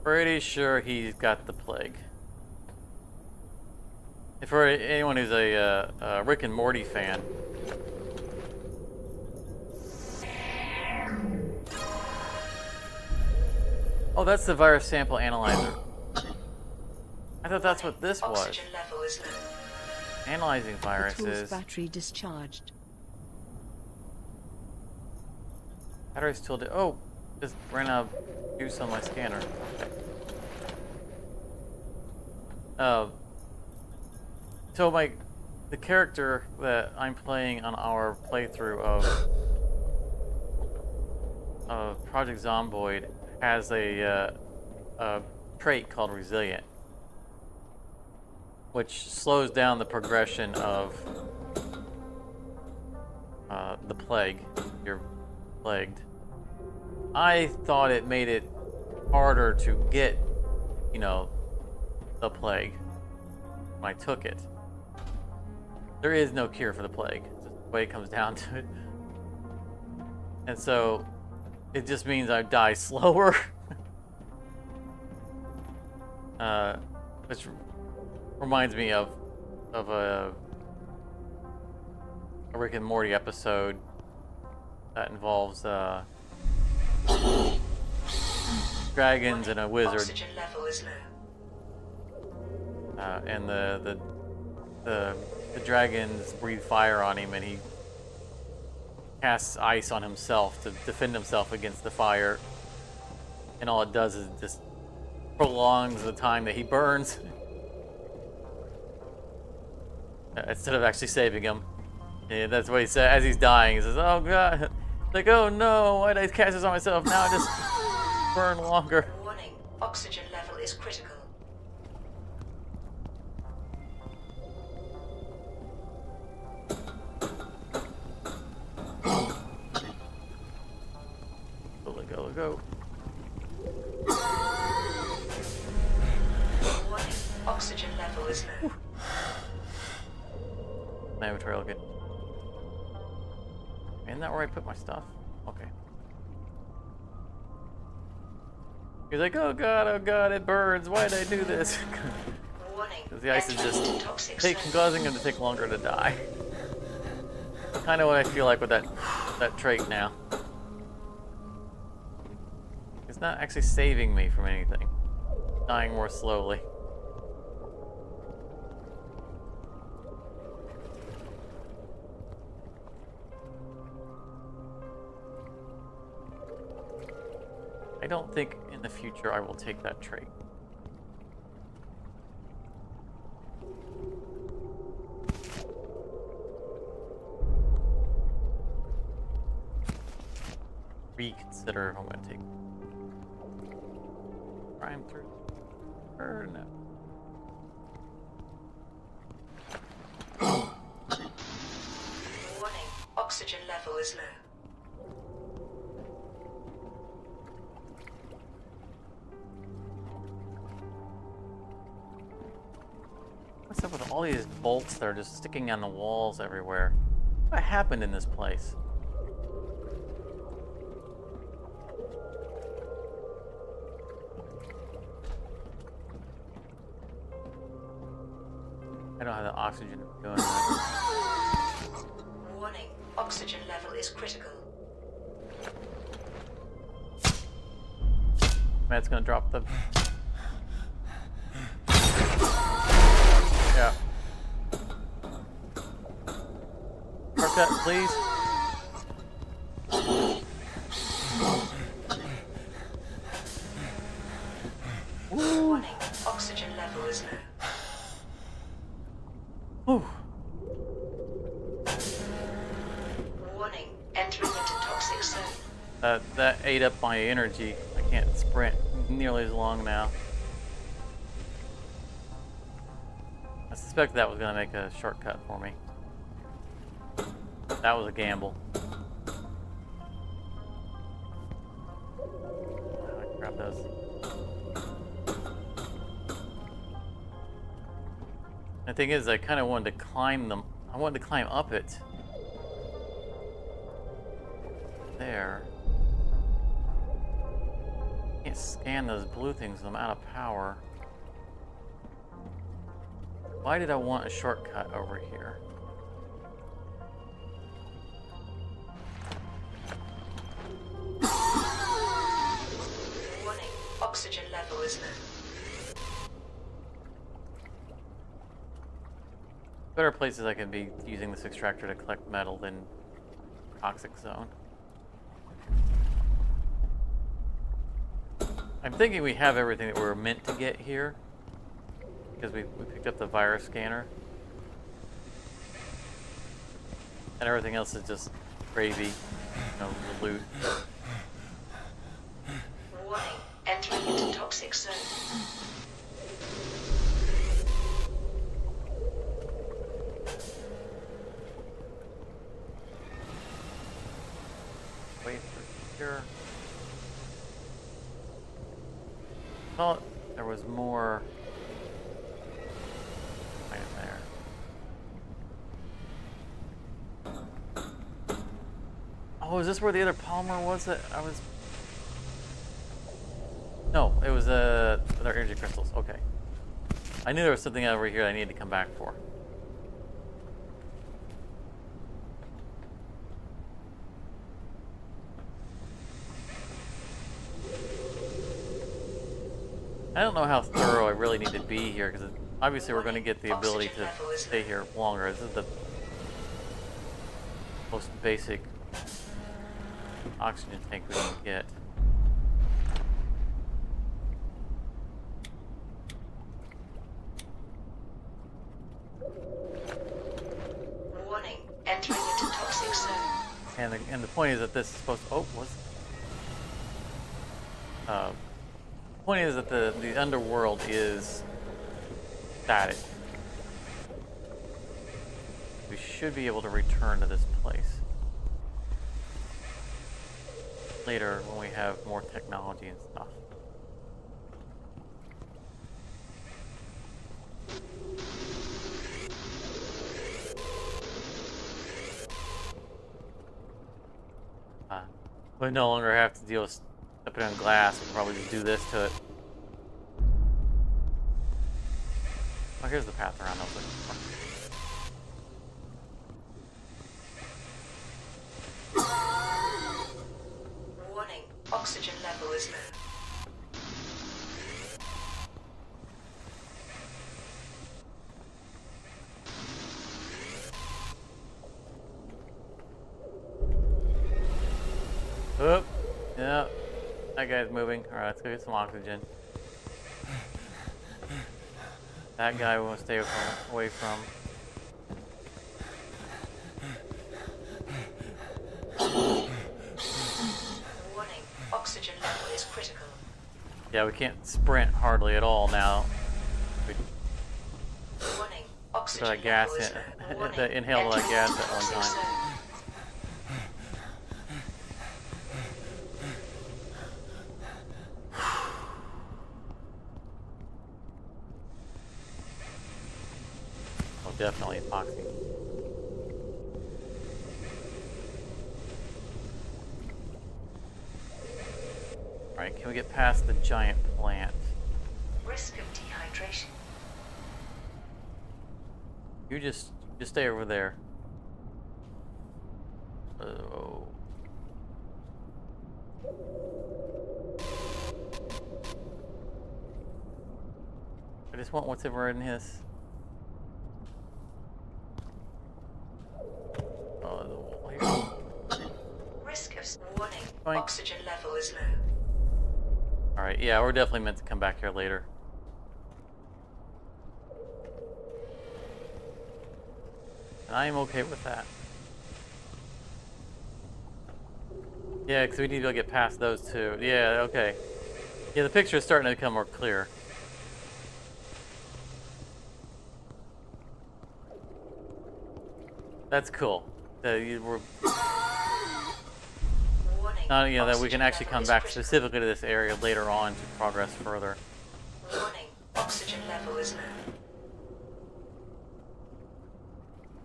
Pretty sure he's got the plague. And for anyone who's a Rick and Morty fan, oh, that's the virus sample analyzer. I thought that's what this was. Oxygen level is low. Analyzing The tool's viruses. battery discharged. Battery's still. Oh, just ran out of juice on my scanner. So the character that I'm playing on our playthrough of Project Zomboid has a trait called Resilient, which slows down the progression of the plague. You're plagued. I thought it made it harder to get, the plague. when I took it. There is no cure for the plague. Just the way it comes down to it. And so it just means I die slower. Which reminds me of a Rick and Morty episode that involves dragons and a wizard. Oxygen level is low. And the dragons breathe fire on him, and he casts ice on himself to defend himself against the fire. And all it does is just prolongs the time that he burns instead of actually saving him. Yeah, that's what he said as he's dying. He says, "Oh God!" Like, "Oh no! Why did I cast this on myself? Now I just burn longer." Warning, oxygen level is critical. Let go. Warning, oxygen level is low. My inventory all good. Isn't that where I put my stuff? Okay. He's like, oh God, it burns. Why did I do this? Warning, Because the ice is entering into just toxic zone. causing him to take longer to die. Kind of what I feel like with that trait now. It's not actually saving me from anything. Dying more slowly. I don't think in the future I will take that trait. Reconsider if I'm going to take prime through or no. Warning, oxygen level is low. What's up with all these bolts that are just sticking on the walls everywhere? What happened in this place? I don't have the oxygen going. Warning, oxygen level is critical. Matt's gonna drop the. Yeah. Shortcut, please. Warning, oxygen level is low. Whew. Warning, entering into toxic zone. That ate up my energy. I can't sprint nearly as long now. I suspect that was gonna make a shortcut for me. That was a gamble. I can grab those. The thing is, I kind of wanted to climb them. I wanted to climb up it. There. Can't scan those blue things. I'm out of power. Why did I want a shortcut over here? Warning, oxygen level is low. Better places I could be using this extractor to collect metal than toxic zone. I'm thinking we have everything that we're meant to get here. Because we picked up the virus scanner. And everything else is just gravy, you know, the loot. Warning, entering into toxic zone. Wait for here. Thought there was more. I Oh, is this where the other polymer was that I was... No, it was other energy crystals. Okay. I knew there was something over here I needed to come back for. I don't know how thorough I really need to be here, because obviously we're going to get the ability to stay here longer. This is the most basic oxygen tank we can get. Warning, entering into toxic zone. And the point is that this is supposed to... Oh, what's... The point is that the underworld is static. We should be able to return to this place later when we have more technology and stuff. We no longer have to deal with stepping on glass. We can probably just do this to it. Oh, here's the path around. I was looking for. Warning, oxygen level is low. Oh, yeah. That guy's moving. Alright, let's go get some oxygen. That guy we want to stay away from. Warning, oxygen level is critical. Yeah, we can't sprint hardly at all now. We Warning, oxygen got that gas level is in, low. Warning, the inhale that entering gas into at one toxic time. zone. Oh, definitely epoxy. Alright, can we get past the giant plant? Risk of dehydration. You just stay over there. Oh. I just want what's ever in his. Oh, the wall here. Risk of warning. Boink. Oxygen level is low. Alright, yeah, we're definitely meant to come back here later. And I am okay with that. Yeah, because we need to be able to get past those two. Yeah, okay. Yeah, the picture is starting to become more clear. That's cool. We're Warning. not, you know, that we can oxygen actually level come is back critical. specifically to this area later on to progress further. Warning, oxygen level is low.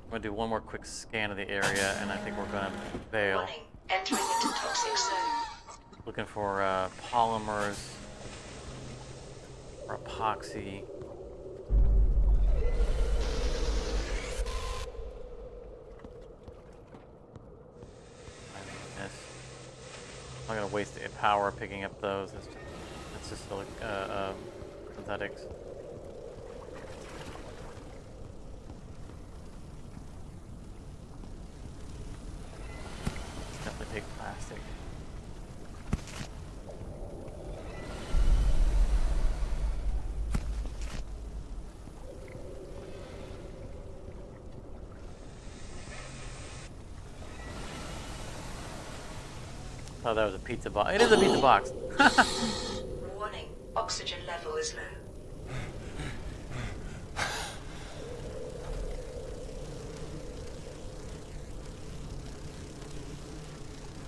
I'm gonna do one more quick scan of the area, and I think we're gonna bail. Warning, entering into toxic zone. Looking for polymers or epoxy. I'm not gonna waste the power picking up those. It's just synthetics. Definitely take plastic. Oh, that was a pizza box. It is a pizza box. Warning, oxygen level is low.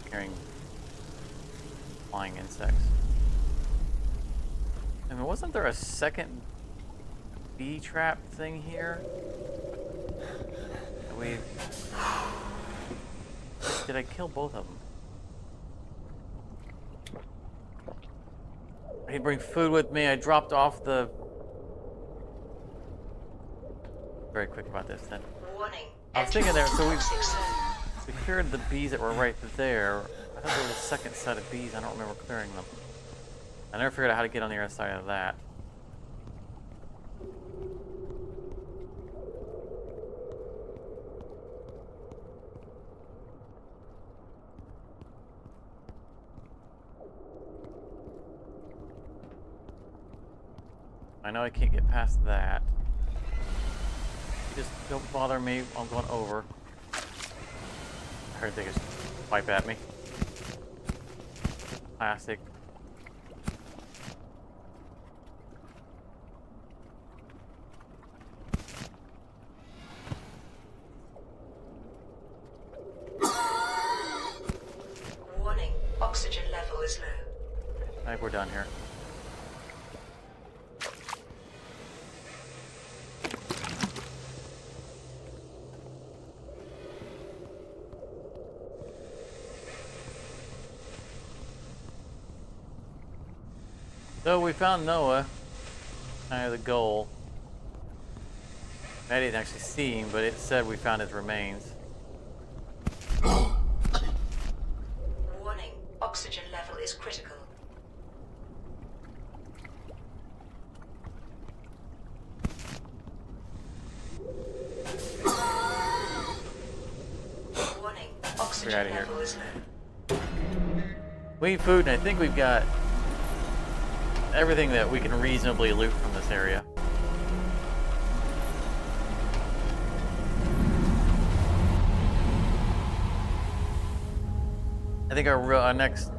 Hearing flying insects. I mean, wasn't there a second bee trap thing here? That we... Did I kill both of them? I didn't bring food with me. I dropped off the... Very quick about this then. Warning. I was thinking there, so we Toxic zone. cleared the bees that were right there. I thought there was a second set of bees. I don't remember clearing them. I never figured out how to get on the other side of that. I know I can't get past that. Just don't bother me. I'm going over. I heard they just wipe at me. Plastic. Warning. Oxygen level is low. I think we're done here. So we found Noah, kind of the goal. I didn't actually see him, but it said we found his remains. Warning. Oxygen level is critical. Warning. Oxygen outta here. level is low. We need food, and I think we've got everything that we can reasonably loot from this area. I think our next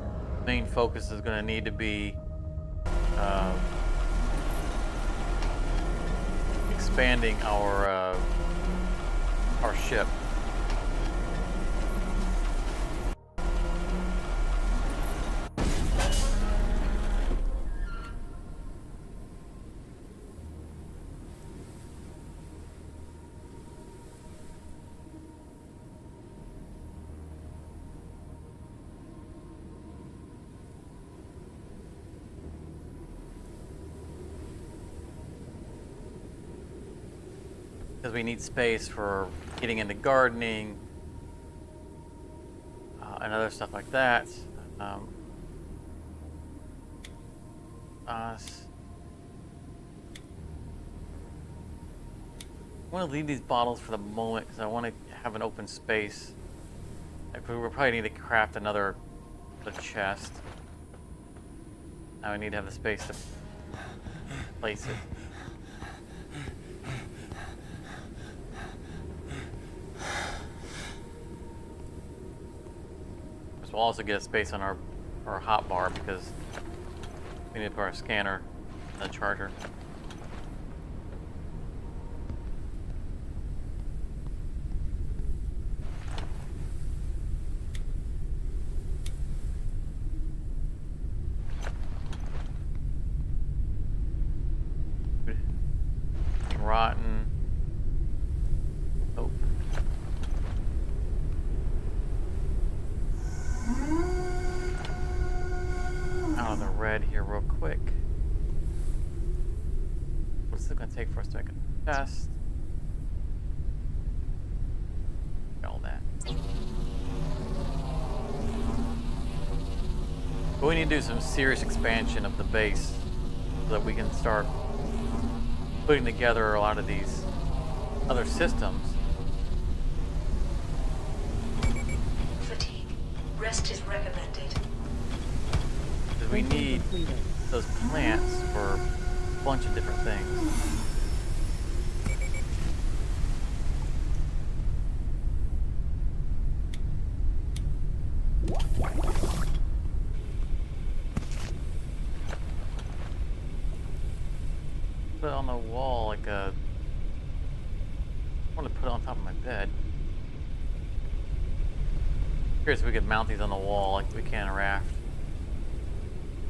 main focus is going to need to be expanding our ship. Because we need space for getting into gardening and other stuff like that. I want to leave these bottles for the moment because I want to have an open space. We'll probably need to craft another chest. Now we need to have the space to place it. We'll also get a space on our hot bar because we need to put our scanner in the charger. Rotten. Oh. Out of the red here real quick. What's it going to take for us to make a test? All that. But we need to do some serious expansion of the base so that we can start putting together a lot of these other systems. Fatigue. Rest is recommended. Because we need those plants for a bunch of different things. Put it on the wall like a... I want to put it on top of my bed. Curious if we could mount these on the wall like we can a raft.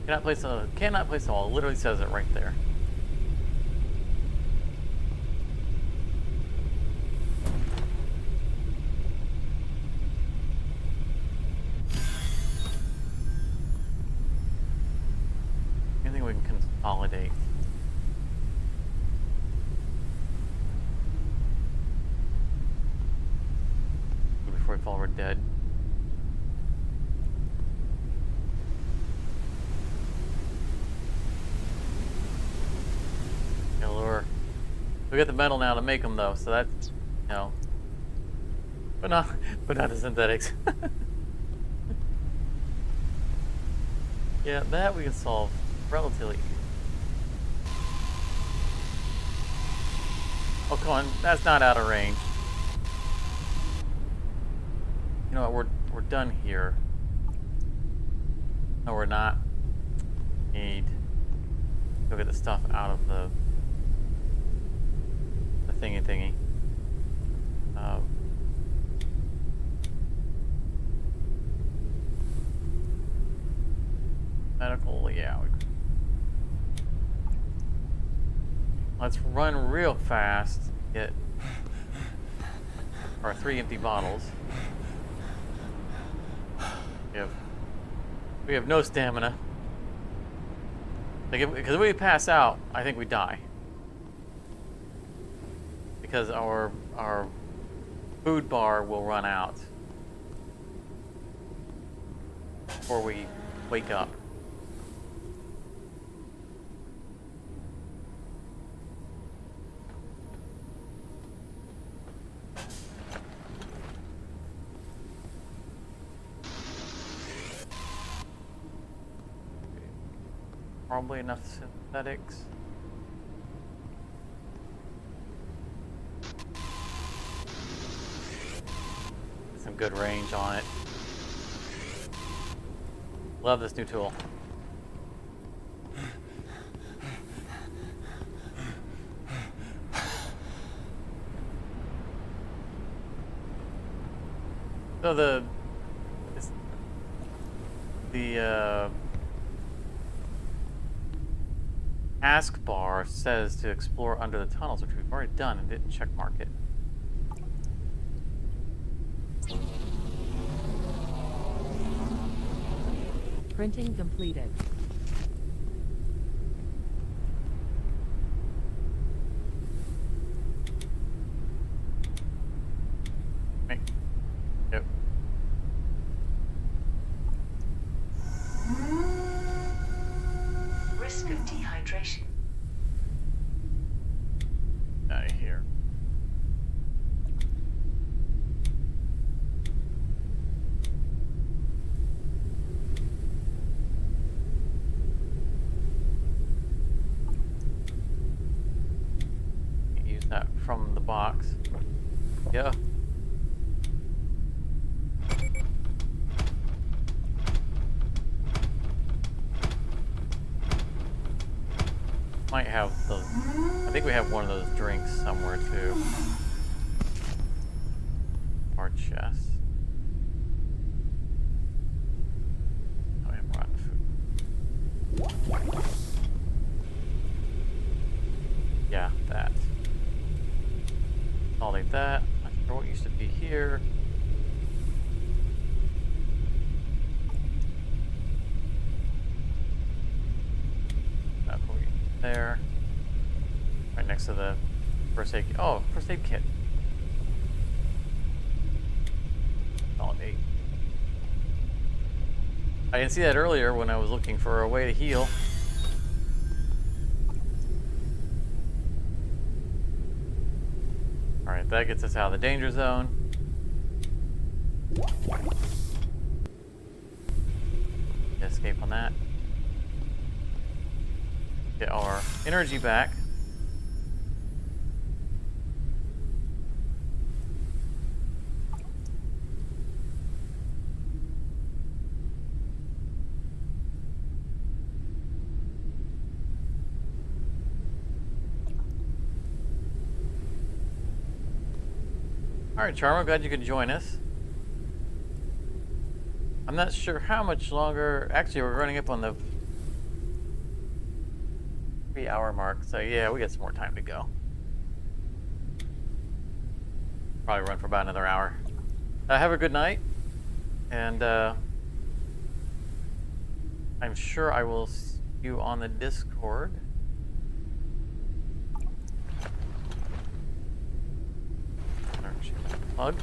Cannot place on the wall. It literally says it right there. Anything we can fall, we're dead. Yeah, lure. We got the metal now to make them though, so that's, you know, but not the synthetics. Yeah, that we can solve relatively easy. Oh, come on, that's not out of range. You know what, we're done here. No, we're not. Need to go get the stuff out of the thingy. Medical, yeah. Let's run real fast. Get our 3 empty bottles. We have no stamina. Like because if we pass out, I think we die. Because our food bar will run out before we wake up. Probably enough synthetics. Some good range on it. Love this new tool. So the task bar says to explore under the tunnels, which we've already done and didn't check mark it. Printing completed. Yep. Risk of dehydration. Out of here. Use that from the box. Yeah. Might have those. I think we have one of those drinks somewhere too. Our chest. Oh, we have rotten food. Yeah, that. Consolidate that. Not sure what used to be here. There. Right next to the first aid kit. Oh, first aid kit. Consolidate. I didn't see that earlier when I was looking for a way to heal. Alright, that gets us out of the danger zone. Escape on that. Get our energy back. All right, Charmer, glad you could join us. I'm not sure how much longer. Actually, we're running up on the 3-hour mark, so yeah, we got some more time to go. Probably run for about another hour. Have a good night, and I'm sure I will see you on the Discord. Plug.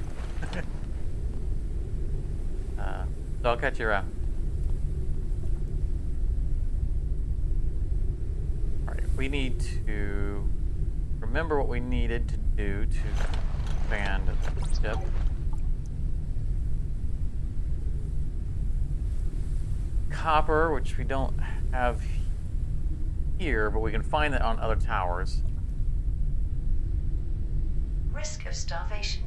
So I'll catch you around. Alright, we need to remember what we needed to do to expand the ship. Copper, which we don't have here, but we can find it on other towers. Risk of starvation.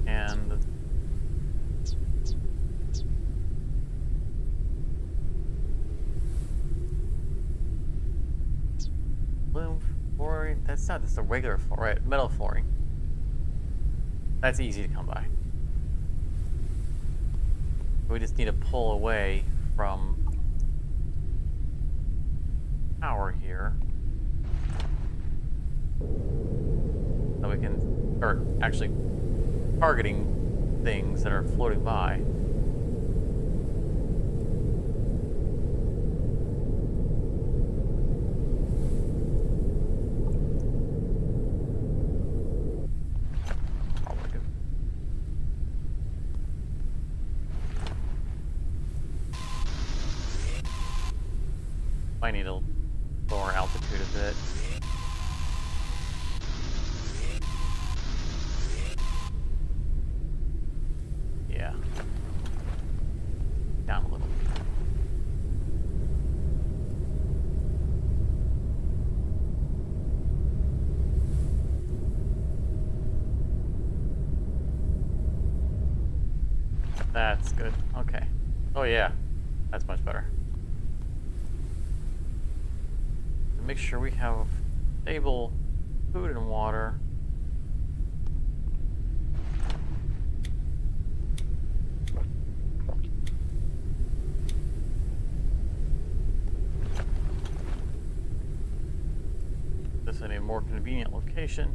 And aluminum flooring. That's not just a regular floor, right? Metal flooring. That's easy to come by. We just need to pull away from tower here, so we can start actually targeting things that are floating by. Probably good. Might need a lower altitude a bit. Yeah. Down a little. That's good. Okay. Oh yeah. That's much better. Make sure we have stable food and water. This in a more convenient location.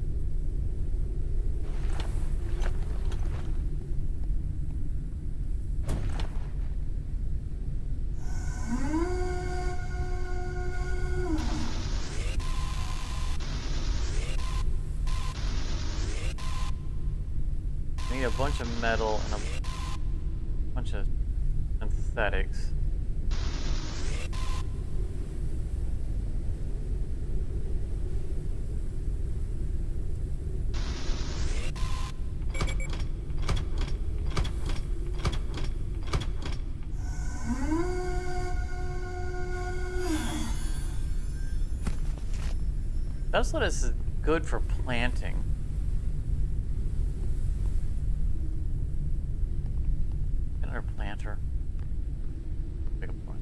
We need a bunch of metal and a bunch of synthetics. That's what is good for planting. Another planter. Pick up one.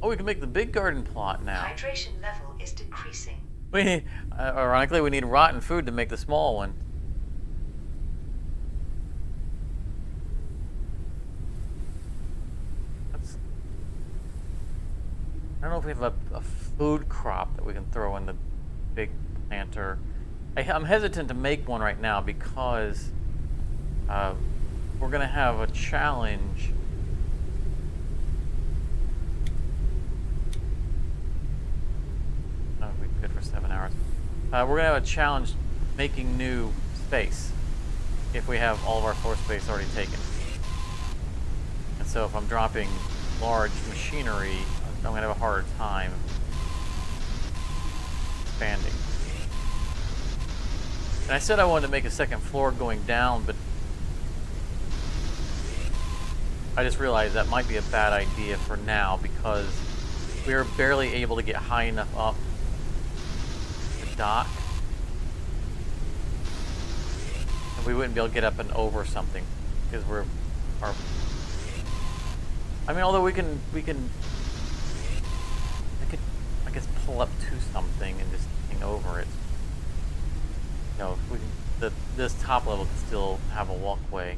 Oh, we can make the big garden plot now. Hydration level is decreasing. We need, ironically, we need rotten food to make the small one. I don't know if we have a food crop that we can throw in the big planter. I'm hesitant to make one right now because we're going to have a challenge. Oh, we good for 7 hours. We're going to have a challenge making new space if we have all of our floor space already taken. And so if I'm dropping large machinery, I'm going to have a harder time expanding. And I said I wanted to make a second floor going down, but I just realized that might be a bad idea for now because we are barely able to get high enough up the dock. And we wouldn't be able to get up and over something because I mean, although we can I guess pull up to something and just hang over it. You know, if we can, this top level can still have a walkway.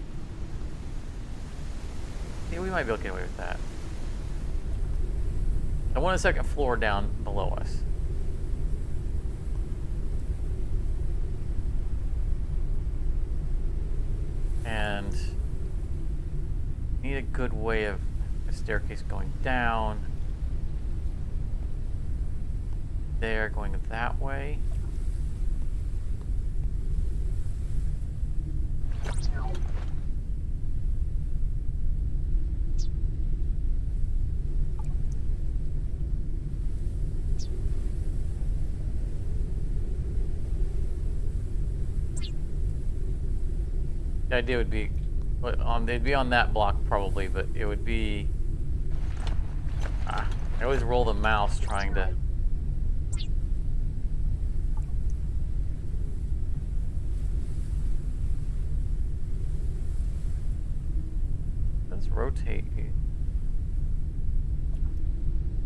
Yeah, we might be able to get away with that. I want a second floor down below us. And good way of a staircase going down. There, going that way. The idea would be, they'd be on that block probably, but it would be. I always roll the mouse trying to. Let's rotate.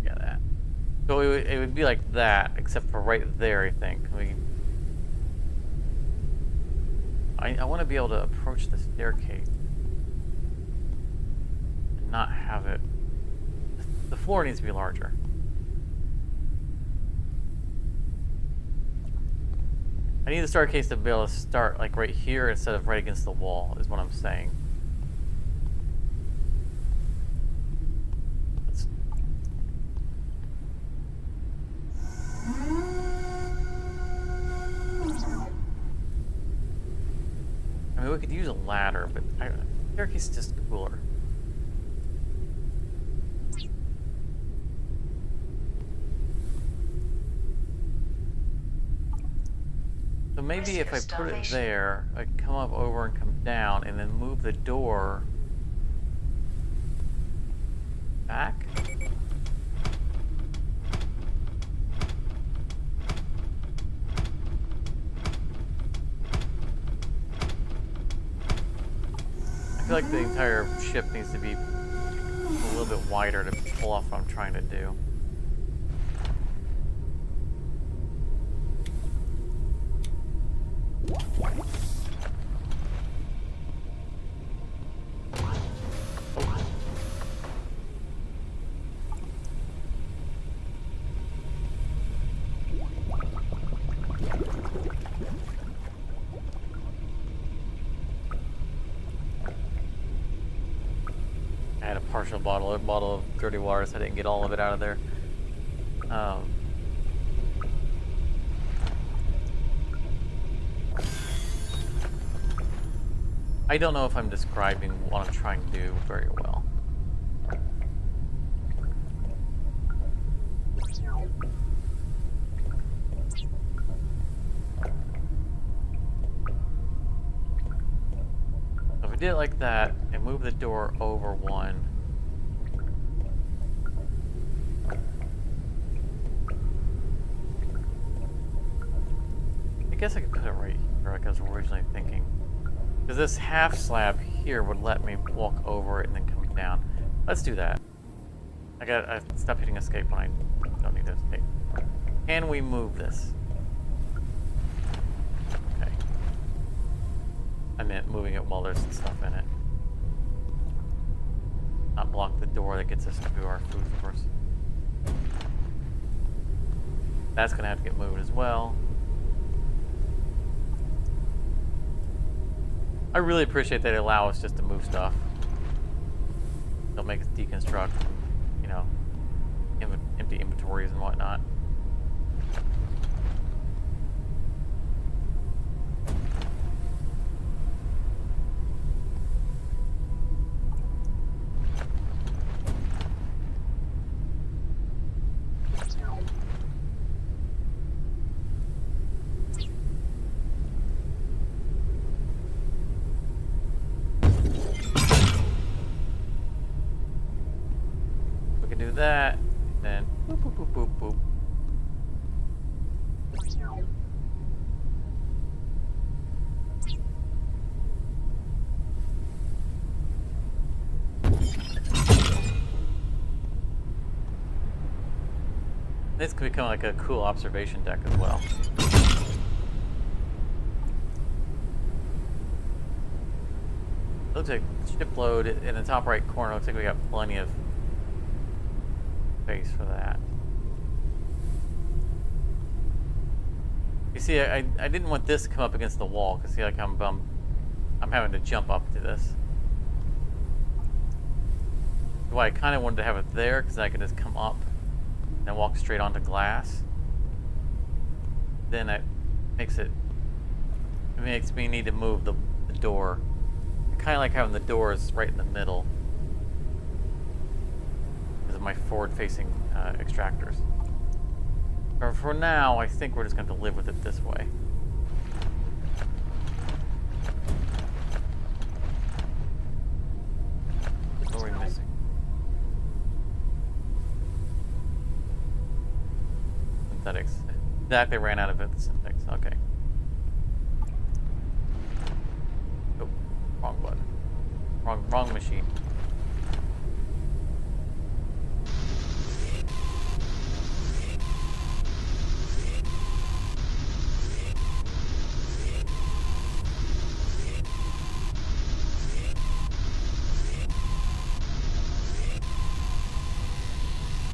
Yeah, that. So it would be like that, except for right there. I think I want to be able to approach the staircase and not have it. The floor needs to be larger. I need the staircase to be able to start like right here instead of right against the wall, is what I'm saying. I mean, we could use a ladder, but staircase is just cooler. So maybe if I put it there, I could come up over and come down, and then move the door back. I feel like the entire ship needs to be a little bit wider to pull off what I'm trying to do. I had a partial bottle of dirty water, so I didn't get all of it out of there. I don't know if I'm describing what I'm trying to do very well. If I did it like that and move the door over one, I guess I could put it right here like I was originally thinking. Because this half slab here would let me walk over it and then come down. Let's do that. I stop hitting escape when I don't need to escape. Can we move this? Okay. I meant moving it while there's some stuff in it. Not block the door that gets us to our food source. That's gonna have to get moved as well. I really appreciate that they allow us just to move stuff. They'll make us deconstruct, you know, empty inventories and whatnot. Do that, then boop, boop, boop, boop, boop. This could become like a cool observation deck as well. Looks like shipload in the top right corner. Looks like we got plenty of space for that. You see, I didn't want this to come up against the wall because see, like I'm having to jump up to this. Why I kind of wanted to have it there because I could just come up and walk straight onto glass. Then it makes me need to move the door. I kind of like having the doors right in the middle because of my forward-facing extractors. But for now, I think we're just going to live with it this way. What are we missing? Synthetics. That they ran out of it. The synthetics. Okay. Oh, wrong button. Wrong machine.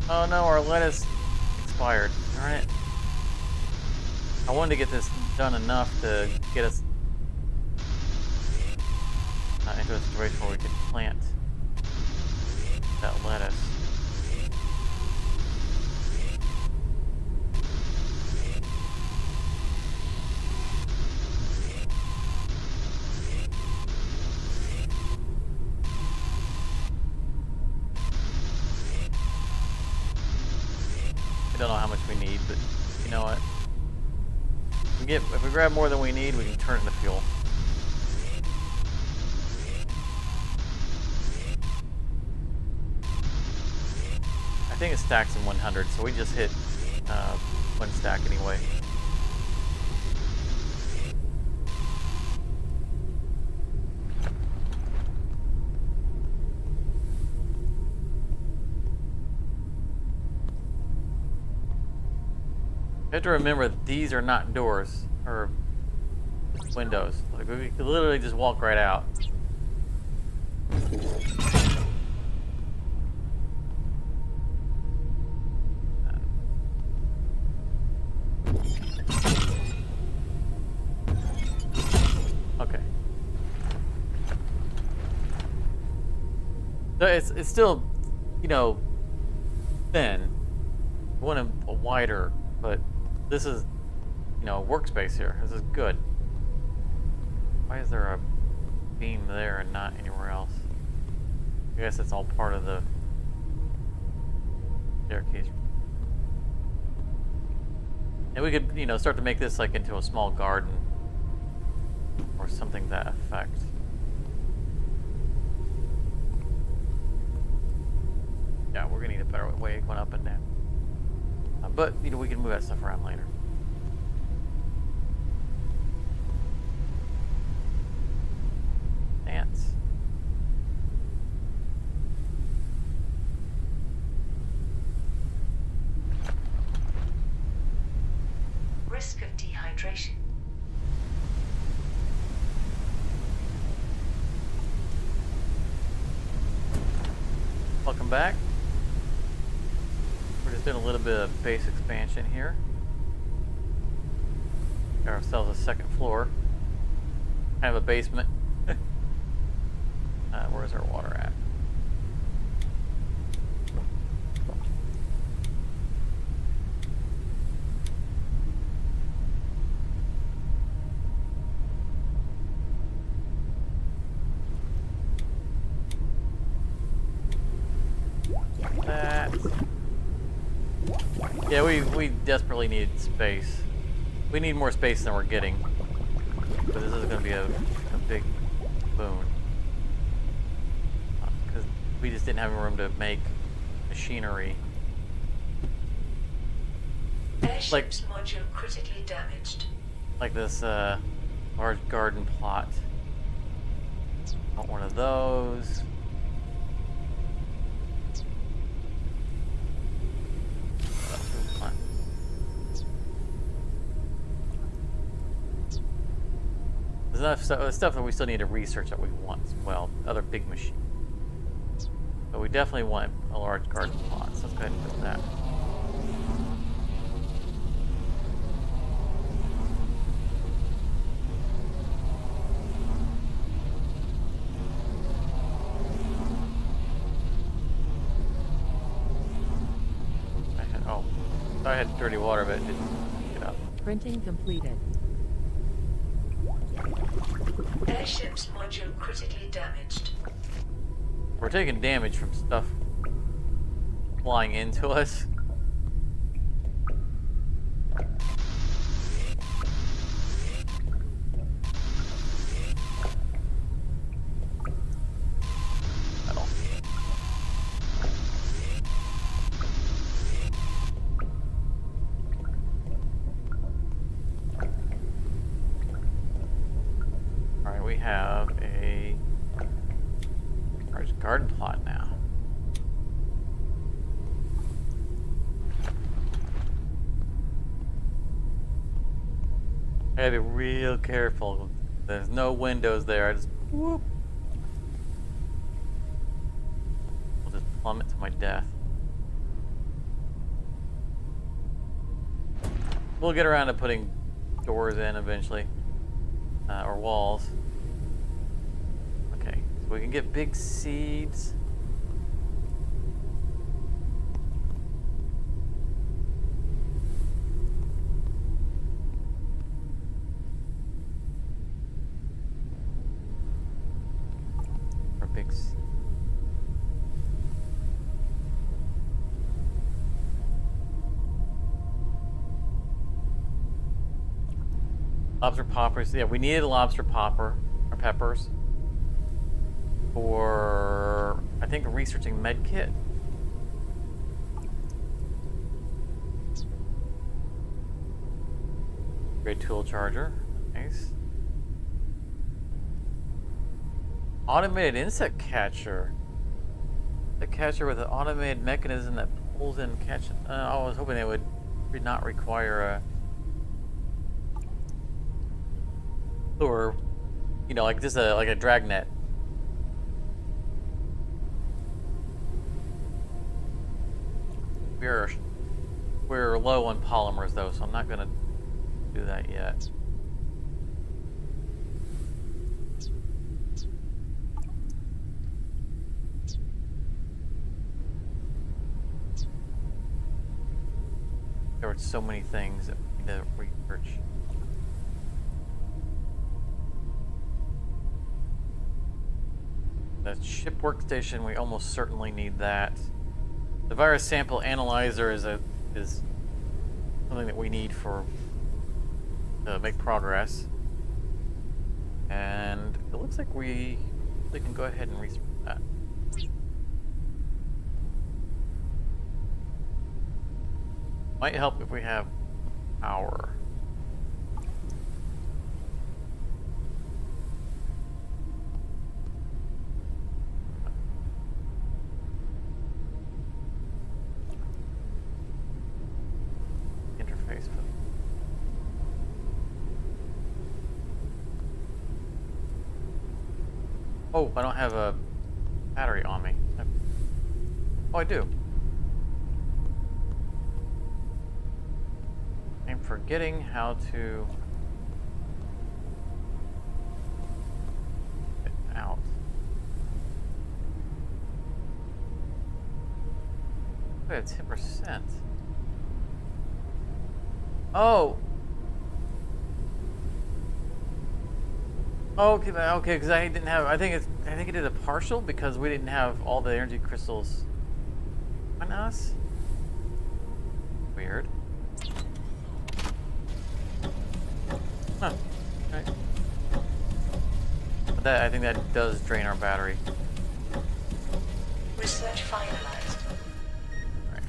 Oh no, our lettuce expired. Alright. I wanted to get this done enough to get us into a situation where we could plant that lettuce. I don't know how much we need, but you know what? If we grab more than we need, we can turn it into fuel. I think it stacks in 100, so we just hit one stack anyway. You have to remember these are not doors or windows. Like we could literally just walk right out. Okay. So it's still, you know, thin. We want a wider, but this is, you know, a workspace here. This is good. Why is there a beam there and not anywhere else? I guess it's all part of the staircase. And we could, you know, start to make this like into a small garden or something to that effect. Yeah, we're gonna need a better way going up and down. But, you know, we can move that stuff around later. Ants. Risk of dehydration. Welcome back. We're just doing a little bit of base expansion here. Got ourselves a second floor. Kind of a basement. Where's our water at? That. Yeah, we desperately need space. We need more space than we're getting. But this is going to be a big boon. Because we just didn't have room to make machinery. Airship's module critically damaged. Like this large garden plot. Want one of those. There's enough stuff that we still need to research that we want as well. Other big machines. But we definitely want a large garden plot, so let's go ahead and build that. dirty water, but it didn't get up. Printing completed. Airship's module critically damaged. We're taking damage from stuff flying into us. Metal. Alright, we have a large garden plot now. I gotta be real careful. There's no windows there. I just whoop. I'll just plummet to my death. We'll get around to putting doors in eventually, or walls. Okay, so we can get big seeds. Lobster poppers. Yeah, we needed a lobster popper or peppers for, I think, researching med kit. Great tool charger. Nice. Automated insect catcher. The catcher with an automated mechanism that pulls in catch. I was hoping they would not require a lure, you know, like just like a drag net. We're low on polymers though, so I'm not gonna do that yet. There were so many things that we need to research. The ship workstation, we almost certainly need that. The virus sample analyzer is something that we need for to make progress. And it looks like we can go ahead and research that. Might help if we have power. Interface. Oh, I don't have a battery on me. Oh, I do. I'm forgetting how to get out. Wait, it's 10%. Oh. Okay, okay, because I didn't have. I think it did a partial because we didn't have all the energy crystals on us. Weird. Huh. Okay. But I think that does drain our battery. Research finalized. Right.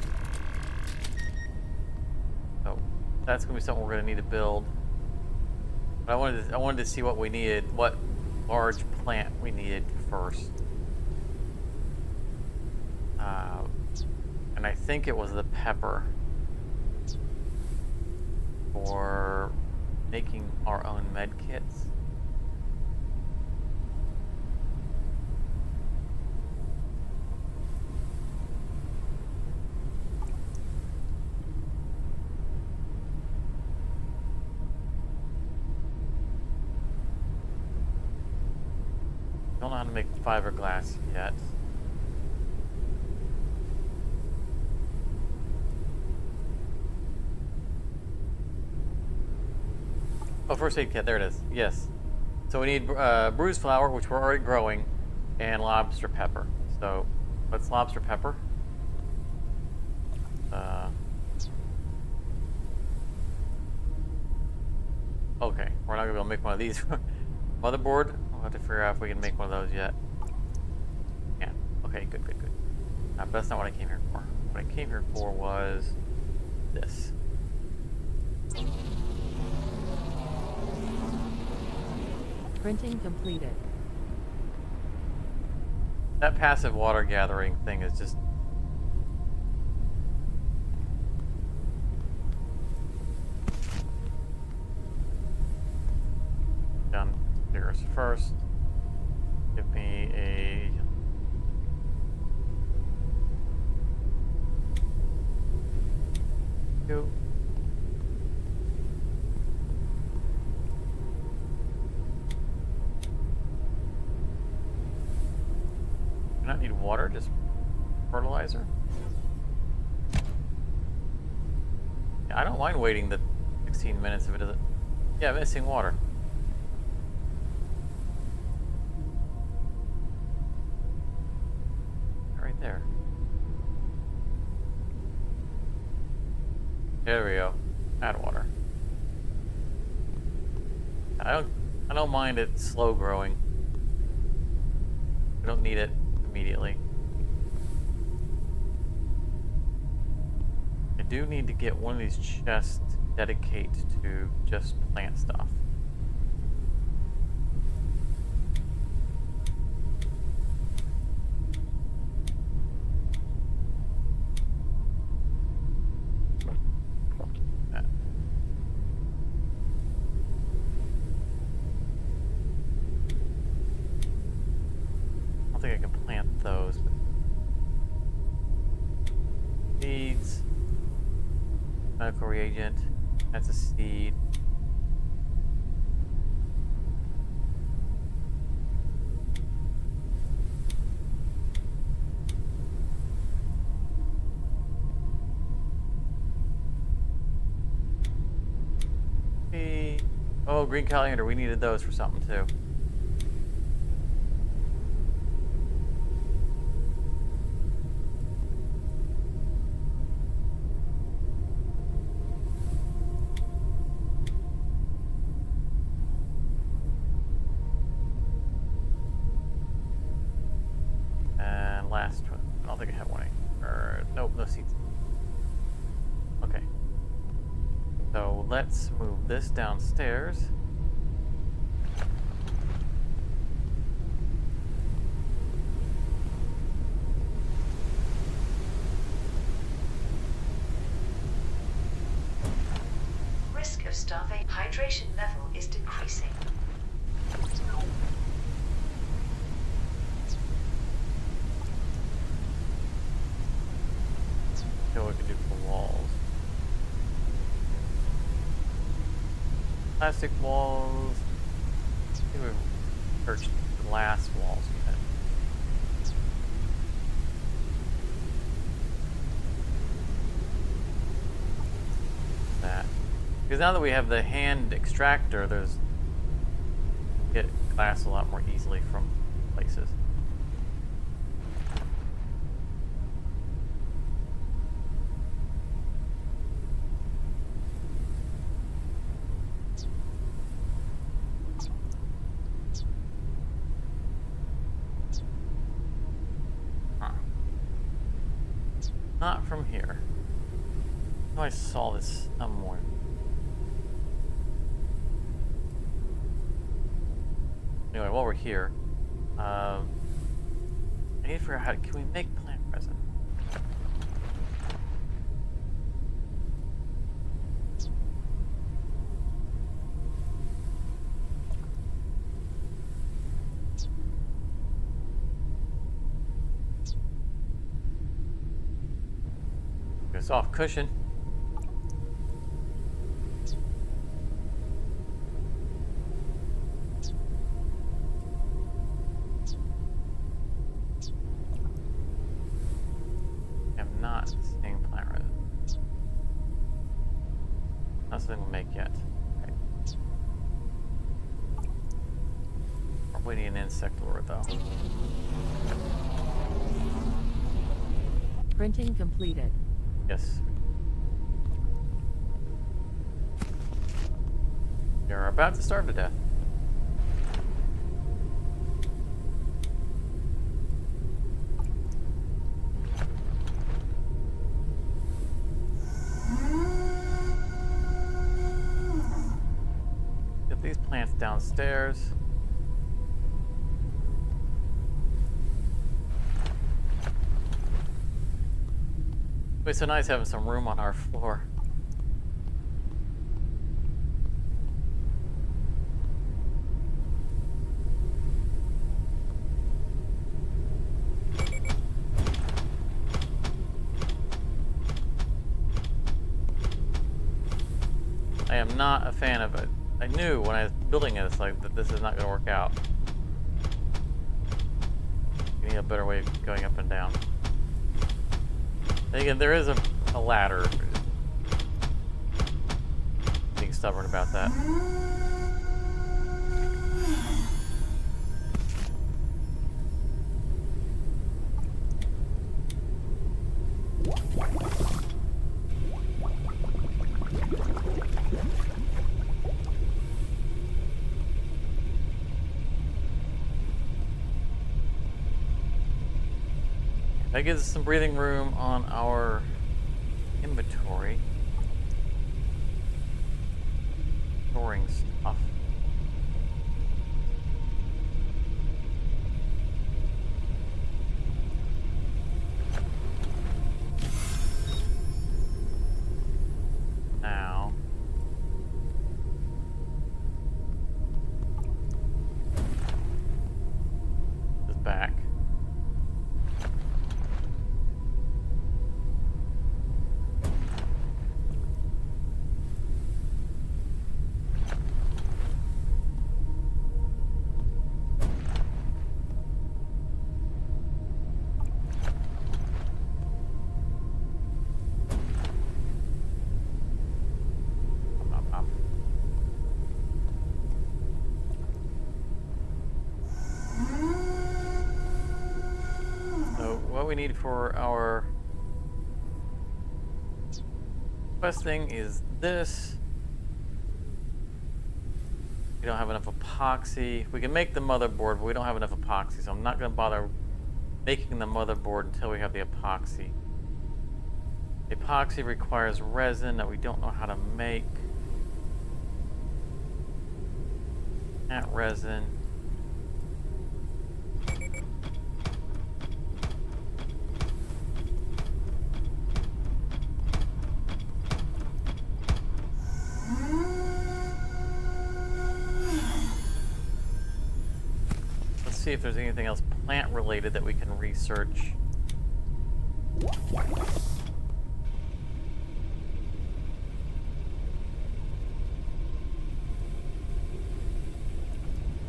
So that's gonna be something we're gonna need to build. But I wanted to see what we needed, what large plant we needed first. And I think it was the pepper for making our own med kits. Don't know how to make fiberglass yet. Oh, first aid kit. There it is. Yes. So we need bruise flour, which we're already growing, and lobster pepper. So what's lobster pepper? Okay, we're not gonna be able to make one of these. Motherboard. We'll have to figure out if we can make one of those yet. Yeah. Okay. Good. Good. Good. But that's not what I came here for. What I came here for was this. Printing completed. That passive water gathering thing is just... Downstairs first. Give me a... Two. Do not need water, just fertilizer. Yeah, I don't mind waiting the 16 minutes if it doesn't. Yeah, missing water. Right there. There we go. Add water. I don't mind it slow growing. I don't need it immediately. I do need to get one of these chests to dedicate to just plant stuff. I think I can plant those. Seeds. Medical reagent. That's a seed. Oh, green coriander. We needed those for something too. Last one. I don't think I have one. Nope, no seeds. Okay. So let's move this downstairs. Risk of starvation. Hydration level is decreasing. See what we can do for walls. Plastic walls. I think we've searched glass walls yet. That. Because now that we have the hand extractor, there's get glass a lot more easily from places. Not from here. I know I saw this somewhere. Anyway, while we're here, I need to figure out can we make plant resin? A soft cushion. I'm not seeing plant resin. Not something we'll make yet. Okay. We need an insect lure though. Printing completed. Yes. You're about to starve to death. Get these plants downstairs. It's so nice having some room on our floor. I am not a fan of it. I knew when I was building it, it's like that this is not going to work out. You need a better way of going up and down. And again, there is a ladder. Being stubborn about that. That gives us some breathing room on our inventory. Storing stuff. Now. This is back. What we need for our quest thing is this. We don't have enough epoxy. We can make the motherboard, but we don't have enough epoxy, so I'm not going to bother making the motherboard until we have the epoxy. Epoxy requires resin that we don't know how to make. That resin. See if there's anything else plant related that we can research.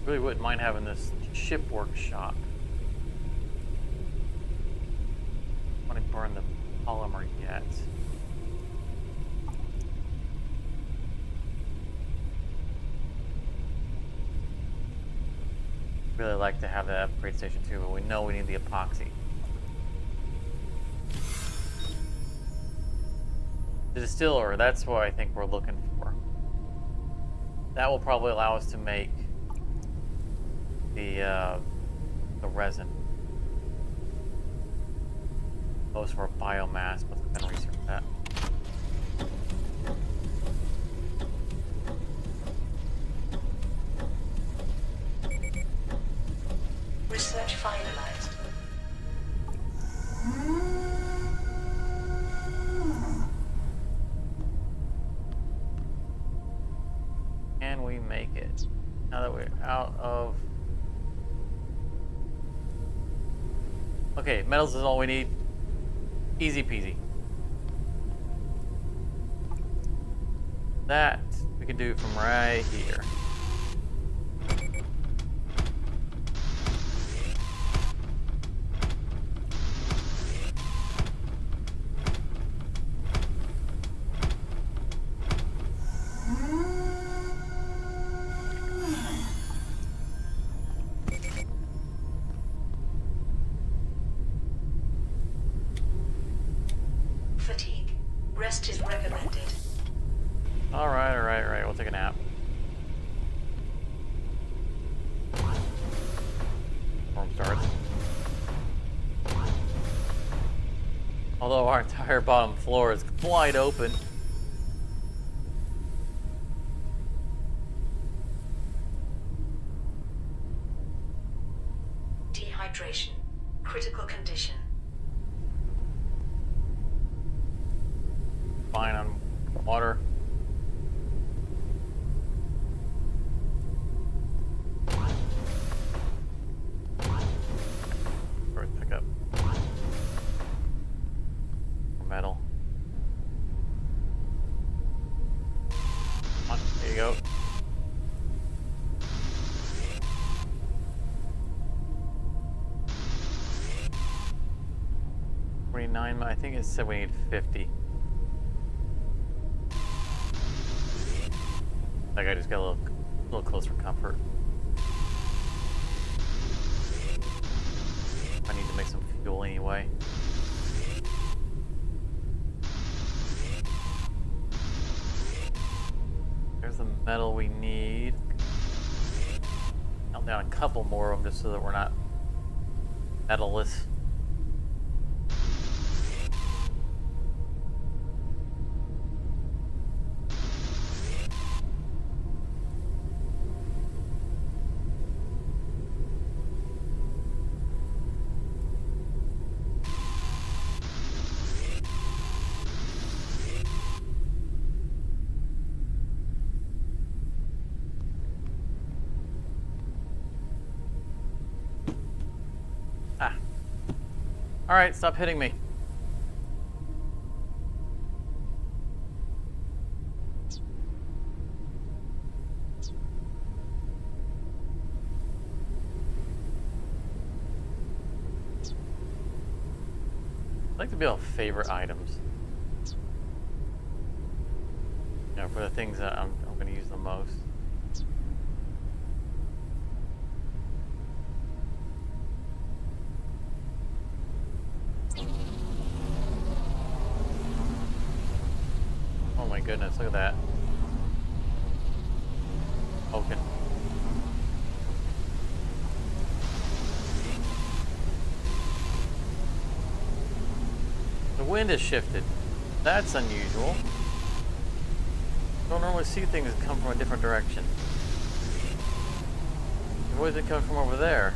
Really wouldn't mind having this ship workshop. I want to burn the polymer yet. Really like to have that upgrade station too, but we know we need the epoxy. The distiller, that's what I think we're looking for. That will probably allow us to make the resin. Most of our biomass, but we can research that. Research finalized. Can we make it? Now that we're out of... Okay, metals is all we need. Easy peasy. That we can do from right here. Although our entire bottom floor is wide open. Dehydration. Critical condition. Fine on water. Or pick up more metal. Come on, there you go. I think it said we need 50. That guy just got a little closer comfort. I need to make some fuel anyway. There's the metal we need. Melt down a couple more of them just so that we're not metalless. Alright, stop hitting me. I like to be able to favorite items. You know, for the things that I'm going to use the most. Oh my goodness, look at that. Okay. The wind has shifted. That's unusual. Don't normally see things that come from a different direction. Where does it come from over there?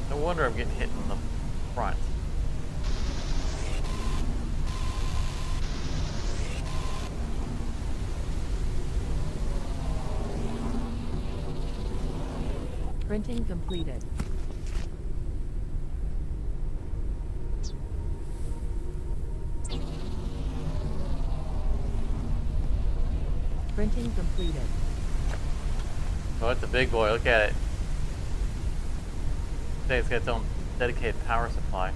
No wonder I'm getting hit in the front. Printing completed. Printing completed. Oh, it's a big boy. Look at it. It's got its own dedicated power supply.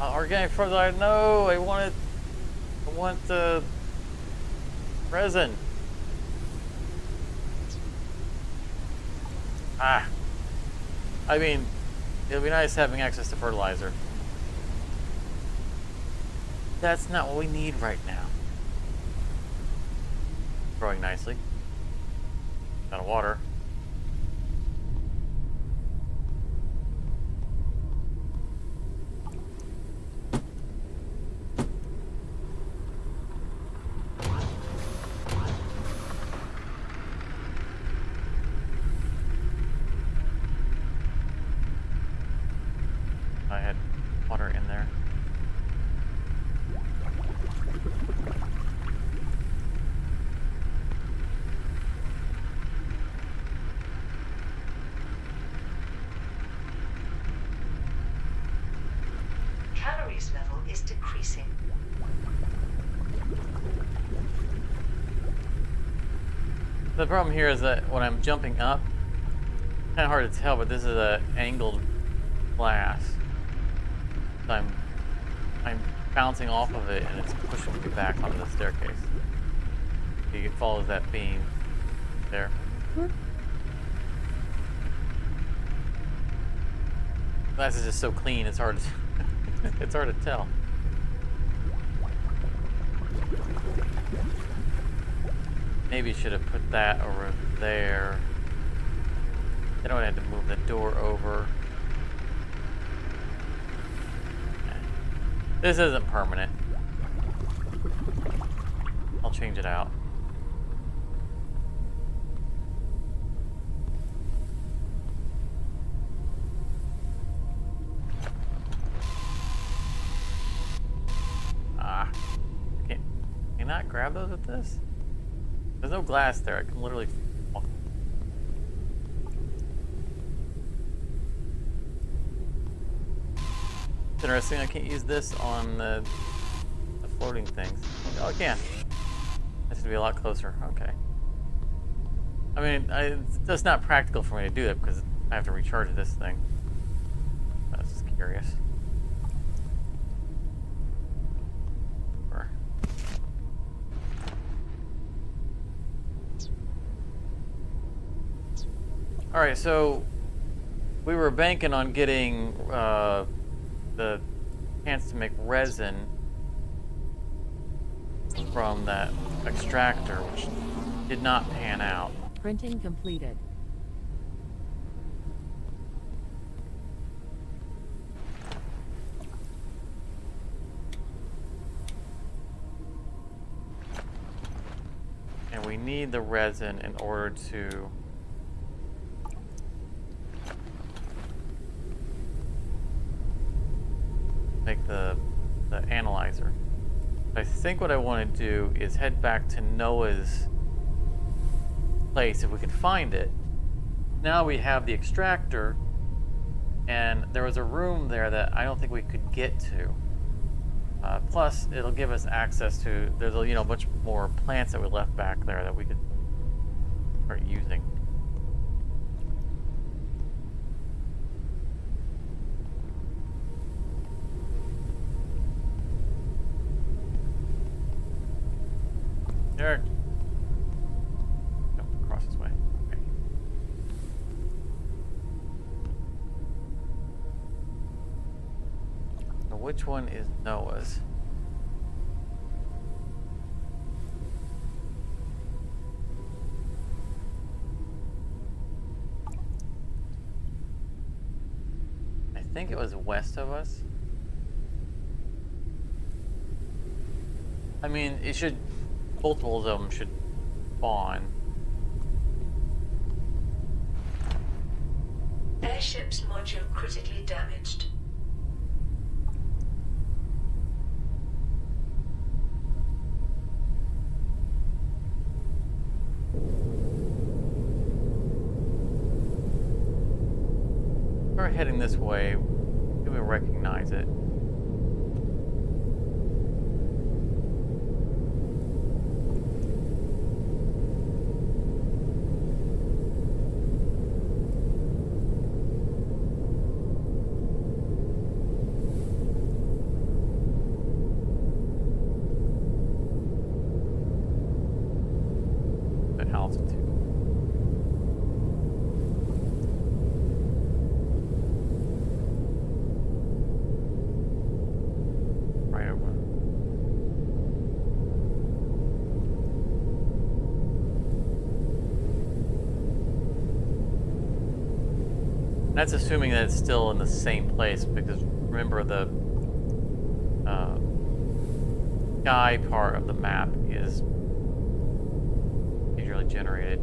Organic fertilizer. No, I want the resin. Ah. I mean, it'll be nice having access to fertilizer. That's not what we need right now. Growing nicely. Out of water. I had water in there. Calories level is decreasing. The problem here is that when I'm jumping up, kind of hard to tell, but this is an angled glass. So I'm bouncing off of it and it's pushing me back onto the staircase. You can follow that beam there. Glass is just so clean, it's hard to, it's hard to tell. Maybe should have put that over there. Then I would have to move the door over. This isn't permanent. I'll change it out. Can I not grab those with this? There's no glass there. I can literally walk. It's interesting. I can't use this on the floating things. Oh, I can. This should be a lot closer. Okay. I mean, it's not practical for me to do that because I have to recharge this thing. I was just curious. All right, so we were banking on getting the chance to make resin from that extractor, which did not pan out. Printing completed. And we need the resin in order to make the analyzer. I think what I want to do is head back to Noah's place if we can find it. Now we have the extractor, and there was a room there that I don't think we could get to. Plus, it'll give us access to, there's a bunch more plants that we left back there that we could start using. Derek. Jump across this way. Okay. Now which one is Noah's? I think it was west of us. I mean, it should. Multiples of them should spawn. Airship's module critically damaged. We're heading this way. Do we recognize it? Altitude. Right over. That's assuming that it's still in the same place, because remember the sky part of the map is generated.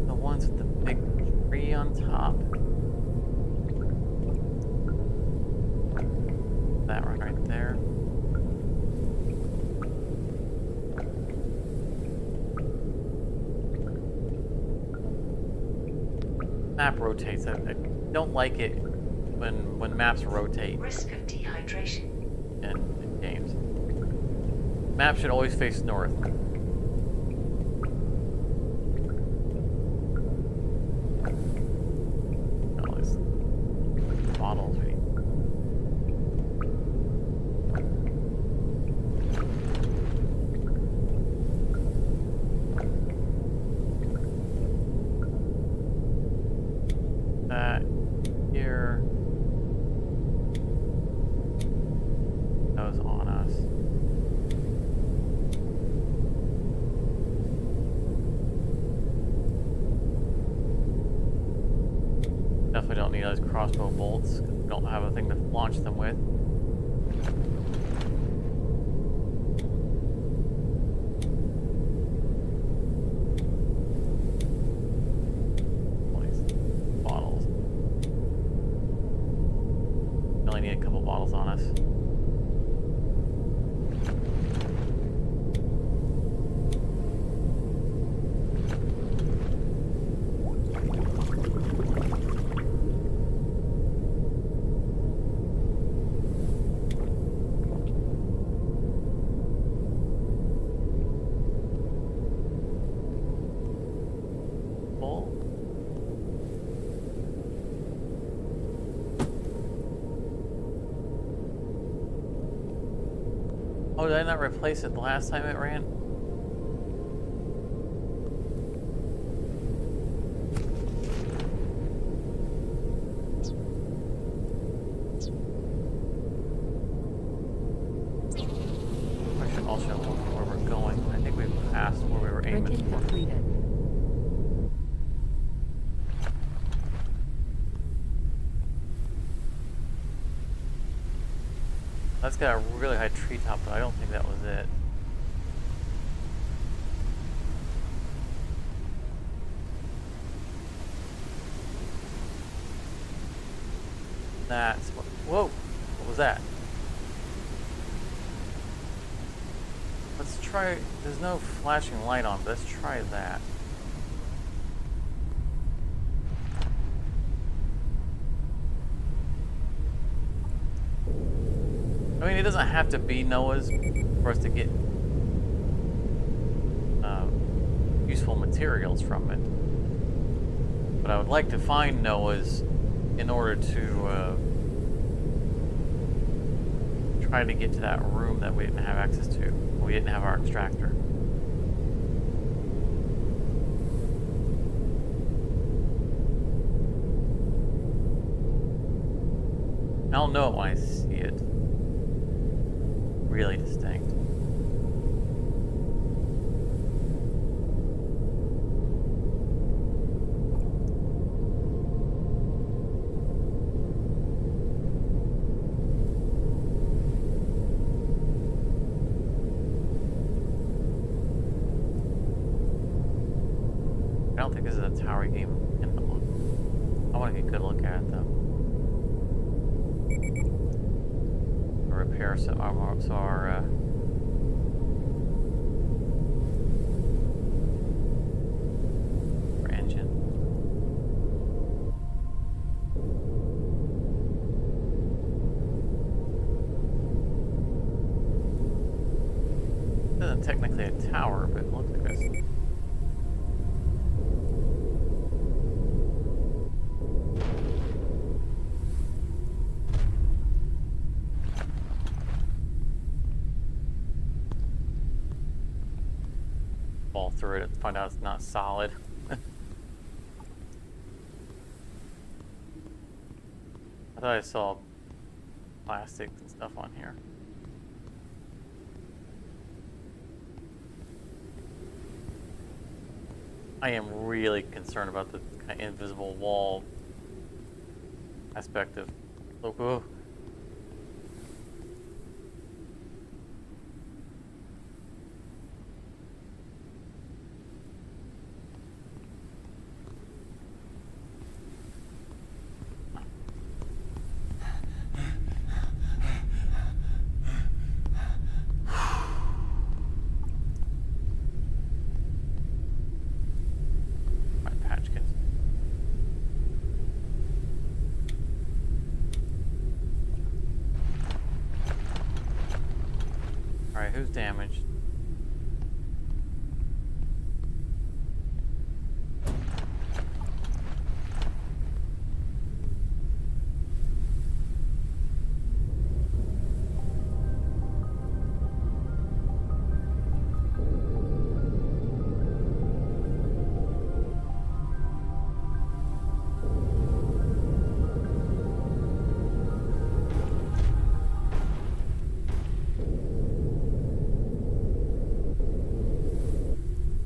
The ones with the big tree on top. That one right there. Map rotates. I don't like it when maps rotate. Risk of dehydration. in games. Map should always face north. All these models. That here. Those on us. Definitely don't need those crossbow bolts. We don't have a thing to launch them with. All these bottles. We only need a couple bottles on us. Oh, did I not replace it the last time it ran? I should also look where we're going. I think we've passed where we were aiming Printing for. completed. That's got a really high treetop, but I don't think that was it. That's what. Whoa! What was that? Let's try. There's no flashing light on, but let's try that. I mean, it doesn't have to be Noah's for us to get useful materials from it. But I would like to find Noah's in order to try to get to that room that we didn't have access to. We didn't have our extractor. I'll know it when I see it. Really distinct. I don't think this is a tower game. I want to get a good look at it though. Repair so our engine. This isn't technically a tower, but it looks like this. Fall through it and find out it's not solid. I thought I saw plastics and stuff on here. I am really concerned about the kind of invisible wall aspect of. Oh. damaged.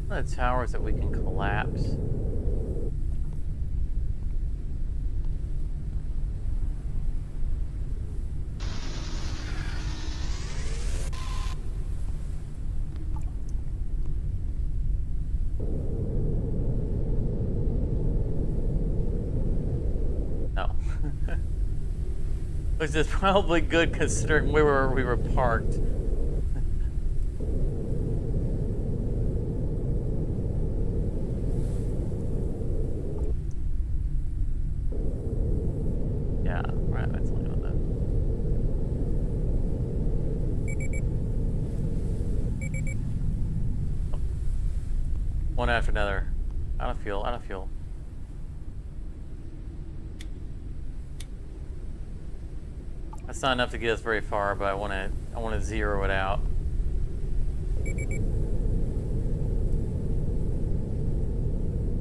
The towers that we can collapse. No. Which is probably good considering where we were parked. Yeah, right, that's only on that. One after another. Out of fuel, out of fuel. That's not enough to get us very far, but I want to zero it out.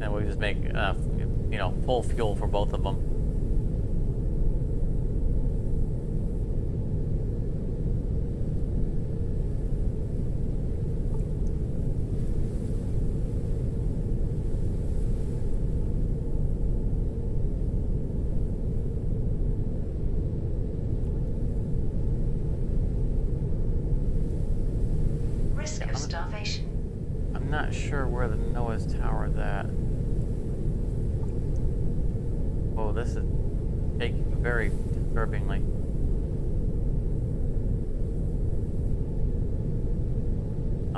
And we just make enough, you know, full fuel for both of them. Risk of starvation. I'm not sure where the Noah's Tower is at. Oh, this is shaking very disturbingly.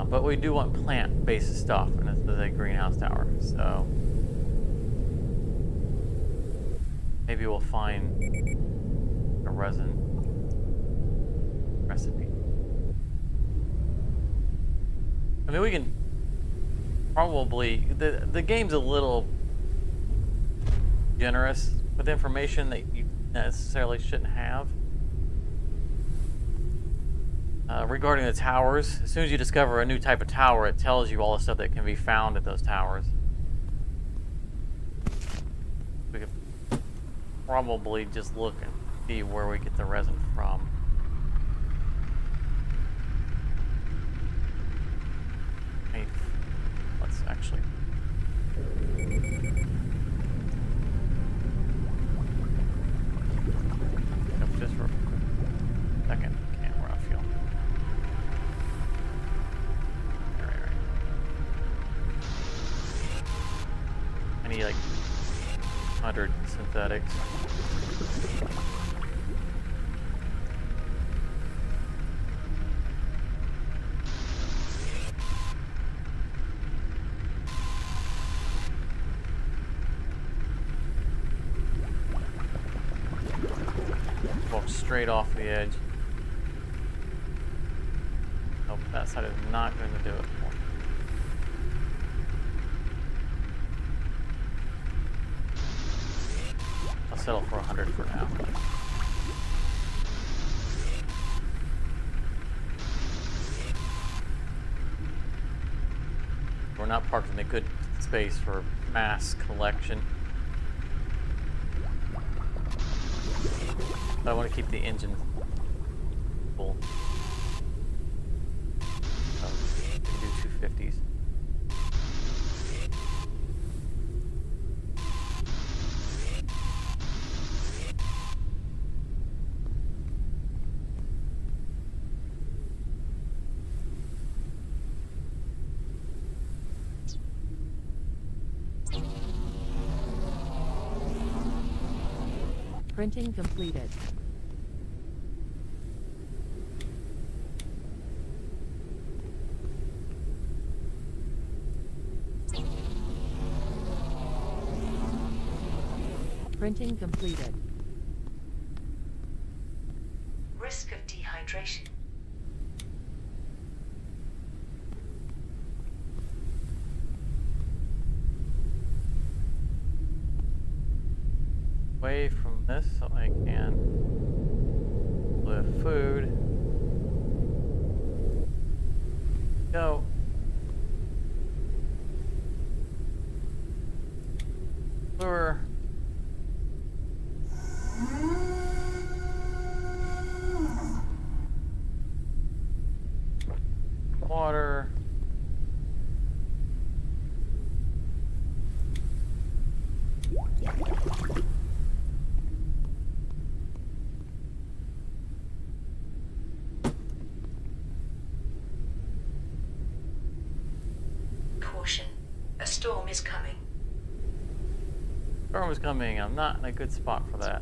But we do want plant-based stuff, and this is a greenhouse tower, so maybe we'll find a resin recipe. I mean, we can probably the game's a little generous with information that you necessarily shouldn't have. Regarding the towers, as soon as you discover a new type of tower, it tells you all the stuff that can be found at those towers. We could probably just look and see where we get the resin from. Hey, let's actually... Just for a second. Can't run out of fuel. Right. I need like 100 synthetics. Walk straight off the edge. Nope, that side is not going to do it for me. I'll settle for 100 for now. We're not parked in a good space for mass collection. But I want to keep the engine full. So we can do 250s. Printing completed. Printing completed. Risk of dehydration. away from this so I can lift food. Go. Lure. Water. Caution. A storm is coming. Storm is coming. I'm not in a good spot for that.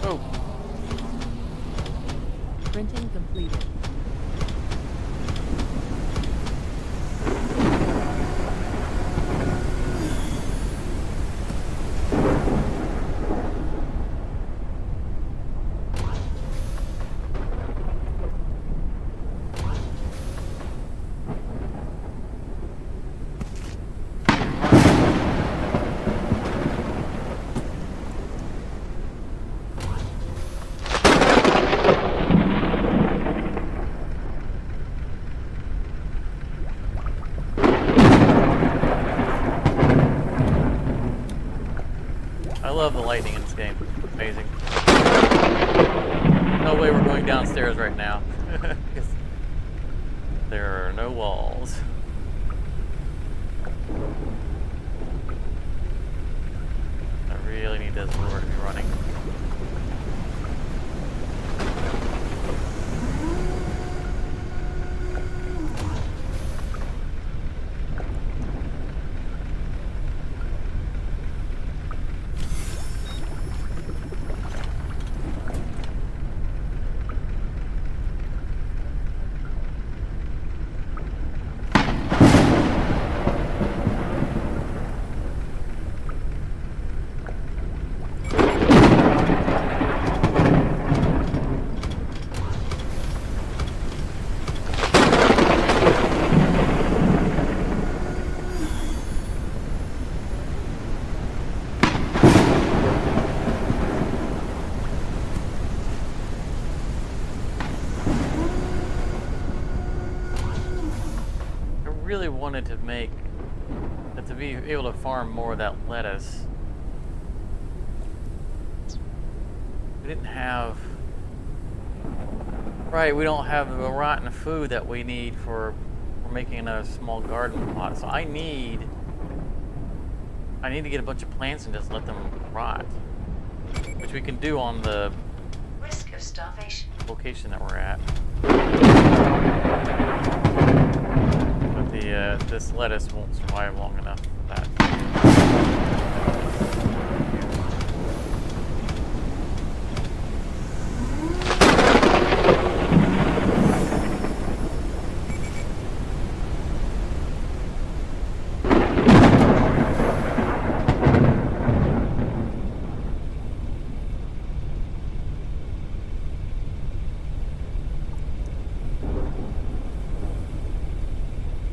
Oh. Printing completed. I love the lightning in this game. Amazing. No way we're going downstairs right now. 'Cause there are no walls. I really need this lure to be running. Really wanted to make to be able to farm more of that lettuce. We didn't have we don't have the rotten food that we need for making a small garden plot. So I need to get a bunch of plants and just let them rot, which we can do on the Risk of starvation. location that we're at. But this lettuce won't survive long enough for that.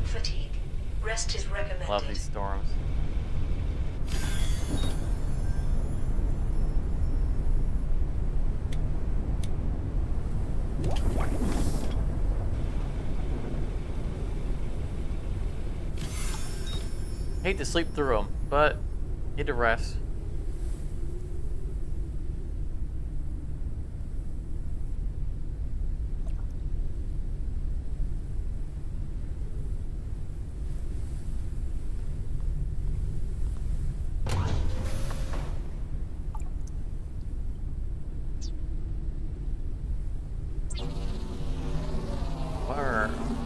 Fatigue. Rest is recommended. Love these storms. Hate to sleep through them, but need to rest.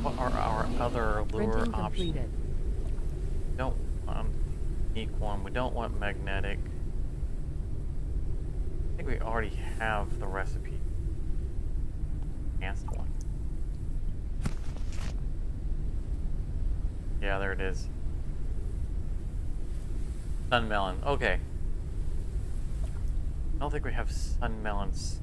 What are our other lure Printing options? completed. We don't want unique one. We don't want magnetic. I think we already have the recipe. Enhanced one. Yeah, there it is. Sun melon. Okay. I don't think we have sun melons.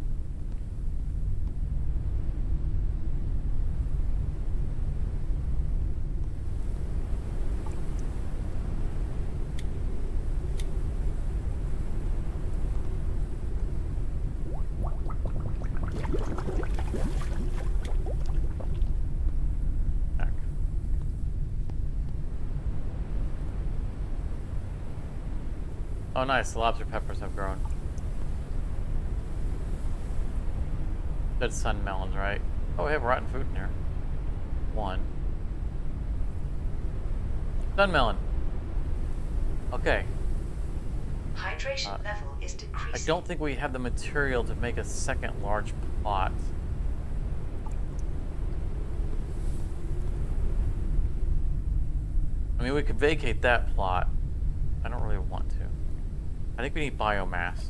Oh, nice. The lobster peppers have grown. That's sun melons, right? Oh, we have rotten food in here. One. Sun melon. Okay. Hydration level is I decreasing. don't think we have the material to make a second large plot. I mean, we could vacate that plot. I don't really want to. I think we need biomass.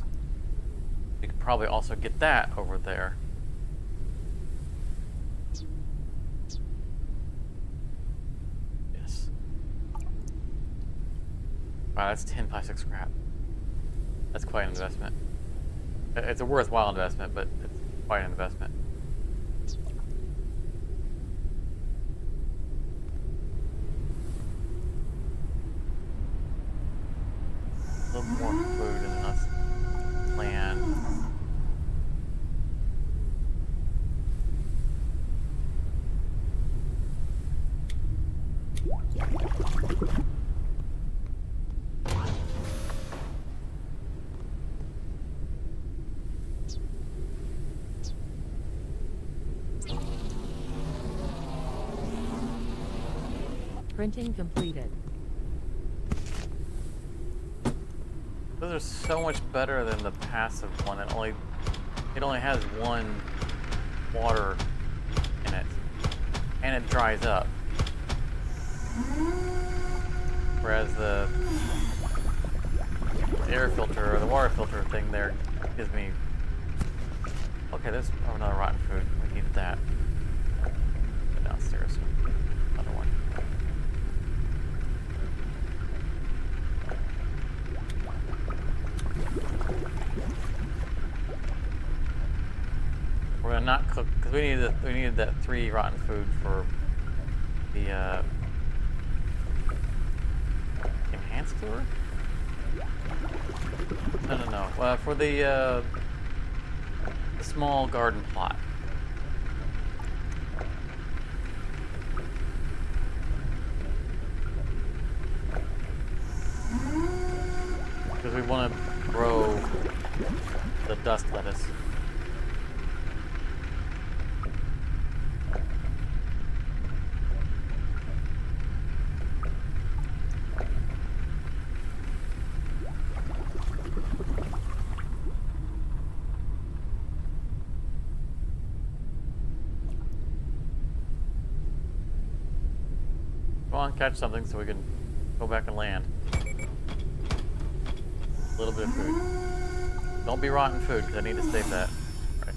We could probably also get that over there. Yes. Wow, that's 10 plastic scrap. That's quite an investment. It's a worthwhile investment, but it's quite an investment. A little more food and then let's land. Printing completed. Those are so much better than the passive one. It only has one water in it, and it dries up. Whereas the air filter or the water filter thing there gives me. Okay, there's another rotten food. We needed that. Go downstairs. Another one. We're gonna not cook because we needed that 3 rotten food for the enhanced lure. No. For the small garden plot. Because we want to grow the dust lettuce. Go on, catch something so we can go back and land. A little bit of food. Don't be rotten food, because I need to save that. Right.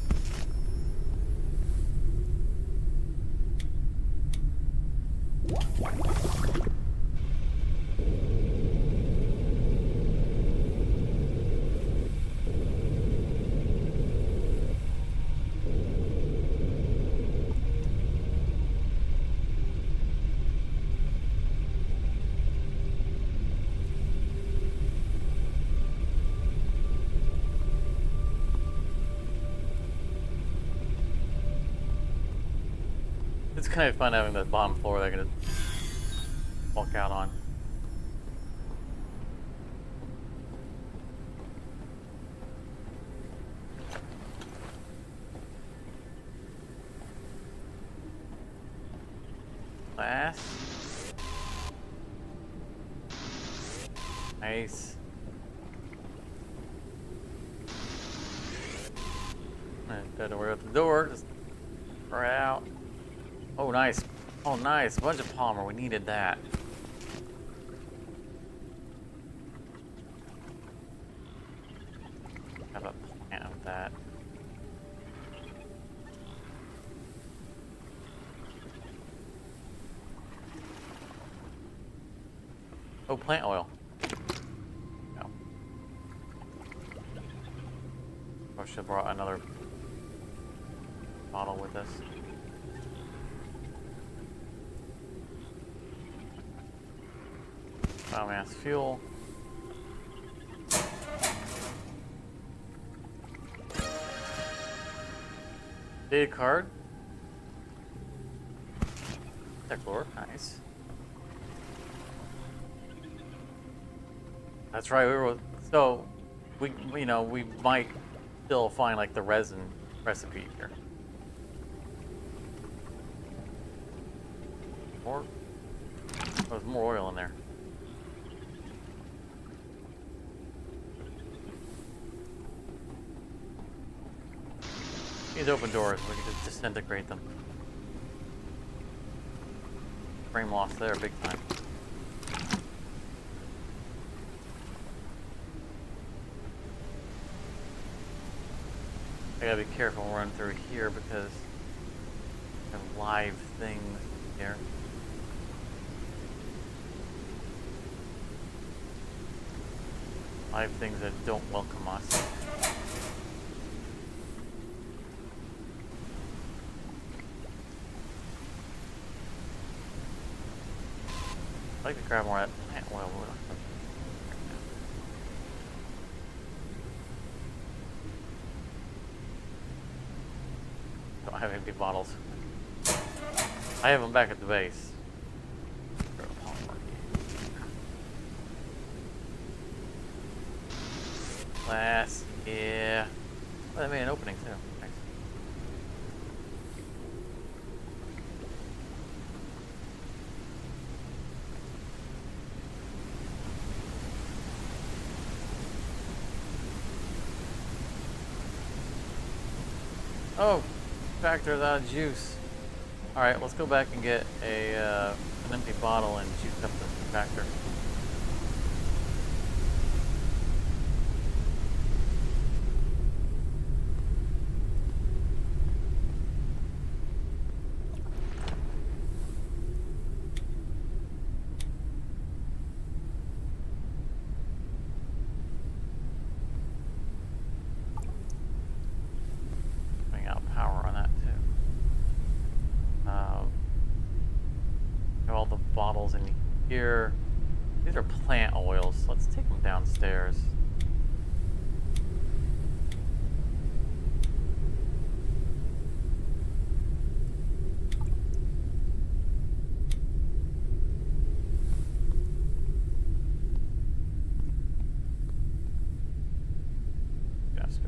It's kind of fun having that bottom floor that I can just walk out on. Last. Nice. We're at the door. Just right out. Oh, nice. Oh, nice. A bunch of polymer. We needed that. Have a plant of that. Oh, plant oil. No. I should have brought another bottle with us. Biomass fuel. Data card. Tech lore, nice. That's right, we were So, we might still find like the resin recipe here. Or there's more oil in there. These open doors, we can just disintegrate them. Frame loss there, big time. I gotta be careful running through here because there are live things here. Live things that don't welcome us. I'd like to grab more of that plant oil. Don't have empty bottles. I have them back at the base. Glass, yeah. Well, that made an opening too. Nice. Oh, tractor's out of juice. All right, let's go back and get an empty bottle and juice up the tractor. Bottles in here. These are plant oils. Let's take them downstairs. Yes,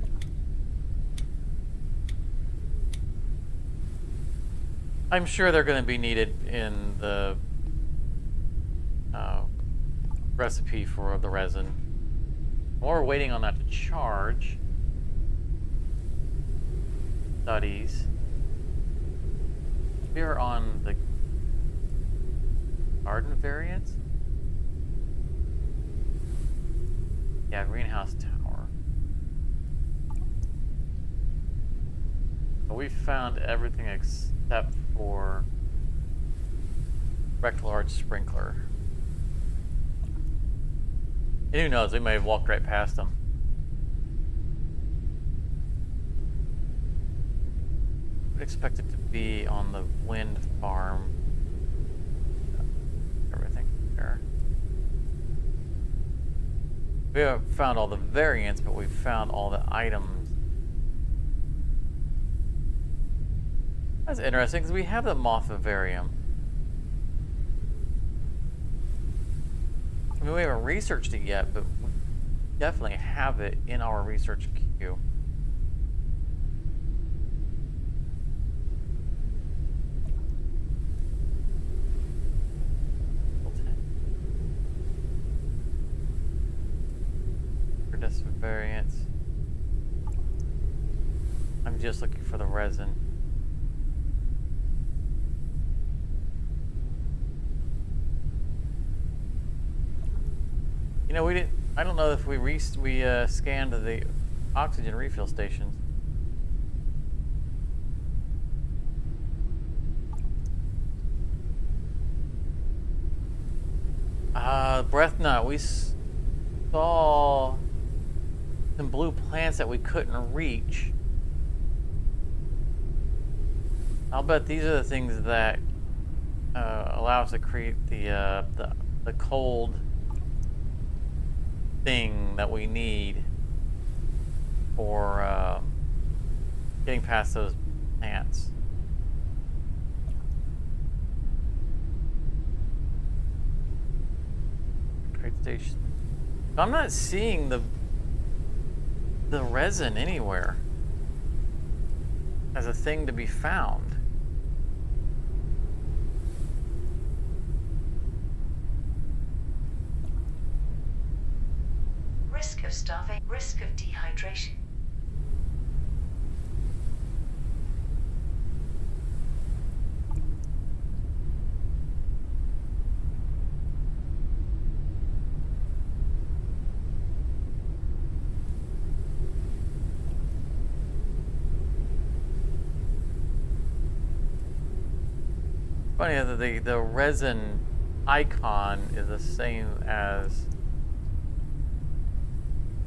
I'm sure they're going to be needed in the recipe for the resin. While we're waiting on that to charge, studies. We are on the garden variants. Yeah, greenhouse tower. So we found everything except for wrecked large sprinkler. And who knows, we may have walked right past them. I would expect it to be on the wind farm. Everything there. We haven't found all the variants, but we've found all the items. That's interesting, because we have the moth vivarium. I mean, we haven't researched it yet, but we definitely have it in our research queue. Variants. I'm just looking for the resin. You know, we didn't. I don't know if we scanned the oxygen refill stations. Breath nut. We saw some blue plants that we couldn't reach. I'll bet these are the things that allow us to create the cold thing that we need for getting past those plants. Trade station. I'm not seeing the resin anywhere as a thing to be found. Risk of starvation. Risk of dehydration. Funny that the resin icon is the same as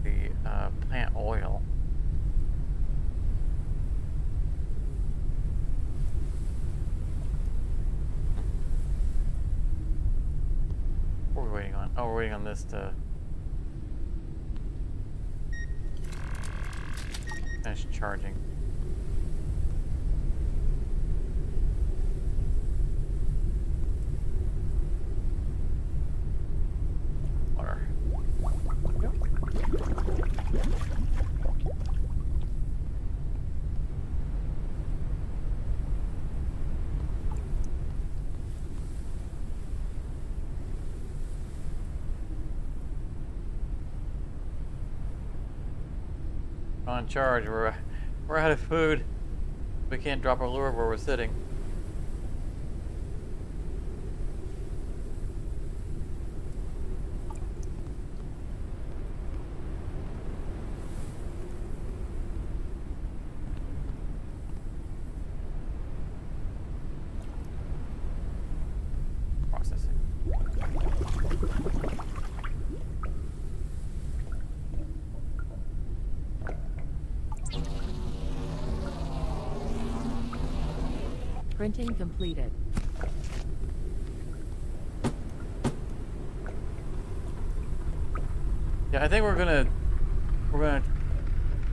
the plant oil. What are we waiting on? Oh, we're waiting on this to finish charging. Water. On charge. We're out of food. We can't drop our lure where we're sitting. Processing. Printing completed. Yeah, I think we're gonna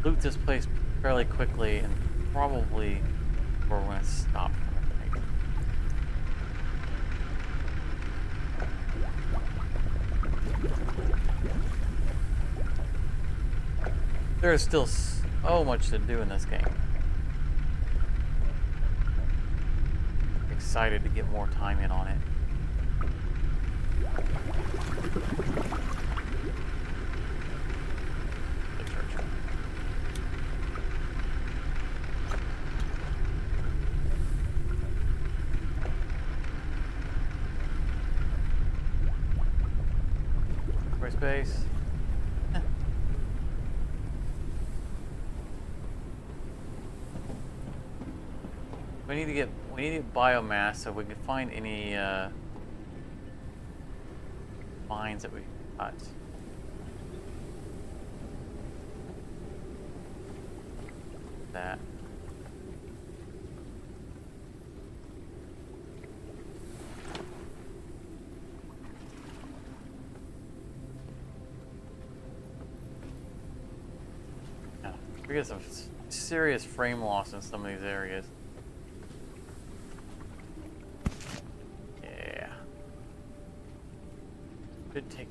loot this place fairly quickly, and probably where we're gonna stop for the night. There is still so much to do in this game. Excited to get more time in on it. The church. Free space. We need to get biomass so we can find any mines that we got. That. Yeah, we get some serious frame loss in some of these areas. Could take.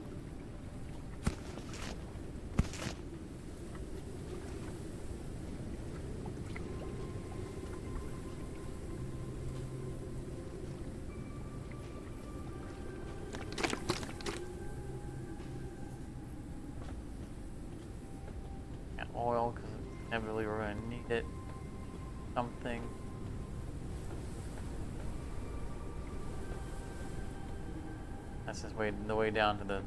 And oil, because inevitably we're going to need it. Something. That's just the way down to the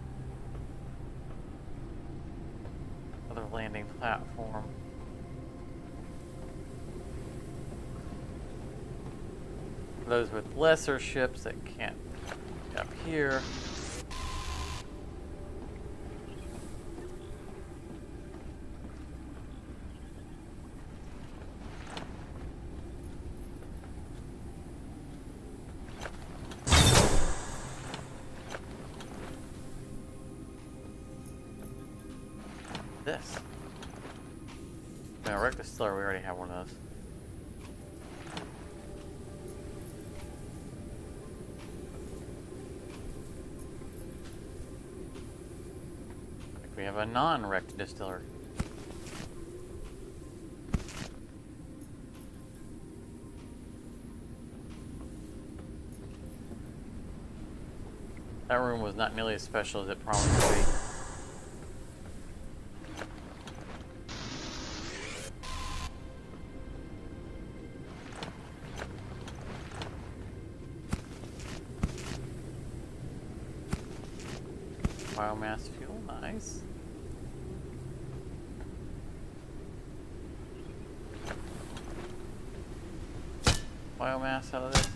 other landing platform. For those with lesser ships that can't get up here. This. Now, wreck distiller, we already have one of those. We have a non-wrecked distiller. That room was not nearly as special as it promised to be. Biomass fuel, nice. Biomass out of this.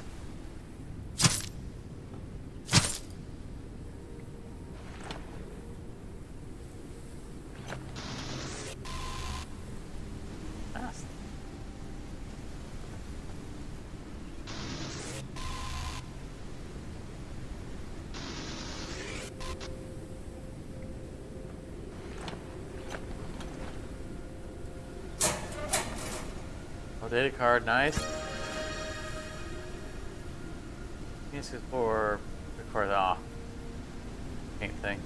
Nice. Oh, data card, nice. This is for record off. Paint thing.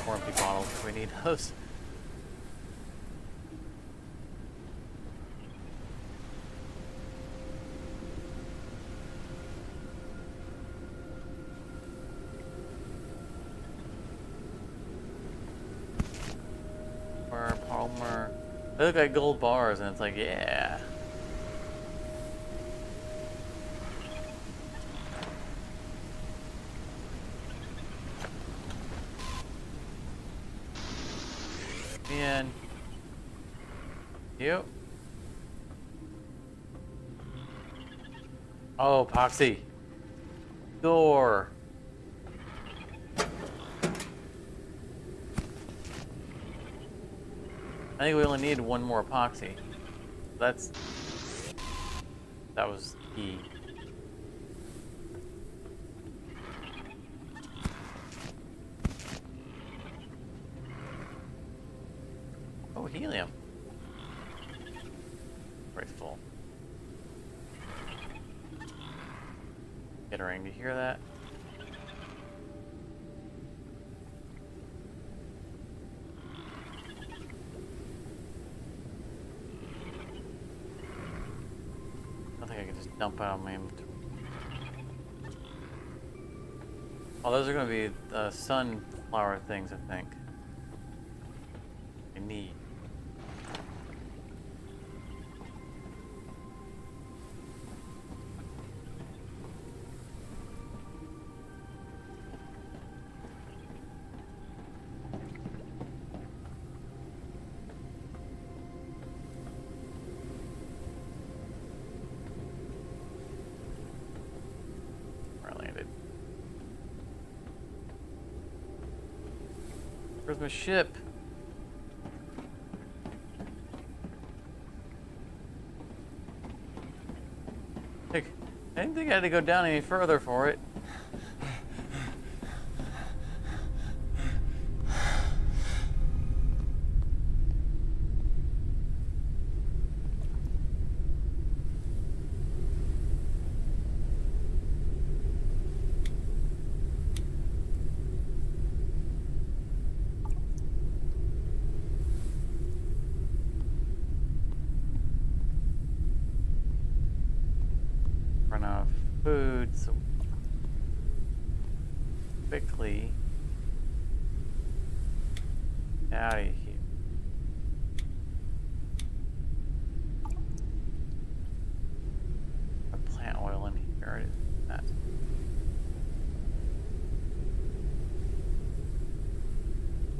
More empty bottles if we need those. Polymer. They look like gold bars, and it's like, yeah. And you. Oh, epoxy. Door. I think we only need one more epoxy. That was key. Oh, helium. Very full. Gittering, do you hear that? I think I can just dump out my inventory. Oh, those are going to be sunflower things, I think. I need. Where's my ship? Like, I didn't think I had to go down any further for it. Run out of food, so quickly out of here. A plant oil in here. That.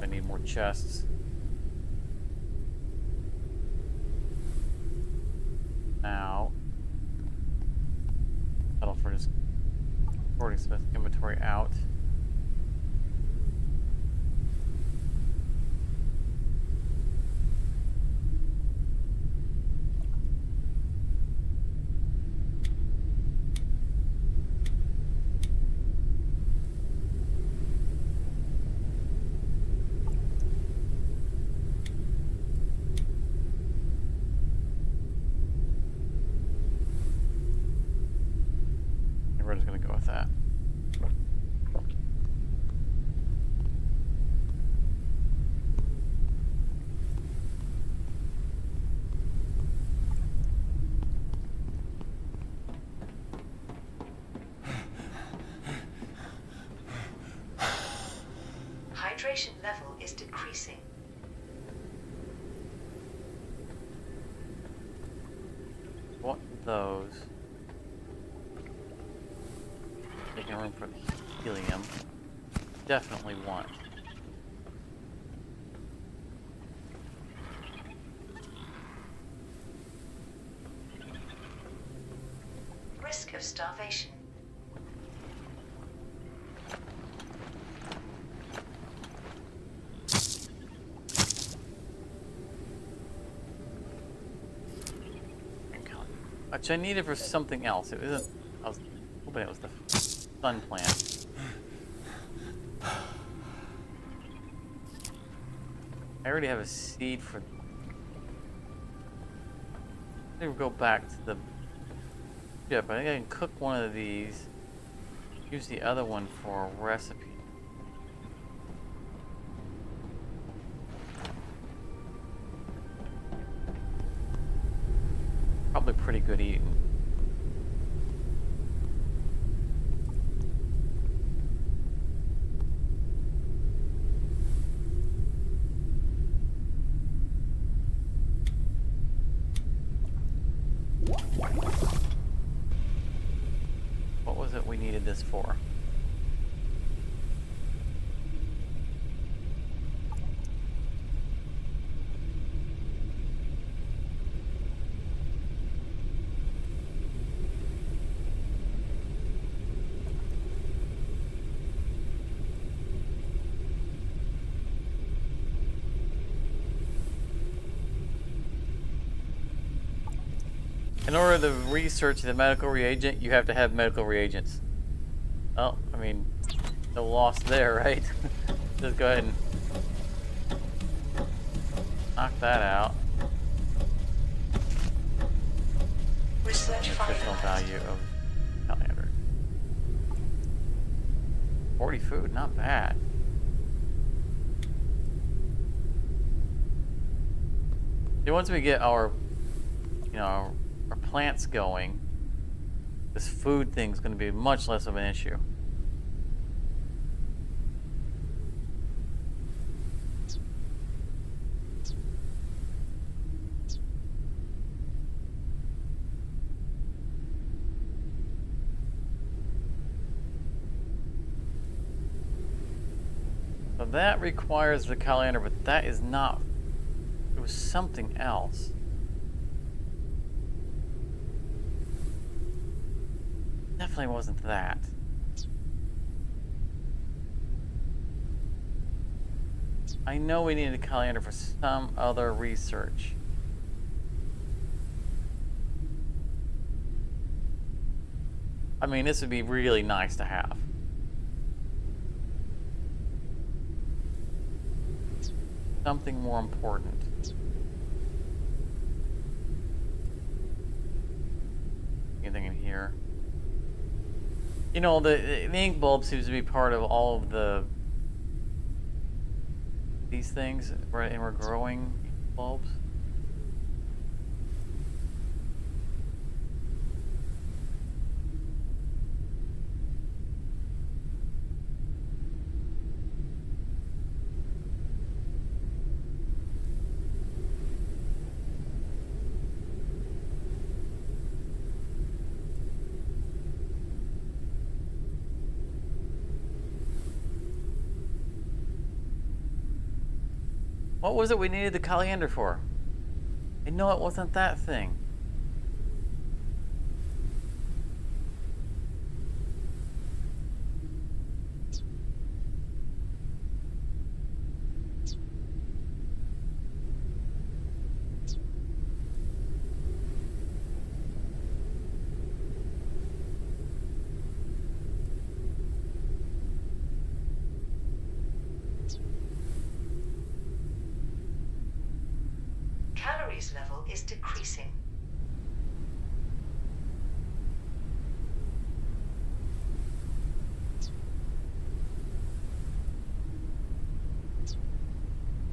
I need more chests. Now. Settle for just recording Smith inventory out. We're just gonna go with that. Concentration level is decreasing. Want those. Making room for the helium. Definitely want. Risk of starvation. Which I needed for something else. It wasn't. I was hoping it was the sun plant. I already have a seed for. I think we'll go back to the ship. I think I can cook one of these. Use the other one for a recipe. Probably pretty good eating. What was it we needed this for? In order to research the medical reagent, you have to have medical reagents. Oh, I mean, no loss there, right? Just go ahead and knock that out. Research Nutritional finalized. value of Caliander. 40 food, not bad. See, once we get our, our plants going, this food thing's going to be much less of an issue. So that requires the colander, but that is not. It was something else. Definitely wasn't that. I know we needed a colander for some other research. I mean, this would be really nice to have. Something more important. Anything in here? You know, the ink bulb seems to be part of all of these things, right? And we're growing ink bulbs. What was it we needed the colander for? I know it wasn't that thing. Calories level is decreasing.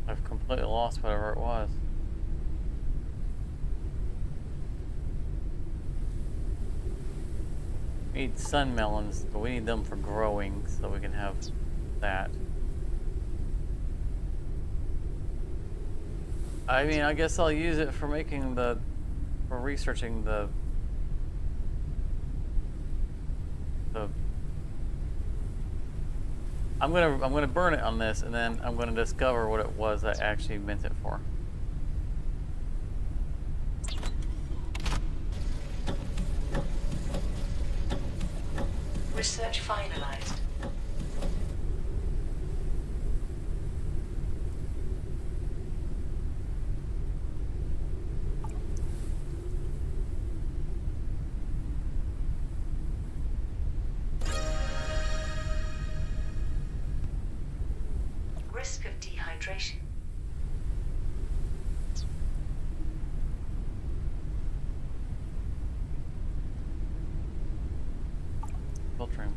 I've completely lost whatever it was. We need sun melons, but we need them for growing so we can have that. I mean, I guess I'll use it for for researching the. I'm gonna burn it on this, and then I'm gonna discover what it was I actually meant it for. Research finalized. Risk of dehydration. Filtering.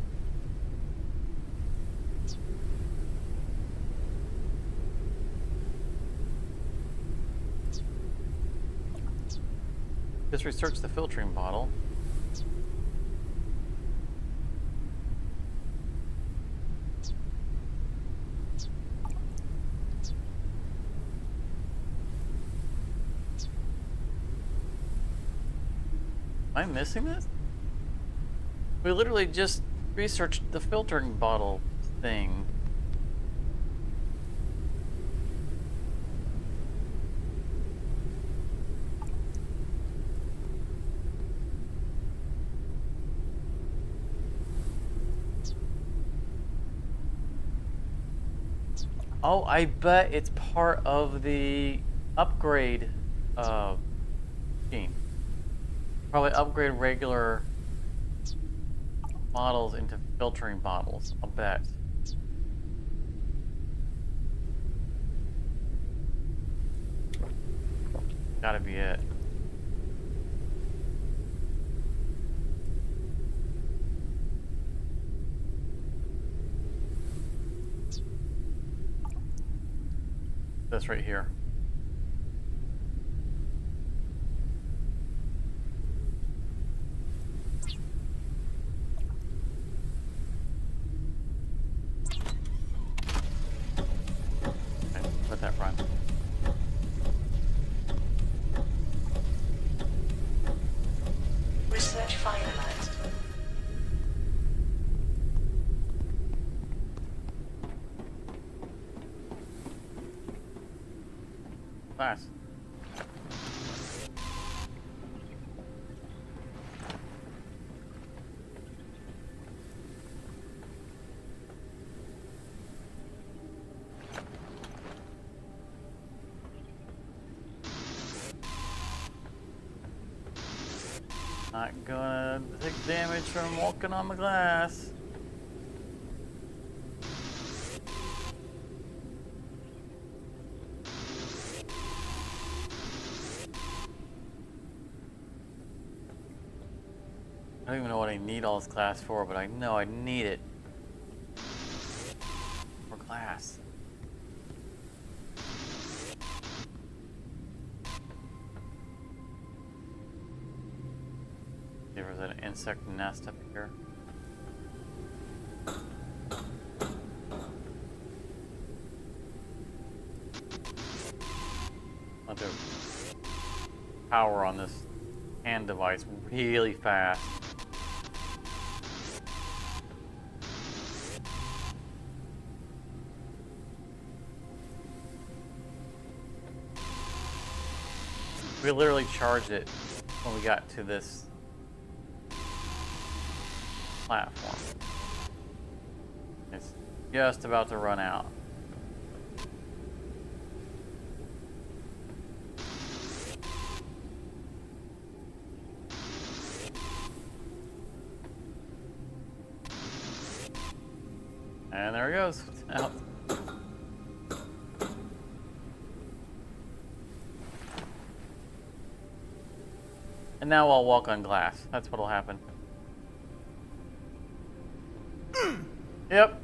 Just research the filtering bottle. Am I missing this? We literally just researched the filtering bottle thing. Oh, I bet it's part of the upgrade scheme. Probably upgrade regular models into filtering bottles, I'll bet. Gotta be it. This right here. Okay, let that run. Research finalized. Nice. Not gonna take damage from walking on the glass. I don't even know what I need all this glass for, but I know I need it for glass. There was an insect nest up here. I'll do power on this hand device really fast. We literally charged it when we got to this platform. It's just about to run out. And there it goes. Out. And now I'll walk on glass. That's what'll happen. Yep.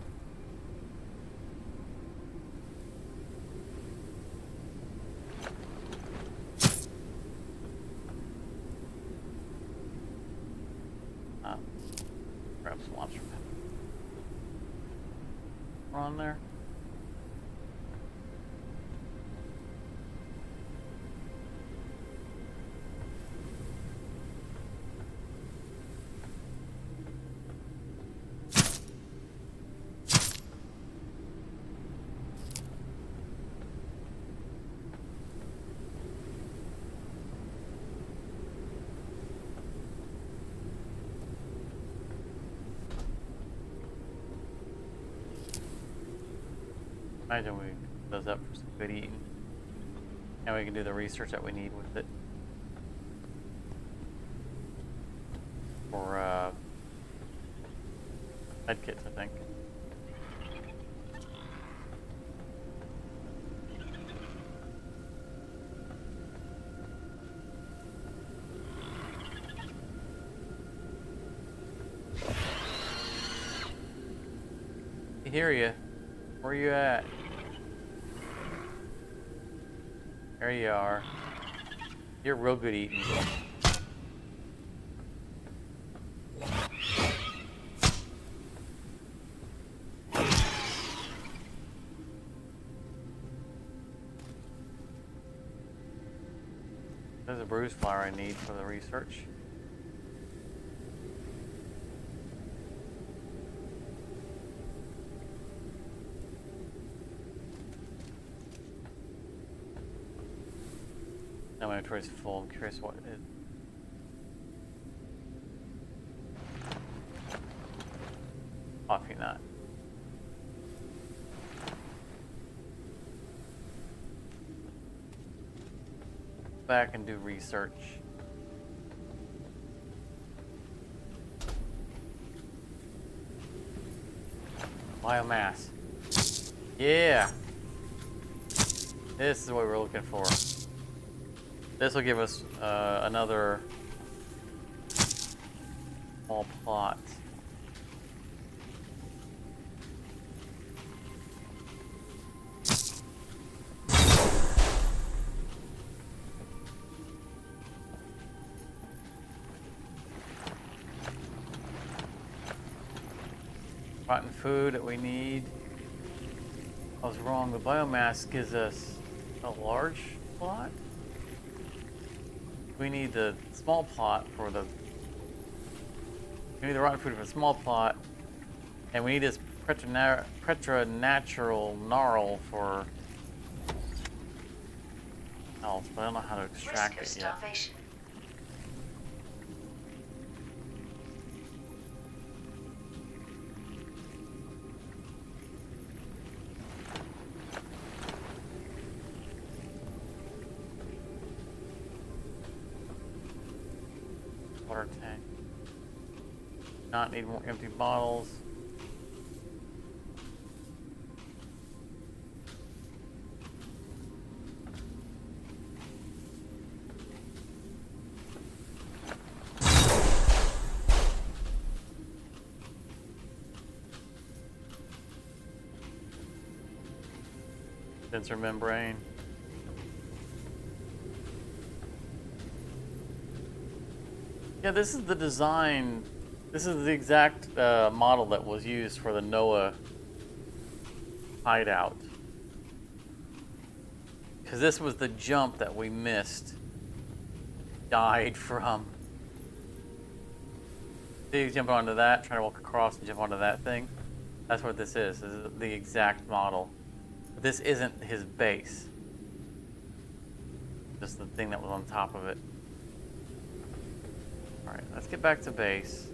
Grab some lobster. We're on there. Imagine we put those up for some good eating. And we can do the research that we need with it. For med kits, I think. I hear you. Where you at? There you are. You're real good eating. There's a bruise flower I need for the research. Now my inventory's full. I'm curious what it is. Coffee nut. Back and do research. Biomass. Yeah. This is what we're looking for. This will give us another small plot. Rotten food that we need. I was wrong. The biomass gives us a large plot. We need the small plot for the. We need the rotten food for the small plot, and we need this preternatural gnarl for else, but I don't know how to extract Risk of it yet. starvation. Water tank. Not need more empty bottles. Sensor membrane. Yeah, this is the design. This is the exact model that was used for the Noah hideout. Because this was the jump that we missed. Died from. See, you jump onto that, try to walk across and jump onto that thing. That's what this is. This is the exact model. But this isn't his base. Just the thing that was on top of it. Alright, let's get back to base.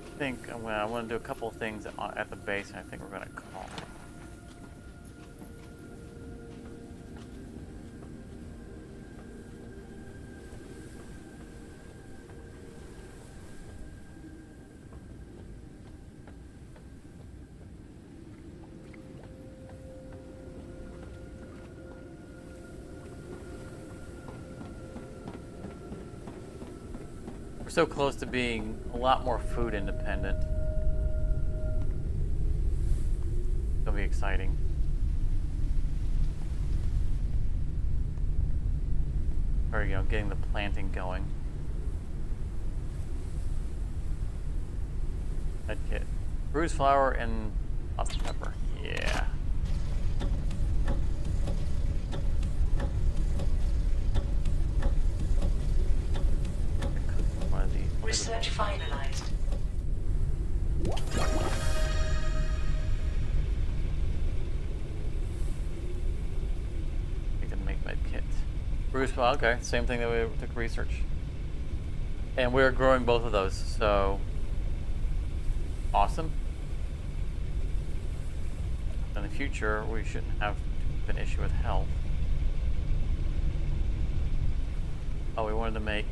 I think I want to do a couple of things at the base, and I think we're going to call it. We're so close to being a lot more food independent. It'll be exciting. There you go, getting the planting going. That kit. Bruised flour and lots of pepper. Yeah. Research finalized. We can make med kit. Bruce, well, okay, same thing that we took research. And we're growing both of those, so Awesome. In the future, we shouldn't have an issue with health. Oh, we wanted to make...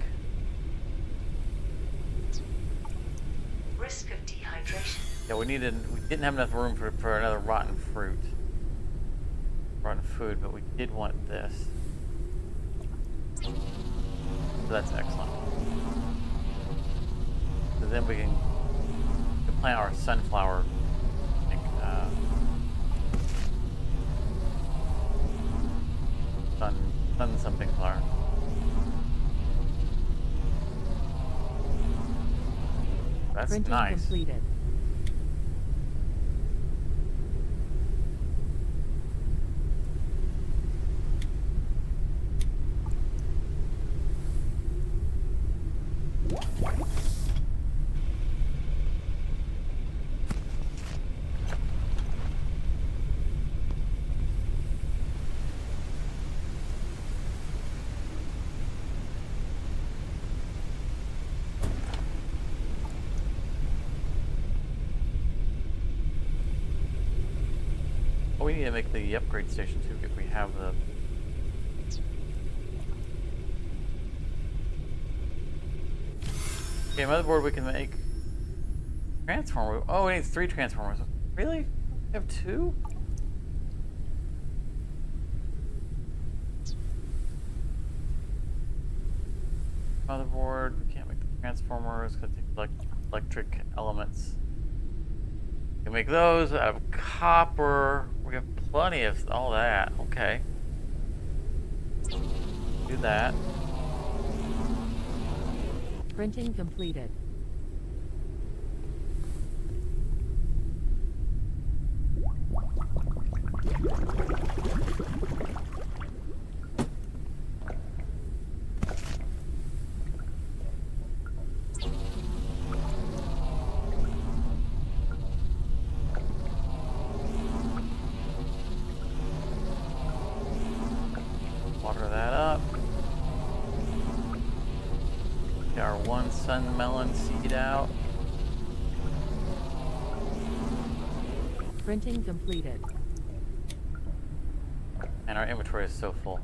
Risk of dehydration. Yeah, we didn't have enough room for another rotten fruit. Rotten food, but we did want this. So that's excellent. So then we can plant our sunflower. Like, sun something flower. That's Printing nice. completed. Oh, we need to make the upgrade station too if we have the... Okay, motherboard we can make... Transformer. Oh, we need 3 transformers. Really? We have 2? Motherboard, we can't make the transformers because they collect electric elements. We can make those out of copper. We have plenty of all that. Okay. Do that. Printing completed. Water that up. Get our 1 sun melon seed out. Printing completed. And our inventory is so full.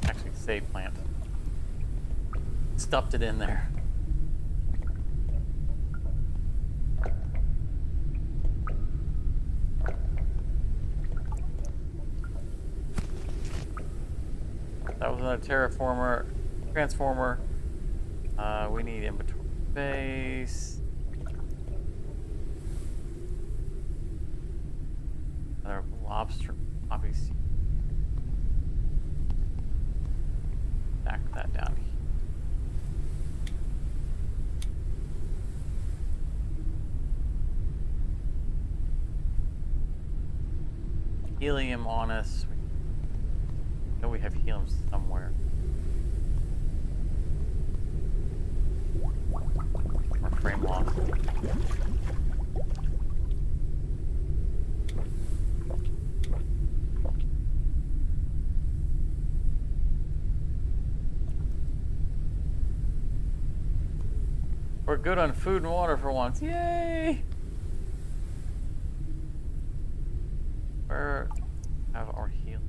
Actually, save plant. Stuffed it in there. That was another terraformer, transformer. We need inventory space. Another lobster poppy seed. Stack that down here. Helium on us. I know we have helium somewhere. Or frame loss. We're good on food and water for once. Yay! Where have our heal?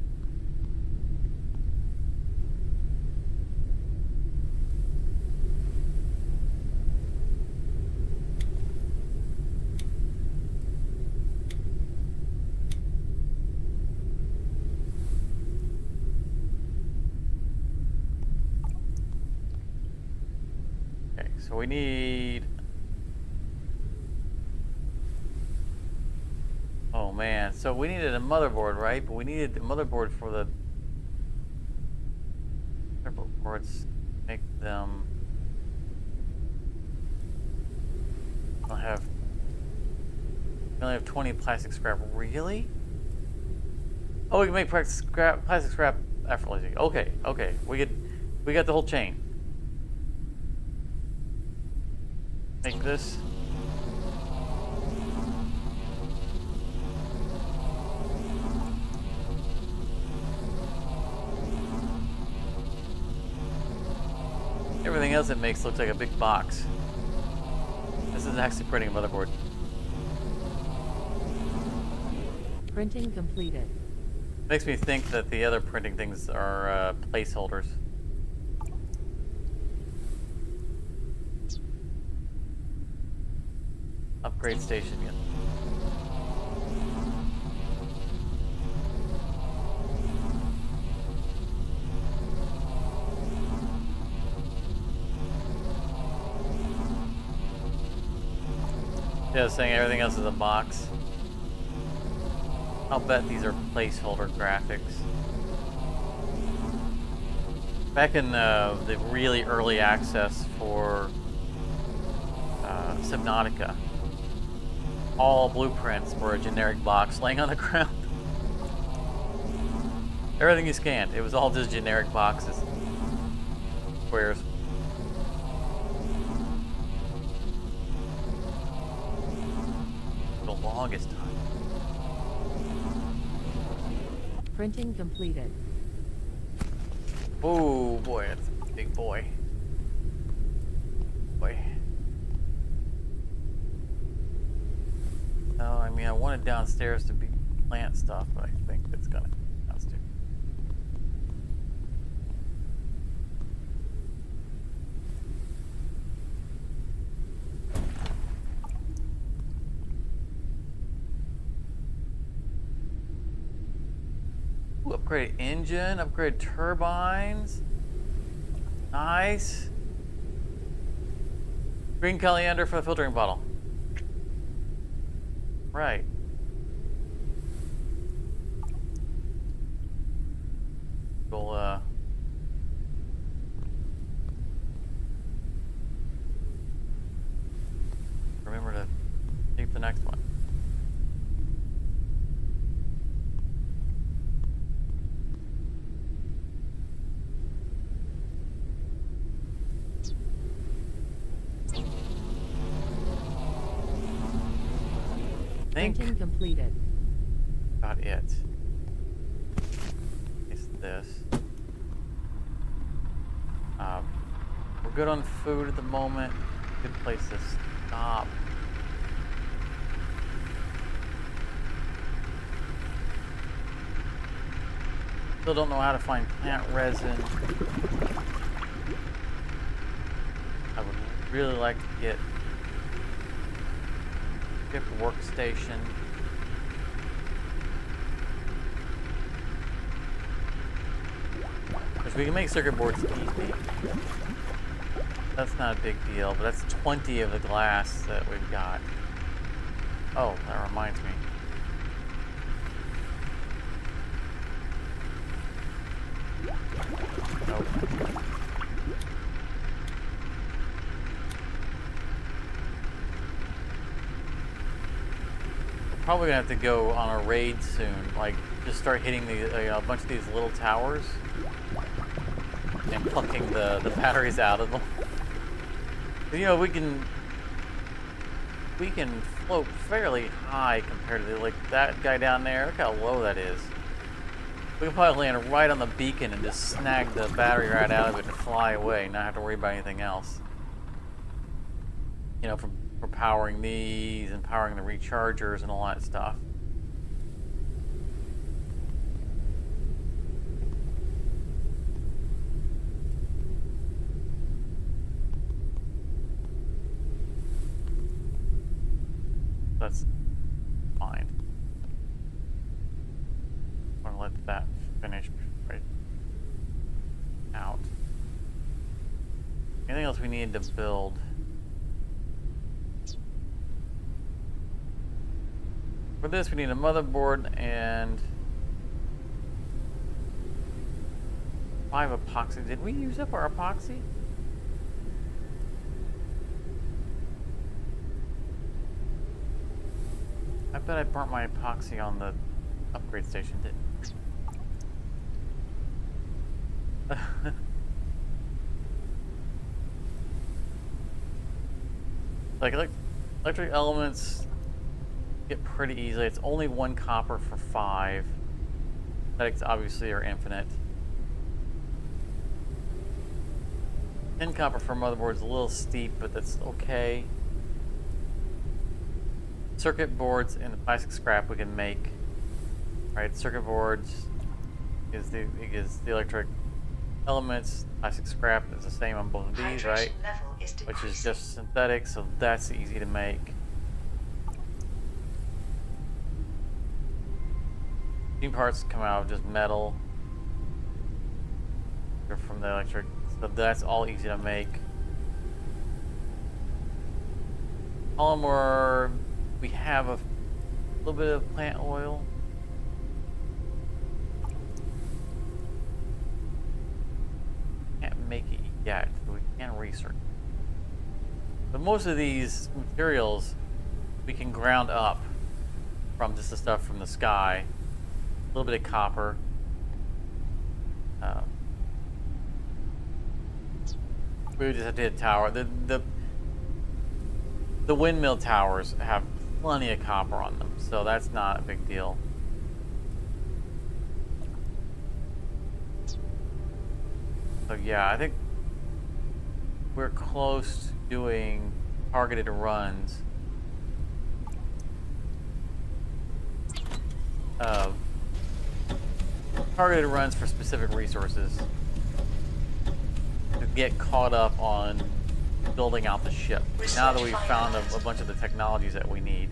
Okay, so we need... Oh man, so we needed a motherboard, right? But we needed the motherboard for the circuit boards. Make them... I'll have... We only have 20 plastic scrap. Really? Oh, we can make plastic scrap effortlessly. Okay, okay. We got the whole chain. Make this. Everything else it makes looks like a big box. This is actually printing a motherboard. Printing completed. Makes me think that the other printing things are placeholders. Upgrade station, yeah. Yeah, I was saying everything else is a box. I'll bet these are placeholder graphics. Back in the really early access for Subnautica, all blueprints were a generic box laying on the ground. Everything you scanned, it was all just generic boxes. Squares. For the longest time. Printing completed. Oh boy, that's a big boy. Boy. Oh, I mean, I wanted downstairs to be plant stuff, but I think it's gonna be downstairs. Ooh, upgrade engine, upgrade turbines. Nice. Green coriander for the filtering bottle. Right. We'll remember to keep the next one. Think Printing completed. about it. It's this. We're good on food at the moment. Good place to stop. Still don't know how to find plant resin. I would really like to get chip workstation. Which we can make circuit boards easy. That's not a big deal, but that's 20 of the glass that we've got. Oh, that reminds me. Nope. We're probably gonna have to go on a raid soon. Like, just start hitting a bunch of these little towers and plucking the batteries out of them. You know, we can float fairly high compared to like that guy down there. Look how low that is. We can probably land right on the beacon and just snag the battery right out of it and fly away, not have to worry about anything else. You know, for powering these and powering the rechargers and all that stuff. That's fine. I'm gonna let that finish right out. Anything else we need to build? For this, we need a motherboard and 5 epoxy. Did we use up our epoxy? I bet I burnt my epoxy on the upgrade station, didn't I? Like electric elements get pretty easily. It's only 1 copper for 5. Statics obviously are infinite. 10 copper for motherboard's a little steep, but that's okay. Circuit boards and the plastic scrap we can make. Right, circuit boards is the electric elements. Plastic scrap is the same on both of these, Hydration right? level is Which is decreasing. just synthetic, so that's easy to make. Machine parts come out of just metal. They're from the electric, so that's all easy to make. Polymer, we have a little bit of plant oil. Can't make it yet, but we can research. But most of these materials we can ground up from just the stuff from the sky. A little bit of copper. We would just have to hit a tower. The windmill towers have plenty of copper on them, so that's not a big deal. So yeah, I think we're close to doing targeted runs. Targeted runs for specific resources to get caught up on building out the ship. Now that we've found a bunch of the technologies that we need,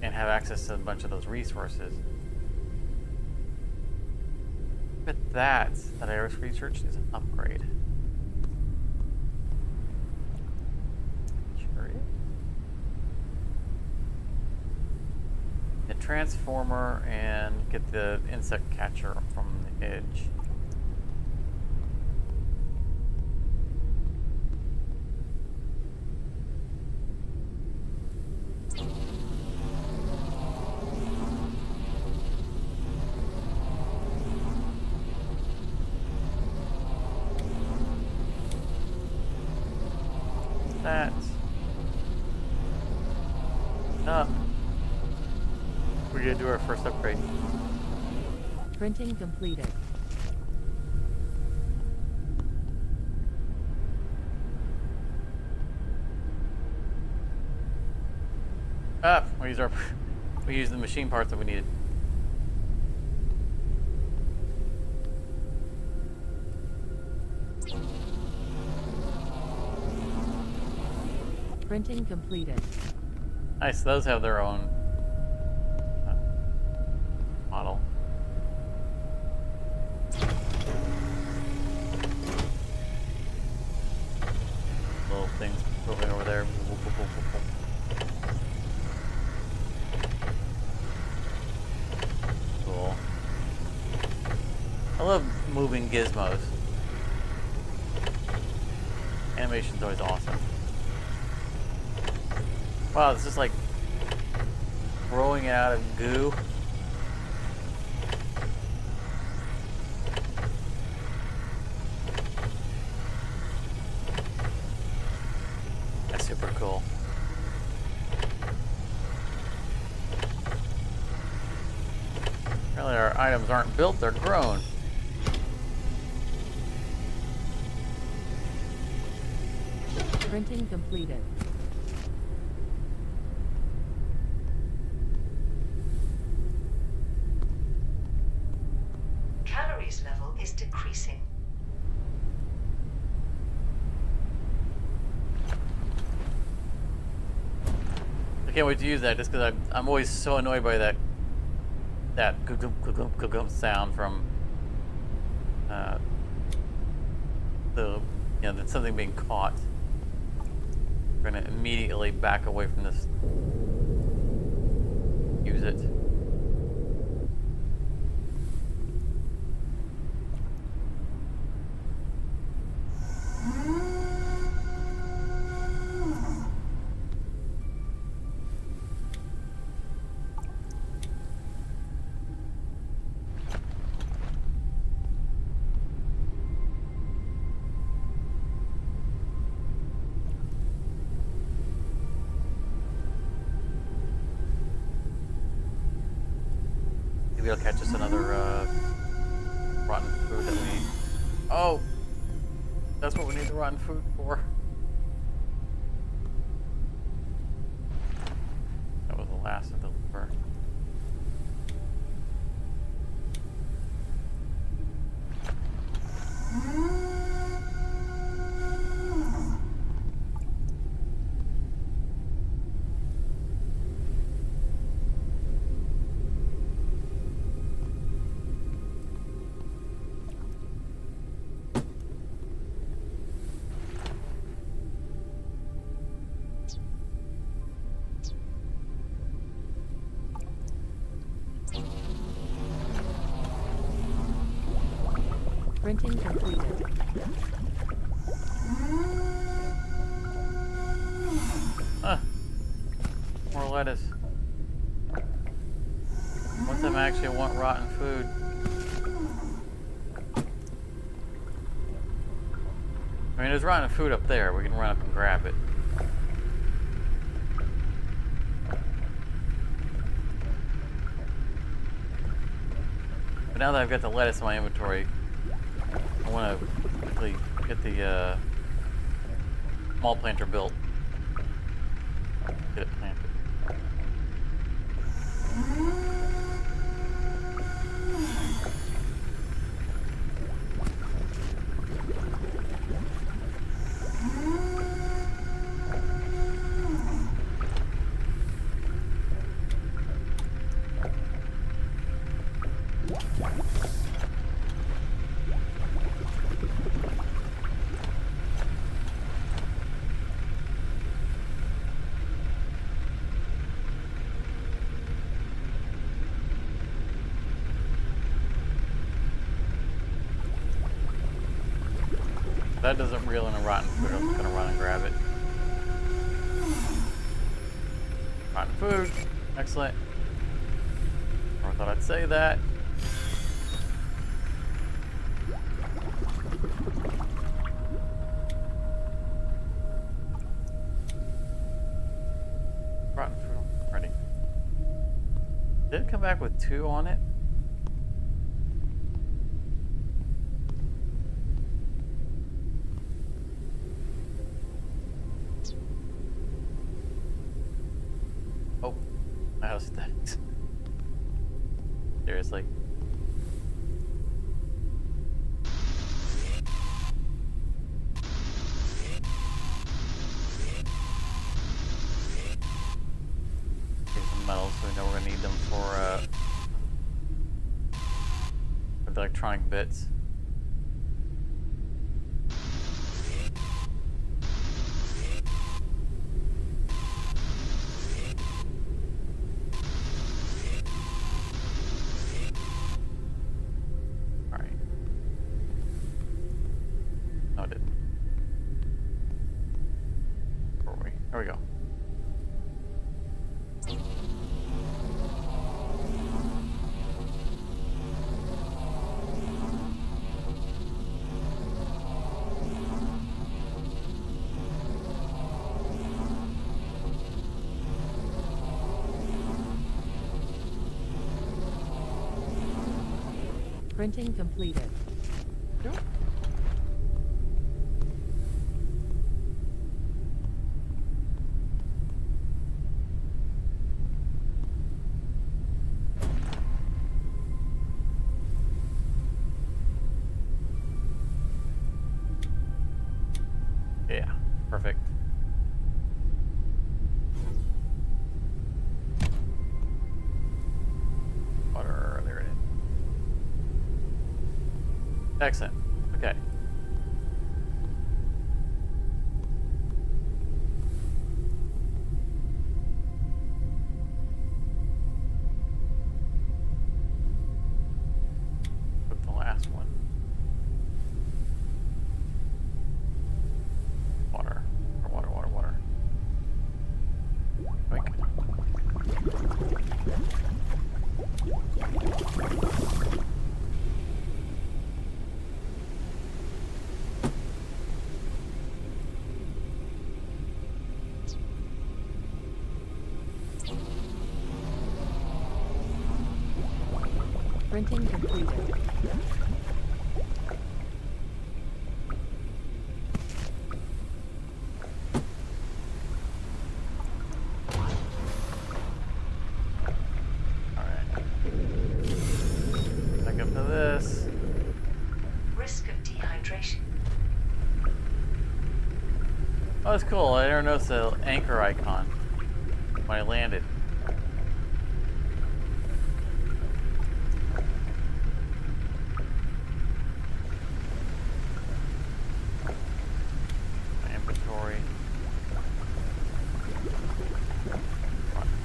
and have access to a bunch of those resources. But that Iris research is an upgrade. Sure is. The transformer and get the insect catcher from the edge. That up. We're gonna do our first upgrade. Printing completed. We used the machine parts that we needed. Printing completed. Nice, those have their own model. Little things moving over there. Cool. I love moving gizmos. Animation's always awesome. Wow, it's just like growing it out of goo. That's super cool. Apparently our items aren't built, they're grown. Printing completed. Calories level is decreasing. I can't wait to use that just because I'm always so annoyed by that sound from that's something being caught. We're gonna immediately back away from this. Use it. Maybe I'll catch us another rotten Oh, that's what we need the rotten food for. That was the last of the liver. Printing completed. Huh. More lettuce. What time I actually want rotten food? I mean, there's rotten food up there. We can run up and grab it. But now that I've got the lettuce in my inventory, I want to quickly get the mall planter built. Get it planted. If that doesn't reel in a rotten food, I'm just gonna run and grab it. Rotten food. Excellent. Never thought I'd say that. Rotten food ready. Did it come back with 2 on it? Oh, my house stinks. Seriously. Here's some metals, so we know we're gonna need them for the electronic bits. Alright. No, it didn't. Where were we? There we go. Printing completed. Yeah, perfect. Water, there it is. Excellent. Okay. Put the last one. Water. Water, water, water. Boink. Printing completed. that's cool. I never noticed the anchor icon when I landed. My inventory.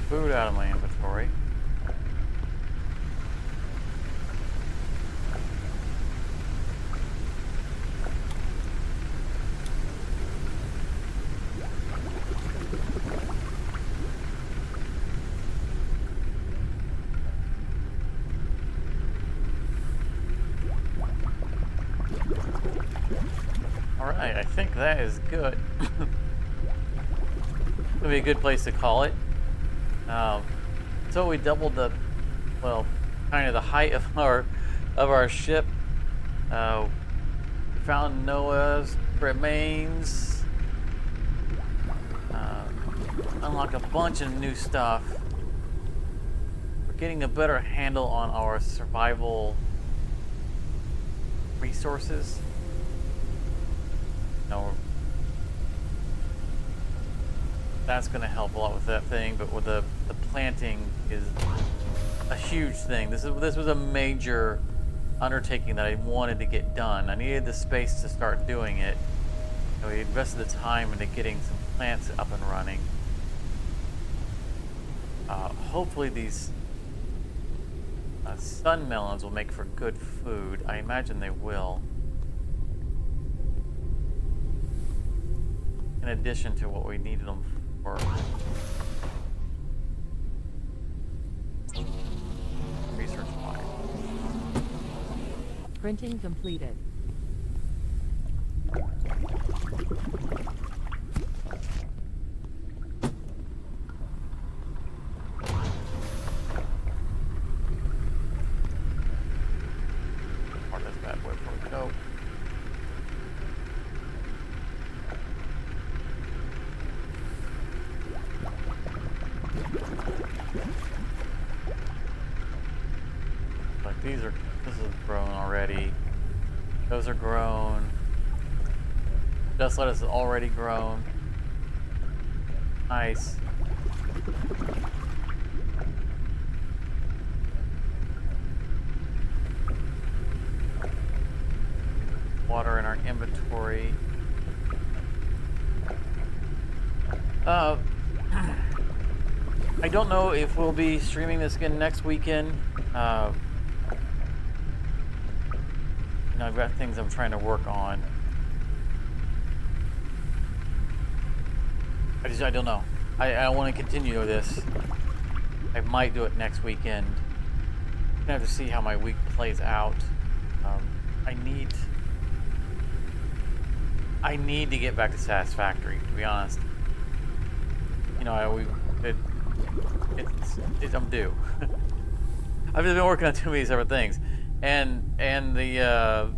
Food out of my inventory. Alright, I think that is good. It'll be a good place to call it. So we doubled the, well, kind of the height of our ship. We found Noah's remains. Unlocked a bunch of new stuff. We're getting a better handle on our survival resources. No, that's going to help a lot with that thing, but with the planting is a huge thing. This was a major undertaking that I wanted to get done. I needed the space to start doing it. And we invested the time into getting some plants up and running. Hopefully these sun melons will make for good food. I imagine they will. In addition to what we needed them for. Research wise. Printing completed. Mark this bad boy before we go. Like this is grown already. Those are grown. Just lettuce is already grown. Nice. Water in our inventory. I don't know if we'll be streaming this again next weekend. I've got things I'm trying to work on. I don't know. I want to continue this. I might do it next weekend. I'm gonna have to see how my week plays out. I need to get back to Satisfactory, to be honest. You know, I'm due. I've just been working on too many separate things. And the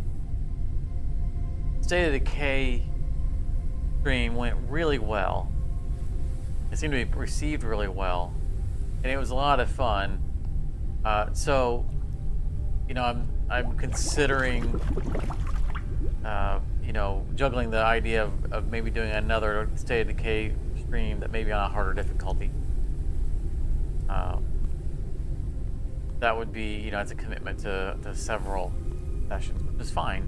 State of Decay stream went really well. It seemed to be received really well, and it was a lot of fun. So, you know, I'm considering, you know, juggling the idea of maybe doing another State of Decay stream that may be on a harder difficulty. That would be, you know, it's a commitment to several sessions, which is fine.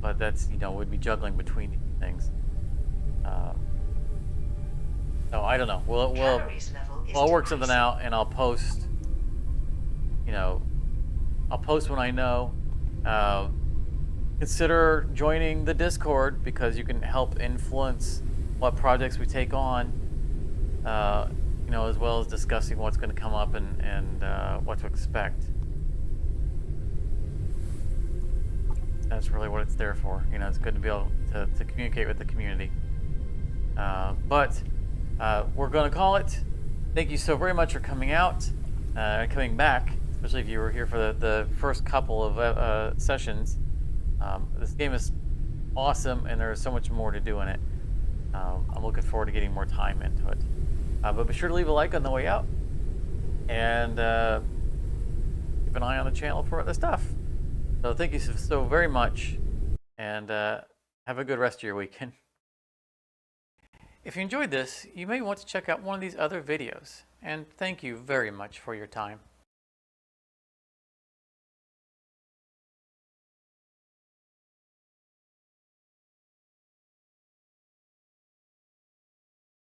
But that's, you know, would be juggling between things. So I don't know. I'll work something out, and I'll post. You know, I'll post when I know. Consider joining the Discord because you can help influence what projects we take on. You know, as well as discussing what's going to come up and what to expect. That's really what it's there for. You know, it's good to be able to communicate with the community. But we're going to call it. Thank you so very much for coming out, coming back, especially if you were here for the first couple of sessions. This game is awesome, and there's so much more to do in it. I'm looking forward to getting more time into it. But be sure to leave a like on the way out, and keep an eye on the channel for other stuff. So thank you so very much, and Have a good rest of your weekend. If you enjoyed this, you may want to check out one of these other videos, and thank you very much for your time.